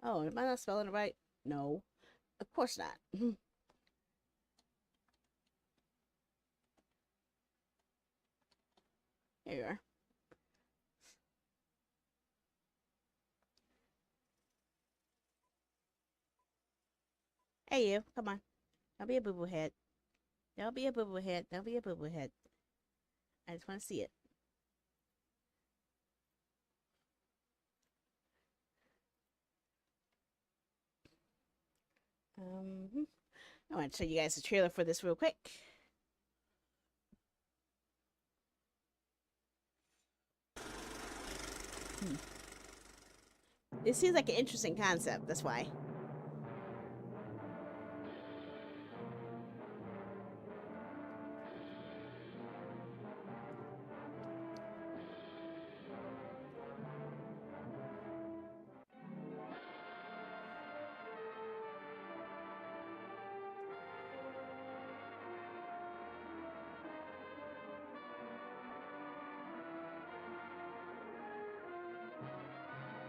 Oh, am I not spelling it right? No. Of course not. Here you are. Hey, you. Come on. Don't be a boo-boo head. Don't be a boo-boo head. Don't be a boo-boo head. I just want to see it. I want to show you guys the trailer for this real quick. It seems like an interesting concept, that's why.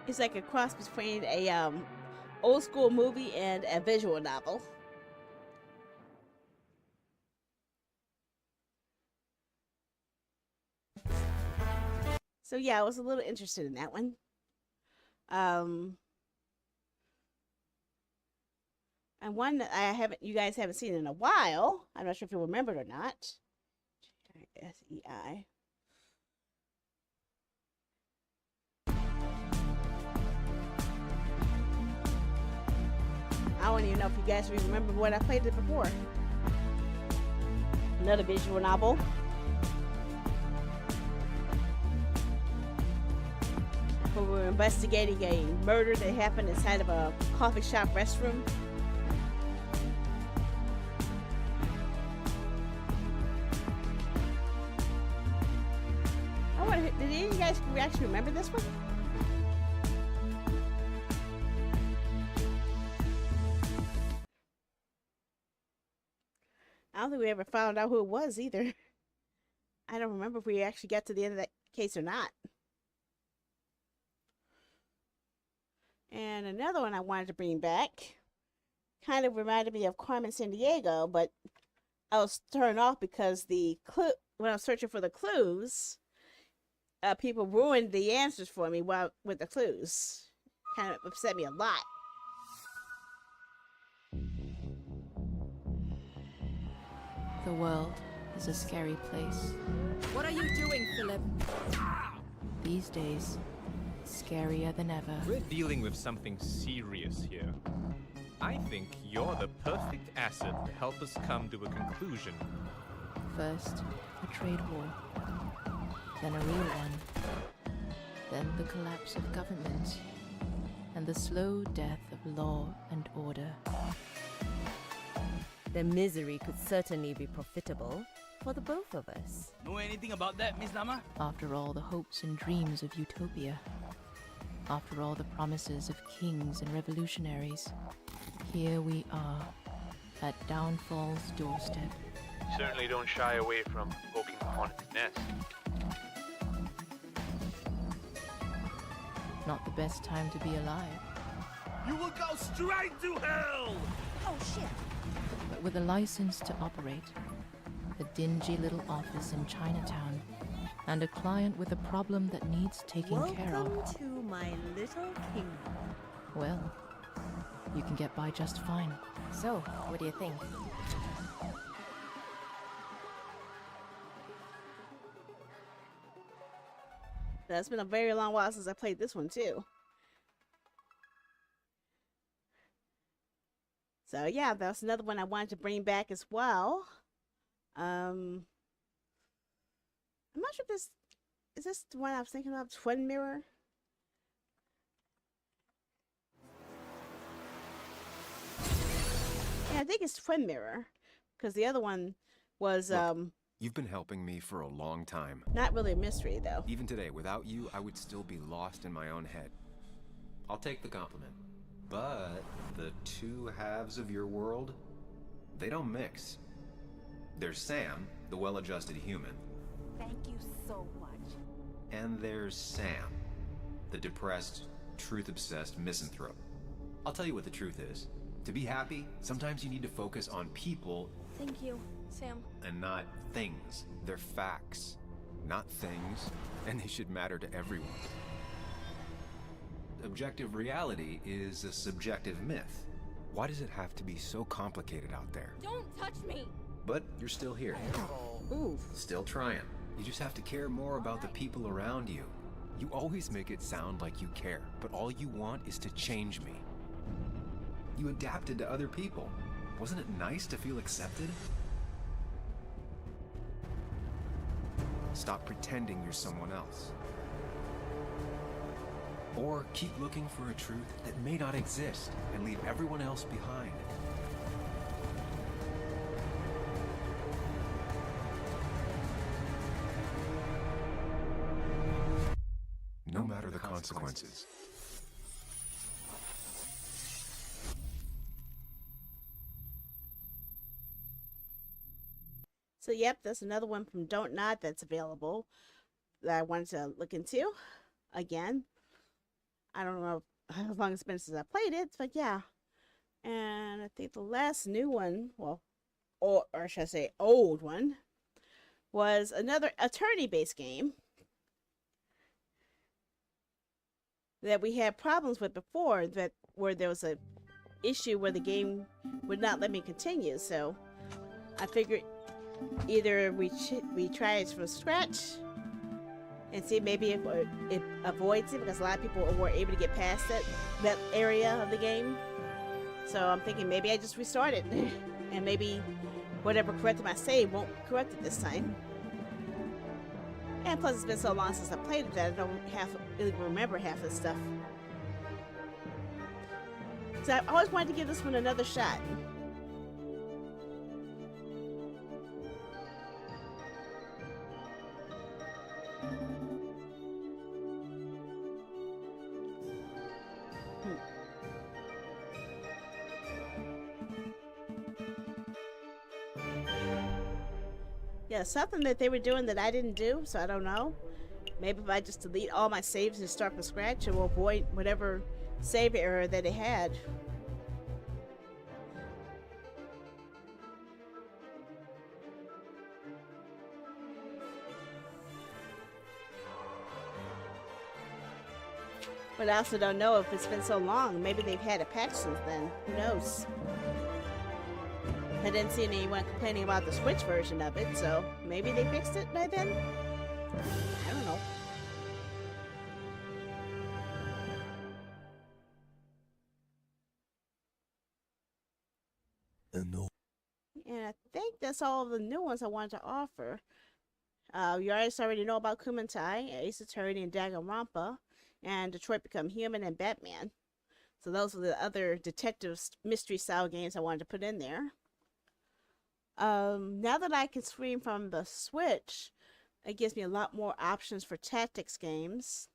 It's like a cross between a old school movie and a visual novel. So yeah, I was a little interested in that one. And one that you guys haven't seen in a while. I'm not sure if you remember it or not. SEI. I don't even know if you guys remember when I played it before. Another visual novel. Where we're investigating a murder that happened inside of a coffee shop restroom. Did any of you guys actually remember this one? I don't think we ever found out who it was either. I don't remember if we actually got to the end of that case or not. And another one I wanted to bring back kind of reminded me of Carmen Sandiego, but I was turned off because when I was searching for the clues, people ruined the answers for me with the clues. Kind of upset me a lot. The world is a scary place. What are you doing, Philip? These days, scarier than ever. We're dealing with something serious here. I think you're the perfect asset to help us come to a conclusion. First, a trade war. Then a real one. Then the collapse of government. And the slow death of law and order. The misery could certainly be profitable for the both of us. Know anything about that, Miss Nama? After all the hopes and dreams of utopia. After all the promises of kings and revolutionaries. Here we are, at downfall's doorstep. Certainly don't shy away from poking the haunted nest. Not the best time to be alive. You will go straight to hell! Oh, shit. But with a license to operate, a dingy little office in Chinatown, and a client with a problem that needs taking care of. Welcome to my little kingdom. Well, you can get by just fine. So, what do you think? It's been a very long while since I played this one too. So yeah, that's another one I wanted to bring back as well. I'm not sure if is this the one I was thinking of, Twin Mirror? Yeah, I think it's Twin Mirror, because the other one was You've been helping me for a long time. not really a mystery though. Even today, without you, I would still be lost in my own head. I'll take the compliment. But the two halves of your world, they don't mix. There's Sam, the well-adjusted human. Thank you so much. And there's Sam, the depressed, truth-obsessed misanthrope. I'll tell you what the truth is. To be happy, sometimes you need to focus on people Thank you, Sam. and not things. They're facts, not things, and they should matter to everyone. Objective reality is a subjective myth. Why does it have to be so complicated out there? Don't touch me! But you're still here. Ooh. Still trying. You just have to care more about the people around you. You always make it sound like you care, but all you want is to change me. You adapted to other people. Wasn't it nice to feel accepted? Stop pretending you're someone else. Or keep looking for a truth that may not exist and leave everyone else behind. No matter the consequences. So yep, that's another one from Don't Nod that's available that I wanted to look into again. I don't know how long it's been since I played it, but yeah. And I think the last new one, well, or should I say old one, was another attorney-based game that we had problems with before, where there was a issue where the game would not let me continue. So I figured either we try it from scratch and see maybe if it avoids it, because a lot of people weren't able to get past that area of the game. So I'm thinking maybe I just restart it, and maybe whatever corrected my save won't correct it this time. And plus, it's been so long since I played it that I don't really remember half the stuff. So I always wanted to give this one another shot. Yeah, something that they were doing that I didn't do, so I don't know. Maybe if I just delete all my saves and start from scratch, it will avoid whatever save error that it had. But I also don't know if it's been so long. Maybe they've had a patch since then. Who knows? I didn't see anyone complaining about the Switch version of it, so maybe they fixed it by then? I don't know. No. And I think that's all of the new ones I wanted to offer. You guys already know about Kumantai, Ace Attorney, and Danganronpa, and Detroit Become Human and Batman. So those are the other detective mystery style games I wanted to put in there. Now that I can stream from the Switch, it gives me a lot more options for tactics games.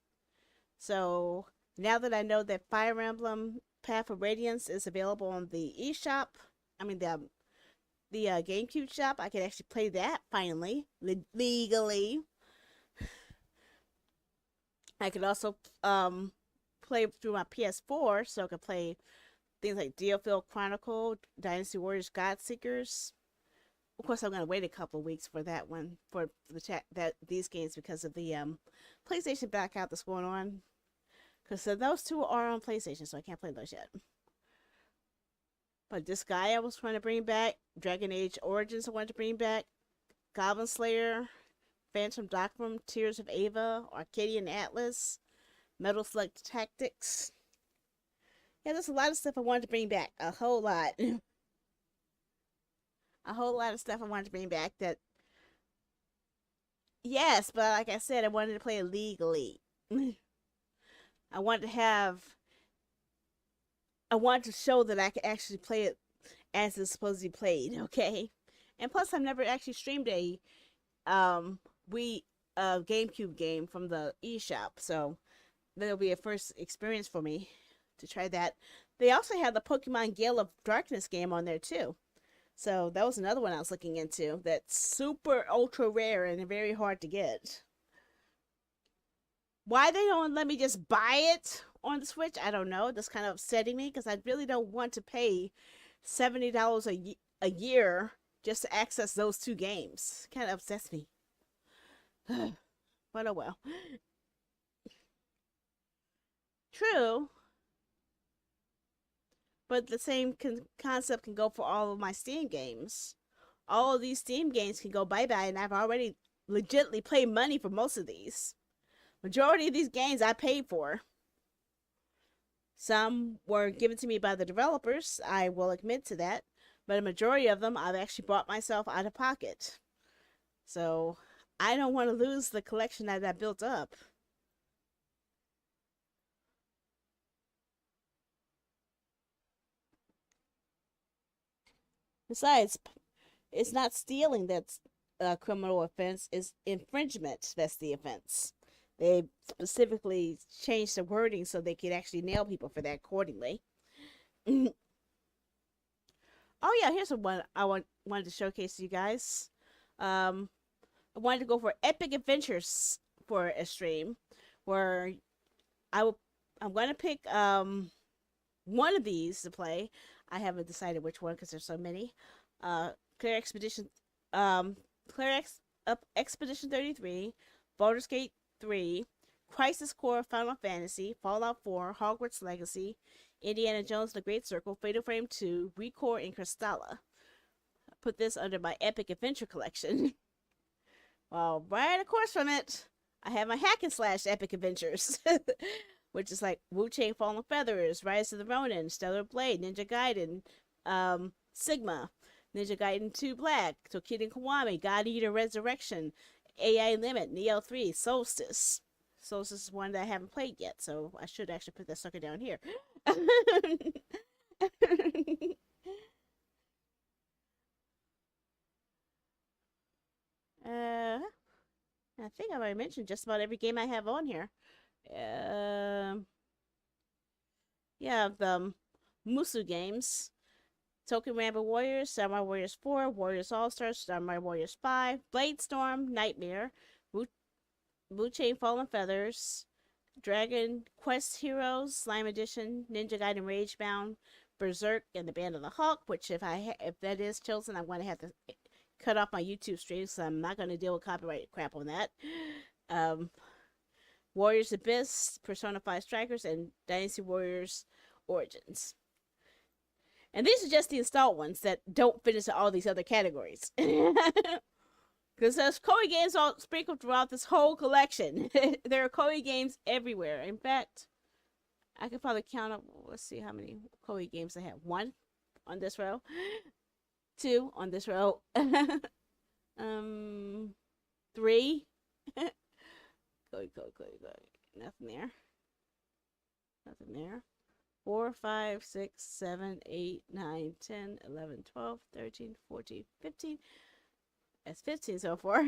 So now that I know that Fire Emblem Path of Radiance is available on the eShop, the GameCube shop, I can actually play that finally, legally. I could also play through my PS4, so I could play things like DioField Chronicle, Dynasty Warriors Godseekers. Of course, I'm going to wait a couple of weeks for that one, for these games, because of the PlayStation blackout that's going on. Because those two are on PlayStation, so I can't play those yet. But this guy I was trying to bring back, Dragon Age Origins I wanted to bring back, Goblin Slayer, Phantom Dogma, Tears of Ava, Arcadian Atlas, Metal Slug Tactics. Yeah, there's a lot of stuff I wanted to bring back. A whole lot. A whole lot of stuff I wanted to bring back that... Yes, but like I said, I wanted to play it legally. I wanted to show that I could actually play it as it's supposed to be played, okay? And plus, I've never actually streamed a GameCube game from the eShop, so that'll be a first experience for me to try that. They also have the Pokemon Gale of Darkness game on there too. So that was another one I was looking into. That's super ultra rare and very hard to get. Why they don't let me just buy it on the Switch, I don't know. That's kind of upsetting me because I really don't want to pay $70 a year just to access those two games. Kind of upsets me. But oh well. True. But the same concept can go for all of my Steam games. All of these Steam games can go bye-bye, and I've already legitimately paid money for most of these. Majority of these games I paid for. Some were given to me by the developers, I will admit to that. But a majority of them I've actually bought myself out of pocket. So I don't want to lose the collection that I built up. Besides, it's not stealing that's a criminal offense, it's infringement that's the offense. They specifically changed the wording so they could actually nail people for that accordingly. Oh yeah, here's one I wanted to showcase to you guys. I wanted to go for epic adventures for a stream where I'm going to pick one of these to play. I haven't decided which one because there's so many. Clear Expedition 33, Baldur's Gate 3, Crisis Core Final Fantasy, Fallout 4, Hogwarts Legacy, Indiana Jones and the Great Circle, Fatal Frame 2, Recore, and Crystalla. I put this under my Epic Adventure collection. Well, right of course from it, I have my Hack and Slash Epic Adventures. which is like Wu Chain Fallen Feathers, Rise of the Ronin, Stellar Blade, Ninja Gaiden, Sigma, Ninja Gaiden 2 Black, Tokiden Kiwami, God Eater Resurrection, AI Limit, Neo 3, Solstice. Solstice is one that I haven't played yet, so I should actually put that sucker down here. I think I've already mentioned just about every game I have on here. Yeah, the Musu games. Token Rambo Warriors, Samurai Warriors 4, Warriors All-Stars, Samurai Warriors 5, Blade Storm, Nightmare, Wu Chain Fallen Feathers, Dragon Quest Heroes, Slime Edition, Ninja Gaiden Ragebound, Berserk, and the Band of the Hawk, which if that is chosen, I'm going to have to cut off my YouTube streams, so I'm not going to deal with copyright crap on that. Warriors Abyss, Persona 5 Strikers, and Dynasty Warriors Origins. And these are just the installed ones that don't fit into all these other categories. Because there's Koei games all sprinkled throughout this whole collection. There are Koei games everywhere. In fact, I could probably count up, let's see how many Koei games I have. 1 on this row. 2 on this row. 3. Koei. Nothing there. Nothing there. 4, 5, 6, 7, 8, 9, 10, 11, 12, 13, 14, 15. That's 15 so far.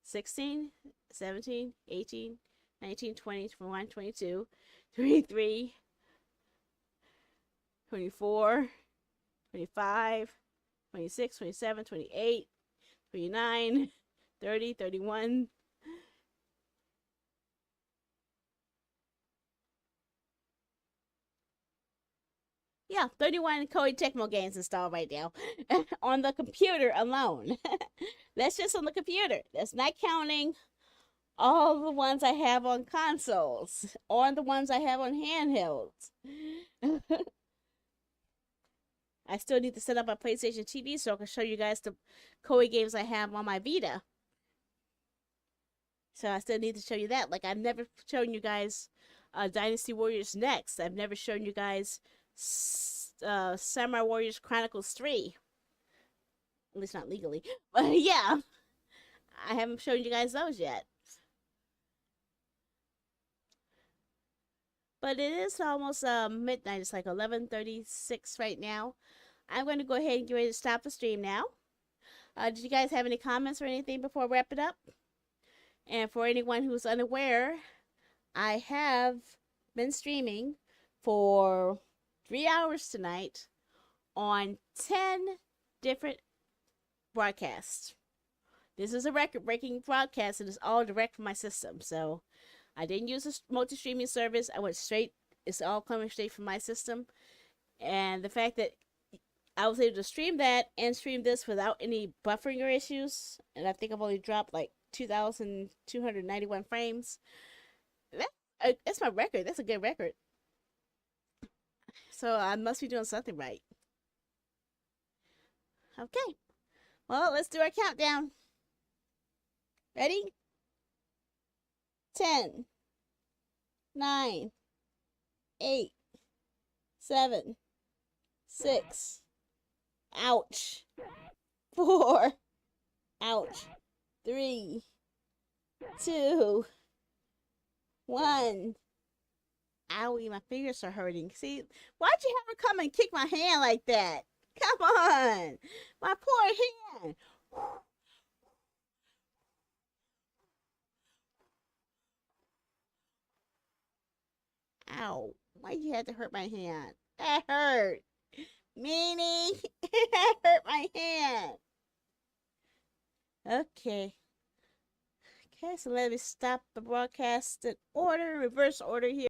16, 17, 18, 19, 20, 21, 22, 23, 24, 25, 26, 27, 28, 29, 30, 31. Yeah, 31 Koei Tecmo games installed right now on the computer alone. That's just on the computer. That's not counting all the ones I have on consoles or the ones I have on handhelds. I still need to set up my PlayStation TV so I can show you guys the Koei games I have on my Vita. So I still need to show you that. Like, I've never shown you guys Dynasty Warriors Next. I've never shown you guys Samurai Warriors Chronicles 3. At least not legally. But yeah, I haven't shown you guys those yet. But it is almost midnight. It's like 11:36 right now. I'm going to go ahead and get ready to stop the stream now. Did you guys have any comments or anything before I wrap it up? And for anyone who's unaware, I have been streaming for 3 hours tonight on 10 different broadcasts. This is a record-breaking broadcast and it's all direct from my system. So I didn't use a multi-streaming service. I went straight, it's all coming straight from my system. And the fact that I was able to stream that and stream this without any buffering or issues, and I think I've only dropped like 2,291 frames. That's my record. That's a good record. So I must be doing something right. Okay. Well, let's do our countdown. Ready? 10, 9, 8, 7, 6, ouch, 4, ouch, 3, 2, 1. Owie, my fingers are hurting. See, why'd you have her come and kick my hand like that? Come on, my poor hand. Ow, why'd you have to hurt my hand? That hurt. Meanie, that hurt my hand. Okay. Okay, so let me stop the broadcast in order, reverse order here.